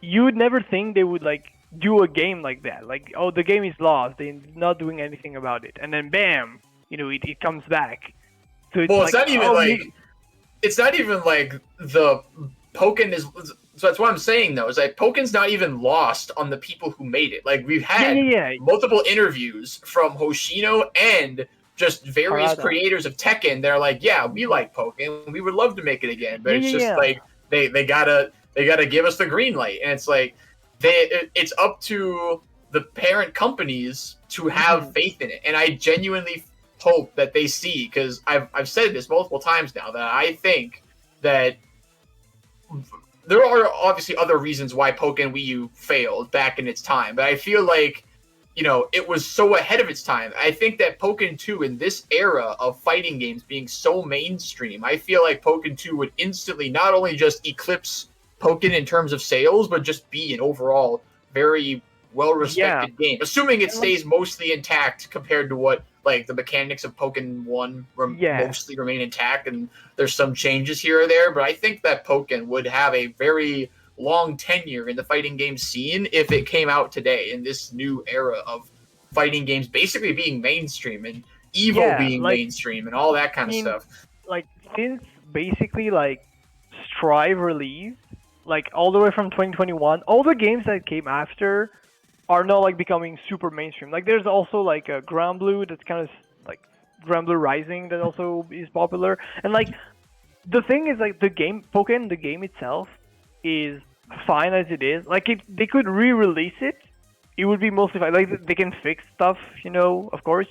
you would never think they would like do a game like that. Like, oh, the game is lost. They're not doing anything about it, and then bam, it comes back. So it's it's not even like it's not even like the Pokken is. So that's what I'm saying though. Is like Pokken's not even lost on the people who made it. Like we've had multiple interviews from Hoshino and just various creators of Tekken. They're like, yeah, we like Pokken. We would love to make it again, but it's just like they gotta give us the green light, and it's like it's up to the parent companies to have faith in it, and I genuinely hope that they see, because I've said this multiple times now, that I think that there are obviously other reasons why Pokken Wii U failed back in its time, but I feel like it was so ahead of its time. I think that Pokken 2 in this era of fighting games being so mainstream, I feel like Pokken 2 would instantly not only just eclipse Pokken in terms of sales, but just be an overall very well-respected game, assuming it stays mostly intact compared to what like the mechanics of Pokken 1 mostly remain intact, and there's some changes here or there. But I think that Pokken would have a very long tenure in the fighting game scene if it came out today in this new era of fighting games basically being mainstream and Evo being mainstream and all that kind of stuff. Like since basically like Strive released, like all the way from 2021, all the games that came after are now like becoming super mainstream. Like there's also like a Grand Blue that's kind of like Grand Blue Rising that also is popular. And like the thing is like the game Pokken, the game itself is fine as it is. Like if they could re-release it, it would be mostly fine. Like they can fix stuff, of course.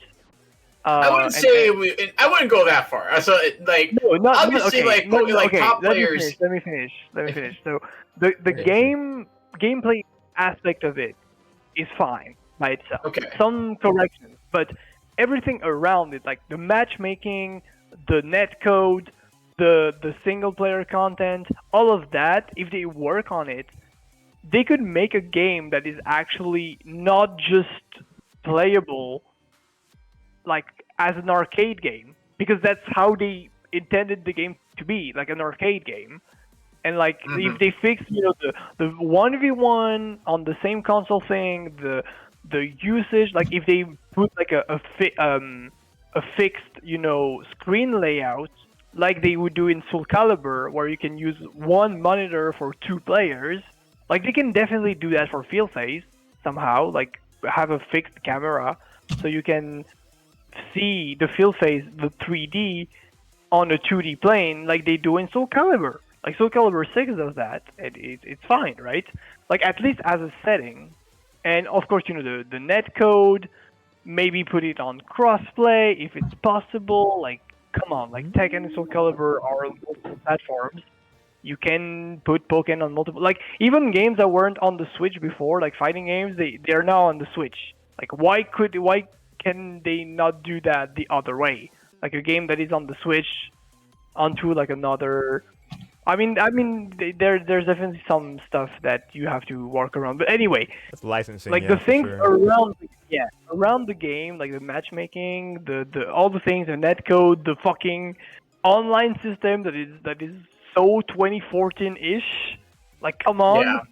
I wouldn't say I wouldn't go that far. So like obviously top players. Let me finish. So the gameplay aspect of it is fine by itself. Okay. Some corrections, but everything around it, like the matchmaking, the netcode, the single player content, all of that, if they work on it, they could make a game that is actually not just playable like as an arcade game, because that's how they intended the game to be, like an arcade game. And like if they fix the 1v1 on the same console thing, the usage, like if they put like a fixed screen layout like they would do in Soul Calibur, where you can use one monitor for 2 players, like they can definitely do that for Field Phase somehow, like have a fixed camera so you can see the Field Phase, the 3D on a 2D plane like they do in Soul Calibur. Like Soul Calibur 6 does that, and it's fine, right? Like at least as a setting. And of course, the net code, maybe put it on crossplay if it's possible. Like, come on, like Tekken and Soul Calibur are on multiple platforms. You can put Pokken on multiple, like even games that weren't on the Switch before, like fighting games, they're now on the Switch. Like why can they not do that the other way? Like a game that is on the Switch onto like another there's definitely some stuff that you have to work around. But anyway, That's licensing, like yeah, the for things sure. around the game, like the matchmaking, the all the things, the netcode, the fucking online system that is so 2014-ish. Like, come on, Yeah.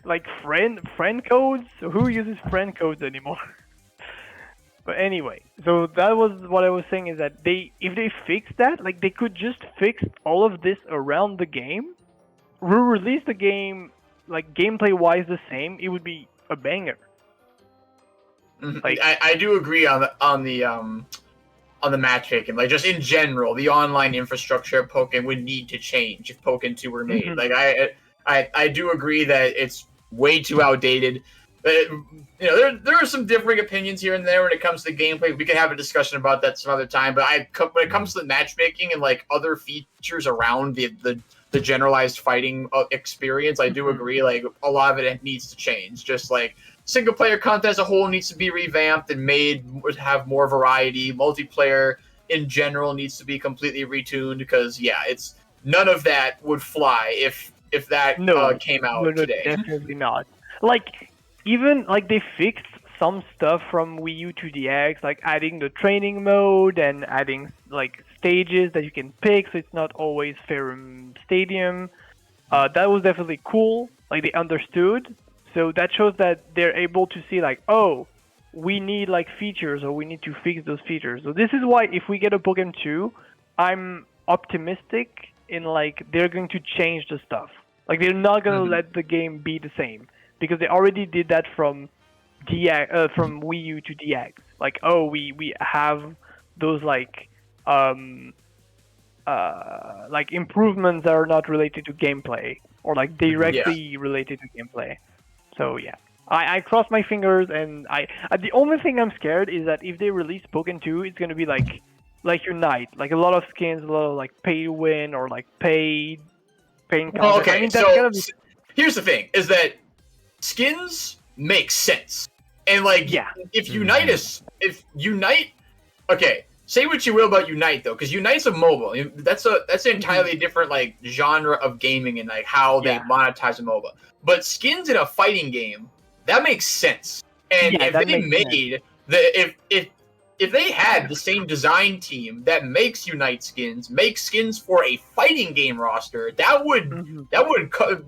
like friend codes. Who uses friend codes anymore? But anyway, so that was what I was saying is that if they fix that, like they could just fix all of this around the game, re-release the game like gameplay wise the same, it would be a banger. Like, I do agree on the matchmaking. Like just in general, the online infrastructure of Pokken would need to change if Pokken 2 were made. mhm. Like I do agree that it's way too outdated. There are some differing opinions here and there when it comes to gameplay. We can have a discussion about that some other time. But when it comes to the matchmaking and like other features around the generalized fighting experience, I do agree. Like a lot of it needs to change. Just like single player content as a whole needs to be revamped and made have more variety. Multiplayer in general needs to be completely retuned because it's none of that would fly if that No, came out no, today. definitely not. Like, even like they fixed some stuff from Wii U to the X, like adding the training mode and adding like stages that you can pick, so it's not always Ferrum Stadium. That was definitely cool. Like they understood, so that shows that they're able to see like, oh, we need like features or we need to fix those features. So this is why if we get a Pokemon 2, I'm optimistic in like they're going to change the stuff. Like they're not gonna let the game be the same because they already did that from from Wii U to DX. Like, oh, we have those like improvements that are not related to gameplay or like directly related to gameplay. So yeah, I cross my fingers and the only thing I'm scared is that if they release Pokken 2, it's gonna be like Unite, like a lot of skins, a lot of like pay to win or like paying content. Well, okay, I mean that's gonna be here's the thing: is that skins make sense, and like if Unite, okay, say what you will about Unite though, because Unite's a mobile. That's an entirely different like genre of gaming and like how they monetize a MOBA. But skins in a fighting game, that makes sense. And if they made if they had the same design team that makes Unite skins, makes skins for a fighting game roster, that would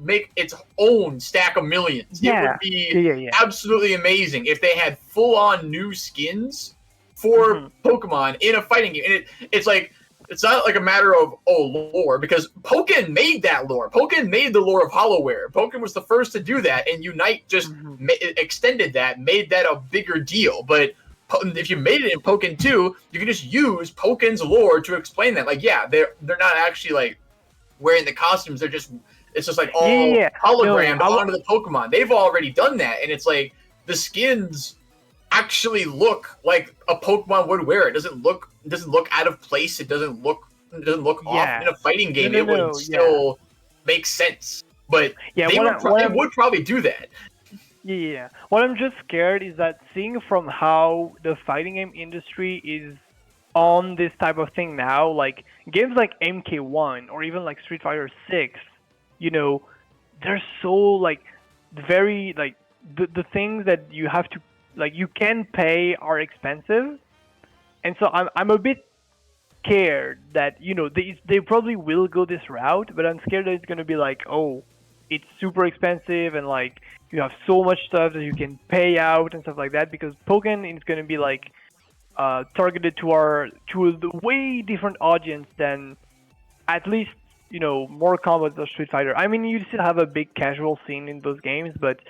make its own stack of millions. It would be absolutely amazing if they had full on new skins for Pokemon in a fighting game. And it's like it's not like a matter of lore, because Pokken made that lore. Pokken made the lore of Hollowware. Pokken was the first to do that, and Unite just extended that, made that a bigger deal. But if you made it in Pokken 2, you can just use Pokken's lore to explain that. Like, they're not actually like wearing the costumes. It's just like all hologrammed onto the Pokemon. They've already done that, and it's like the skins actually look like a Pokemon would wear. It doesn't look out of place. It doesn't look off in a fighting game. It would still make sense. But they would probably do that. Yeah. What I'm just scared is that seeing from how the fighting game industry is on this type of thing now, like games like MK1 or even like Street Fighter 6, they're so like very like the things that you have to like you can pay are expensive, and so I'm a bit scared that they probably will go this route, but I'm scared that it's gonna be like, oh, it's super expensive and like you have so much stuff that you can pay out and stuff like that, because Pokken is gonna be like targeted to a way different audience than at least Mortal Kombat or Street Fighter. I mean, you still have a big casual scene in those games, but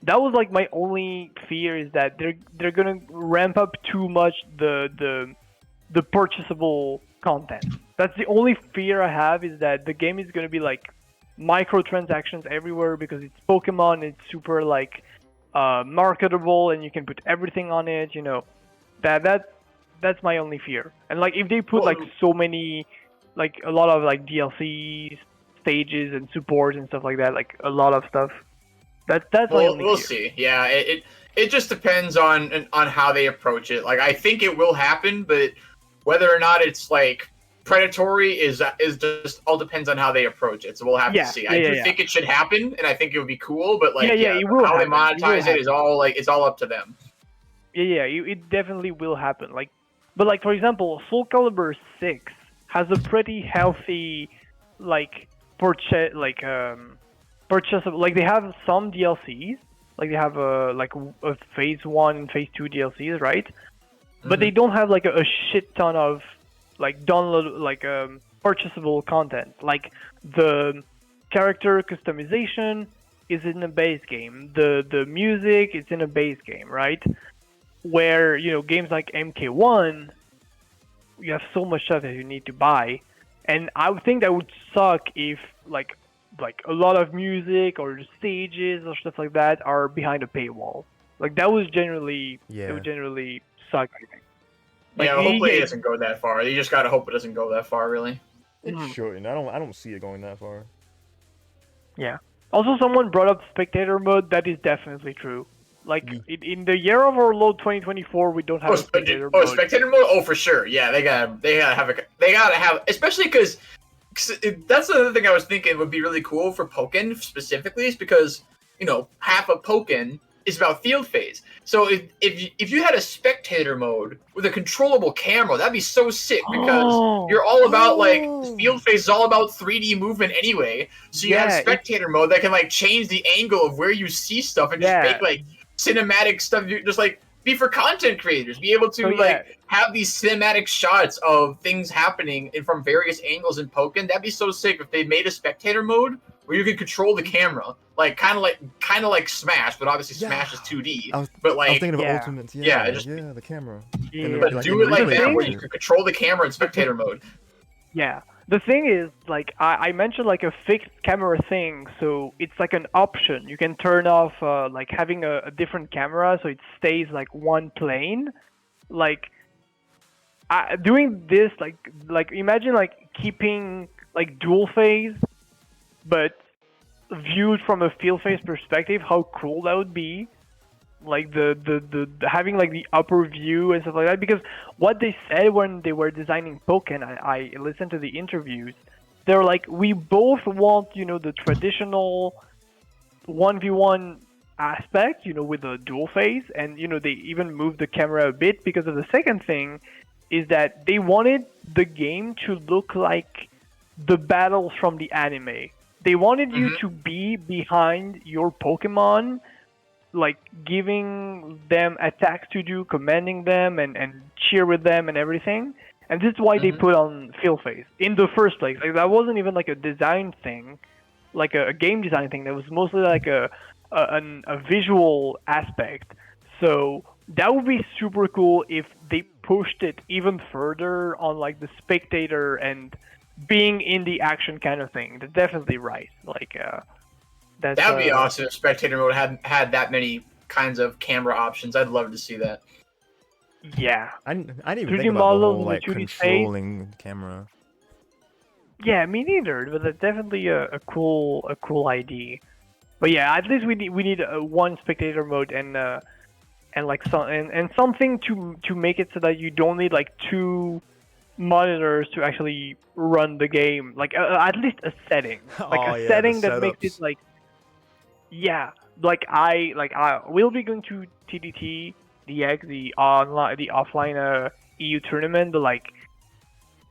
that was like my only fear, is that they're gonna ramp up too much the purchasable content. That's the only fear I have, is that the game is gonna be like microtransactions everywhere because it's Pokemon. It's super like marketable, and you can put everything on it. That's my only fear. And like if they put like so many, like a lot of like DLC stages and support and stuff like that, like a lot of stuff. That's my only fear. We'll see. Yeah, it just depends on how they approach it. Like I think it will happen, but whether or not it's like predatory is just all depends on how they approach it. So we'll have to see. I do think it should happen, and I think it would be cool. But like, it will how happen. they monetize it is all like it's all up to them. It definitely will happen. Like, but like for example, Soul Calibur 6 has a pretty healthy like purchasable. Like they have some DLCs. Like they have a phase 1 and phase 2 DLCs, right? But they don't have like a shit ton of like purchasable content. Like the character customization is in a base game. The music is in a base game, right? Where games like MK1, you have so much stuff that you need to buy, and I would think that would suck if like a lot of music or stages or stuff like that are behind a paywall. Like that would generally suck, I think. Like, hopefully it doesn't go that far. You just gotta hope it doesn't go that far, really. It shouldn't. I don't see it going that far. Yeah. Also, someone brought up spectator mode. That is definitely true. Like in the year of our Lord 2024, we don't have a spectator mode. Spectator mode. Oh, for sure. Yeah, they gotta have, especially because that's the other thing I was thinking would be really cool for Pokken specifically, is because half of Pokken is about field phase. So if you had a spectator mode with a controllable camera, that'd be so sick, because you're all about like field phase is all about 3D movement anyway. So you have spectator mode that can like change the angle of where you see stuff and just make like cinematic stuff. You just like be for content creators, be able to have these cinematic shots of things happening and from various angles in Pokken. That'd be so sick if they made a spectator mode where you could control the camera, like kind of like Smash, but obviously Smash is 2D. I was thinking of Ultimates. The camera. But do it like that, where you could control the camera in spectator mode. Yeah. The thing is, like I mentioned, like a fixed camera thing, so it's like an option. You can turn off like having a different camera, so it stays like one plane. Like doing this, like imagine like keeping like dual phase, but viewed from a field phase perspective. How cool that would be! Like the having like the upper view and stuff like that. Because what they said when they were designing Pokken, I listened to the interviews. They're like, we both want the traditional 1v1 aspect, with the dual phase, and they even moved the camera a bit because of the second thing is that they wanted the game to look like the battles from the anime. They wanted you to be behind your Pokemon, like giving them attacks to do, commanding them, and cheer with them and everything. And this is why they put on field phase in the first place. Like that wasn't even like a design thing, like a game design thing. That was mostly like a visual aspect. So that would be super cool if they pushed it even further on like the spectator and being in the action kind of thing. That's definitely right. Like that'd be awesome if spectator mode had that many kinds of camera options. I'd love to see that. Yeah. I didn't even think about the whole like controlling camera. Yeah, me neither. But that's definitely a cool idea. But yeah, at least we need one spectator mode and like something to make it so that you don't need like two monitors to actually run the game. Like at least a setting, like a setting that makes it like. Yeah, I will be going to TDT, TEC, the offline EU tournament, but like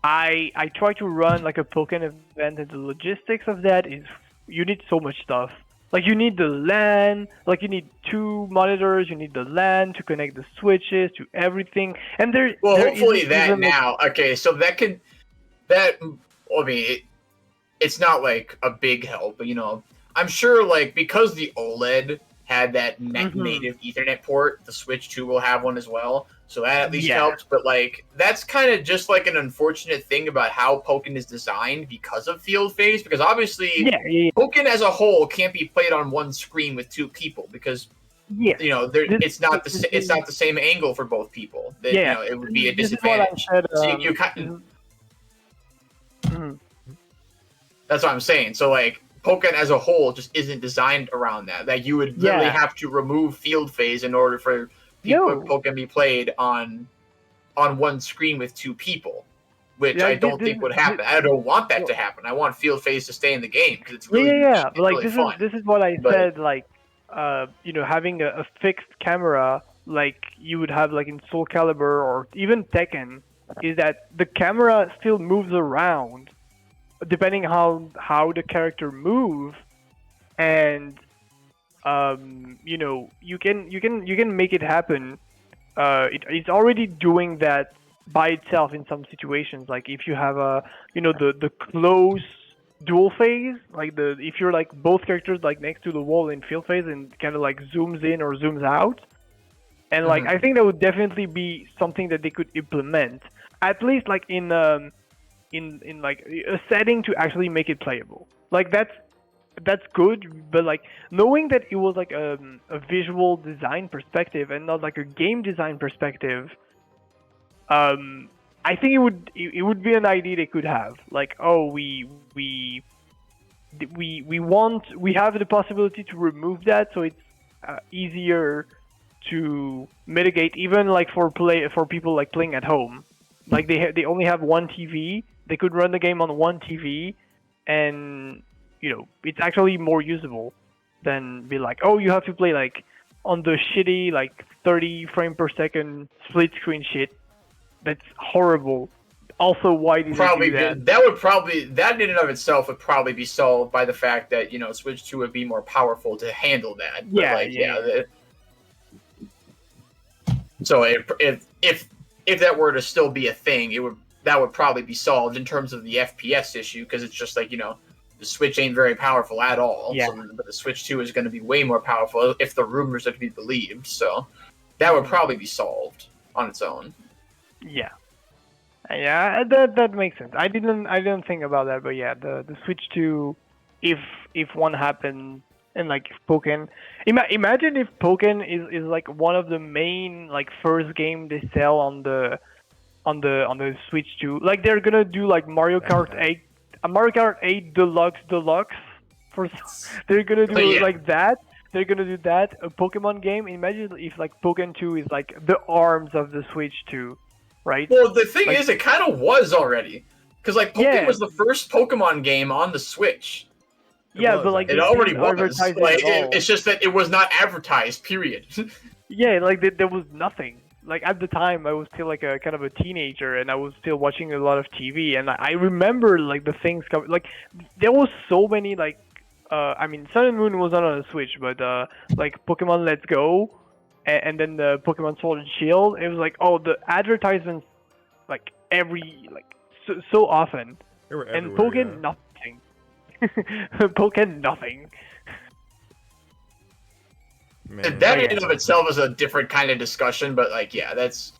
I try to run like a Pokken event, and the logistics of that is you need so much stuff. Like you need the LAN, like you need two monitors, you need the LAN to connect the switches to everything, and hopefully that now. Okay, so I mean, it's not like a big help, but I'm sure, like, because the OLED had that native Ethernet port, the Switch 2 will have one as well. So that at least helps. But, like, that's kind of just, like, an unfortunate thing about how Pokken is designed because of field phase. Because, obviously, Pokken as a whole can't be played on one screen with two people. Because, it's not the same angle for both people. It would be a disadvantage. That's what I'm saying. So, like, Pokken as a whole just isn't designed around that. Like you would literally have to remove field phase in order for Pokken be played on one screen with two people. which Yeah, I don't think would happen. I don't want that to happen. I want Field Phase to stay in the game because it's really yeah. unique and Like really fun. this is what I But- said. Like, having a fixed camera, like you would have like in Soul Calibur or even Tekken, is that the camera still moves around, depending how the character move, and you can make it happen. It's already doing that by itself in some situations. Like if you have the close dual phase, like if you're like both characters like next to the wall in field phase and kind of like zooms in or zooms out, and like I think that would definitely be something that they could implement, at least like in like a setting to actually make it playable. Like that's good, but like knowing that it was like a visual design perspective and not like a game design perspective, I think it would be an idea they could have. Like, oh, we have the possibility to remove that, so it's easier to mitigate, even like for people like playing at home. Like they only have one TV, they could run the game on one TV, and it's actually more usable than be like, oh, you have to play like on the shitty like 30 frame per second split screen shit. That's horrible. Also, why did probably they do that? That in and of itself would probably be solved by the fact that Switch 2 would be more powerful to handle that. So if that were to still be a thing, that would probably be solved in terms of the FPS issue, because it's just like the Switch ain't very powerful at all. Yeah. But the Switch 2 is going to be way more powerful if the rumors are to be believed. So that would probably be solved on its own. Yeah, that makes sense. I didn't think about that, but yeah, the Switch 2, if one happened, and like if Pokken, imagine if Pokken is like one of the main like first game they sell on the Switch 2. Like they're gonna do like Mario Kart 8 Deluxe for they're gonna do like that. They're gonna do that, a Pokemon game. Imagine if like Pokken 2 is like the arms of the Switch 2. Right? Well, the thing is, it kind of was already, because like Pokken was the first Pokemon game on the Switch. But like it already was. Like, it's just that it was not advertised. Period. Yeah, like there was nothing. Like at the time, I was still like a kind of a teenager, and I was still watching a lot of TV, and I remember like the things coming. Like there was so many like, I mean, Sun and Moon was not on the Switch, but like Pokemon Let's Go. And then the Pokemon Sword and Shield, it was like, oh, the advertisements, like so often, and Pokken nothing. Pokken nothing. Man. That in and of itself is a different kind of discussion, but like, yeah, that's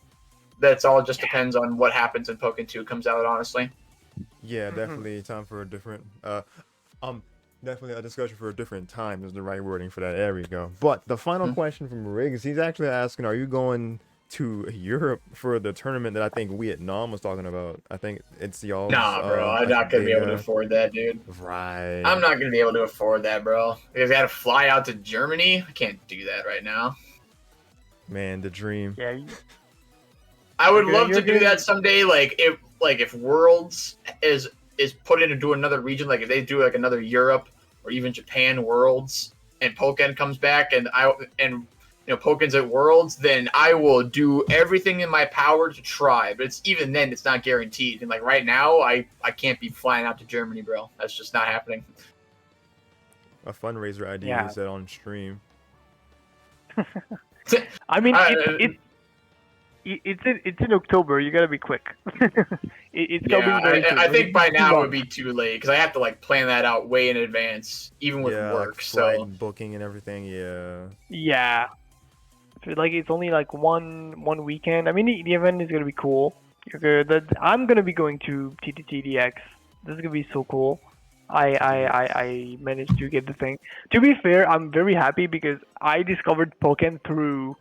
all. Just depends on what happens when Pokken 2 comes out. Honestly. Yeah, definitely time for a different. Definitely a discussion for a different time is the right wording for that. There we go. But the final question from Riggs, he's actually asking, are you going to Europe for the tournament that I think Vietnam was talking about? I think it's y'all. Nah, bro, I'm not gonna be able to afford that, dude. Right. I'm not gonna be able to afford that, bro. Because I had to fly out to Germany. I can't do that right now. Man, the dream. Yeah. I would love to do that someday. Like if Worlds is put into another region, like if they do like another Europe or even Japan Worlds, and Pokken comes back, and Pokken's at Worlds, then I will do everything in my power to try. But even then, it's not guaranteed. And like right now, I can't be flying out to Germany, bro. That's just not happening. A fundraiser idea is that on stream. I mean, it's in October. You gotta be quick. It's coming very soon. I think by now it would be too late, because I have to like plan that out way in advance, even with work. Like flight so booking and everything. Yeah. Yeah. So, like it's only like one weekend. I mean, the event is gonna be cool. I'm gonna be going to TEC. This is gonna be so cool. I managed to get the thing. To be fair, I'm very happy because I discovered Pokken through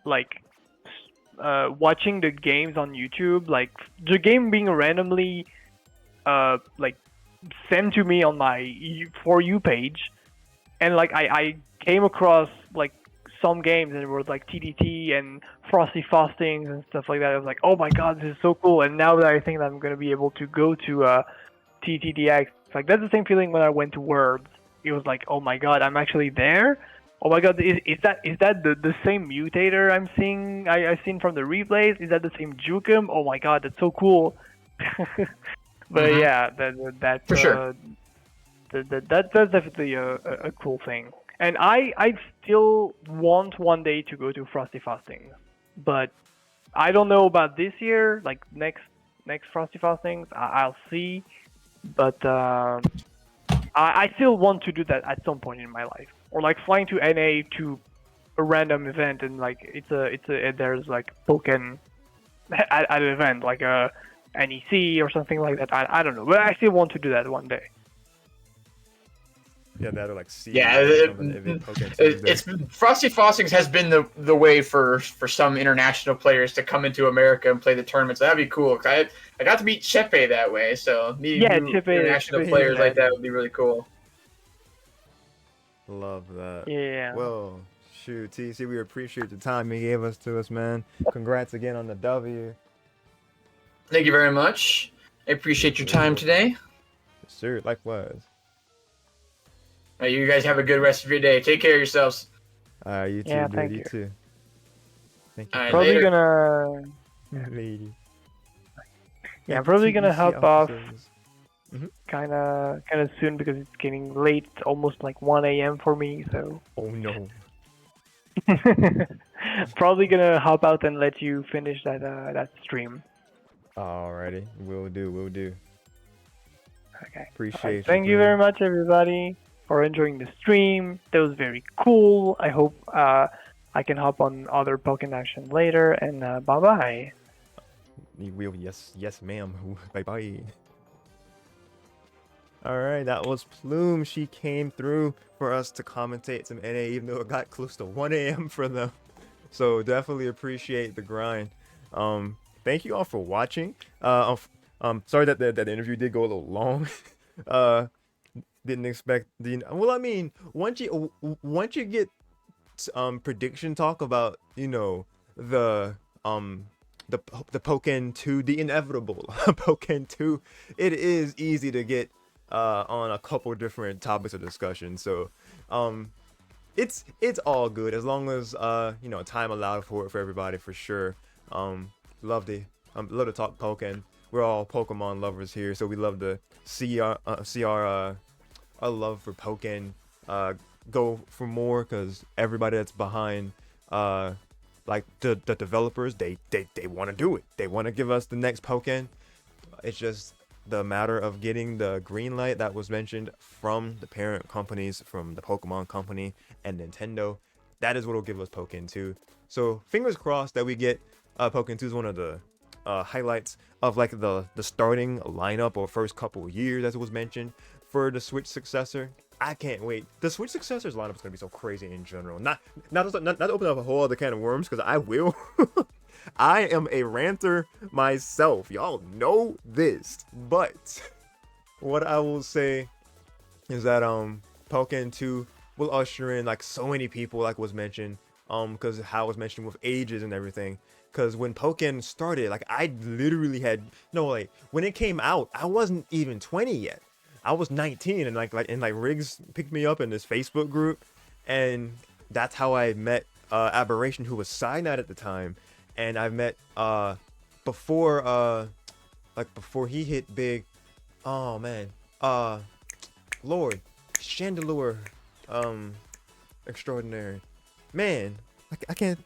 like watching the games on YouTube, like the game being randomly like sent to me on my For You page, and like I came across like some games and it was like TDT and Frosty Faustings and stuff like that. I was like, oh my god, this is so cool. And now that I think that I'm gonna be able to go to TTDX, like that's the same feeling when I went to Worlds. It was like, oh my god, I'm actually there. Oh my god, is that the same mutator I'm seeing? I've seen from the replays. Is that the same Jukum? Oh my god, that's so cool. But yeah, that's For sure. that's definitely a cool thing. And I still want one day to go to Frosty Fastings, but I don't know about this year. Like next Frosty Fastings, I'll see. But I still want to do that at some point in my life, or like flying to NA to a random event and like there's like Pokken at an event like a NEC or something like that. I don't know, but I still want to do that one day. Yeah, that'll like see. Yeah, it's Frosty Fostings has been the way for some international players to come into America and play the tournaments. That'd be cool. 'Cause I got to meet Chepe that way, so meeting new international players like that would be really cool. Love that. Yeah. Well, shoot, TC, we appreciate the time you gave us, man. Congrats again on the W. Thank you very much. I appreciate your time today. Sure, likewise. You guys have a good rest of your day. Take care of yourselves. You too, Yeah, dude. thank You you. too. Thank you. All right, Probably later. gonna. Lady. Yeah, I'm probably gonna hop off Mm-hmm. kind of soon because it's getting late. It's almost like 1 a.m. for me, so. Oh no. Probably gonna hop out and let you finish that stream. Alrighty, we'll do. Okay. Appreciate you. Thank you very much, everybody, for enjoying the stream. That was very cool. I hope I can hop on other Pokken action later, and bye bye. You will, yes, ma'am. Bye bye. Alright, that was Plume. She came through for us to commentate some NA, even though it got close to 1 a.m. for them. So definitely appreciate the grind. Thank you all for watching. Sorry that the interview did go a little long. Didn't expect the. Well, I mean, once you get prediction talk about the Pokken 2, the inevitable Pokken 2, it is easy to get on a couple different topics of discussion. So it's all good as long as time allowed for it for everybody, for sure. Love to talk Pokken. We're all Pokemon lovers here, so we love to see our love for Pokken go for more, because everybody that's behind like the developers, they want to do it. They want to give us the next Pokken. It's just the matter of getting the green light that was mentioned from the parent companies, from the Pokemon Company and Nintendo. That is what will give us Pokken 2. So fingers crossed that we get Pokken 2 is one of the highlights of like the starting lineup or first couple of years, as it was mentioned, for the Switch successor. I can't wait. The Switch successor's lineup is gonna be so crazy in general. Not to open up a whole other can of worms, because I will. I am a ranter myself. Y'all know this. But what I will say is that Pokken 2 will usher in like so many people, like was mentioned, because how it was mentioned with ages and everything. Because when Pokken started, like I literally had when it came out, I wasn't even 20 yet. I was 19, and like Riggs picked me up in this Facebook group, and that's how I met Aberration, who was Cyanide at the time. And I met before he hit big. Oh man, Lord Chandelure, extraordinary man. I can't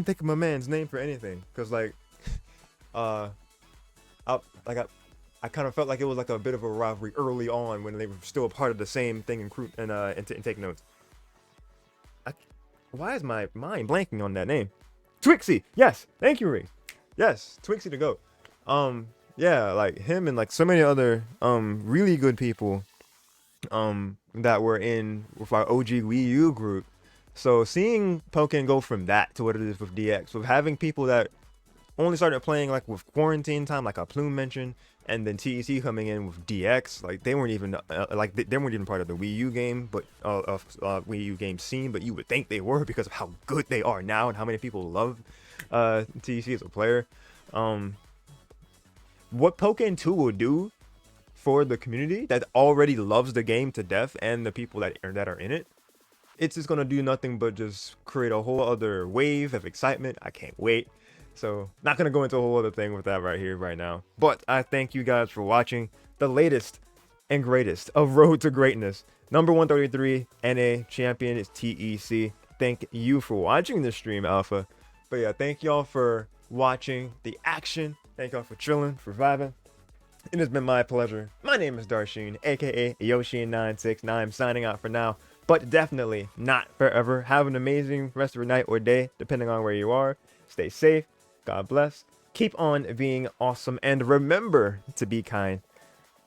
think of my man's name for anything, because I kind of felt like it was like a bit of a rivalry early on when they were still a part of the same thing and take notes. Why is my mind blanking on that name? Twixie, yes, thank you, Ray. Yes, Twixie to go. Yeah, like him and like so many other really good people that were in with our OG Wii U group. So seeing Pokken go from that to what it is with DX, with having people that only started playing like with quarantine time, like a Plume mentioned, and then TEC coming in with DX. Like they weren't even they weren't even part of the Wii U game, but Wii U game scene. But you would think they were because of how good they are now and how many people love TEC as a player. What Pokken 2 will do for the community that already loves the game to death and the people that are in it, it's just gonna do nothing but just create a whole other wave of excitement. I can't wait. So not gonna go into a whole other thing with that right here right now, but I thank you guys for watching the latest and greatest of Road to Greatness. Number 133 NA champion is TEC. Thank you for watching this stream, Alpha. But yeah, thank y'all for watching the action. Thank y'all for chilling, for vibing. It has been my pleasure. My name is Darshin, aka Yoshi969. I'm signing out for now, but definitely not forever. Have an amazing rest of your night or day, depending on where you are. Stay safe. God bless. Keep on being awesome, and remember to be kind.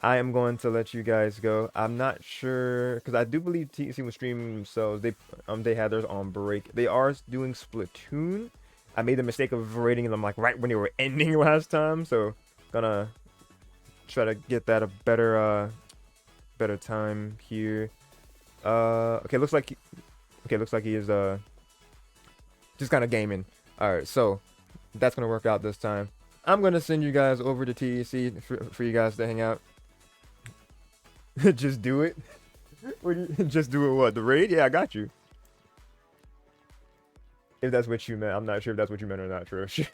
I am going to let you guys go. I'm not sure because I do believe TEC was streaming themselves. They had theirs on break. They are doing Splatoon. I made the mistake of rating them like right when they were ending last time, so gonna try to get that a better time here. Okay, looks like he is just kind of gaming. All right, so that's gonna work out this time. I'm gonna send you guys over to TEC for you guys to hang out. Just do it. Just do it. What, the raid? Yeah, I got you. If that's what you meant, I'm not sure if that's what you meant or not, Trish.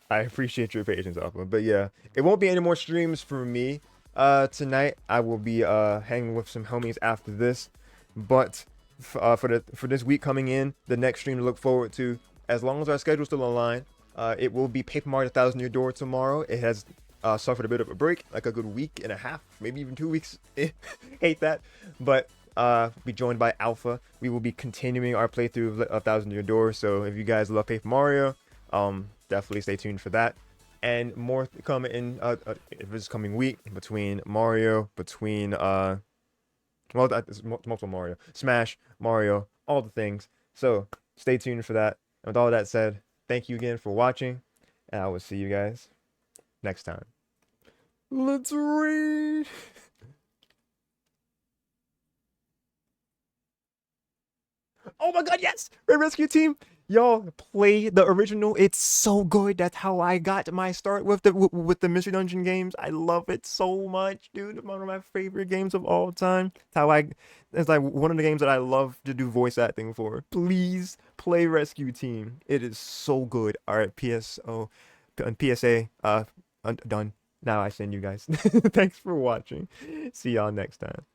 I appreciate your patience, Alpha. But yeah, it won't be any more streams for me tonight. I will be hanging with some homies after this. But for this week coming in, the next stream to look forward to, as long as our schedule's still aligned, it will be Paper Mario 1000 Year Door tomorrow. It has suffered a bit of a break, like a good week and a half, maybe even 2 weeks. Hate that. But be joined by Alpha. We will be continuing our playthrough of 1000 Year Door. So if you guys love Paper Mario, definitely stay tuned for that. And more coming in this coming week between Mario, well, that's multiple Mario, Smash, Mario, all the things. So stay tuned for that. And with all that said, thank you again for watching, and I will see you guys next time. Let's read. Oh my god, yes! Raid Rescue Team! Y'all play the original. It's so good. That's how I got my start with the Mystery Dungeon games. I love it so much, dude. It's one of my favorite games of all time. It's like one of the games that I love to do voice acting for. Please play Rescue Team. It is so good. Alright, PSA, done. Now I send you guys. Thanks for watching. See y'all next time.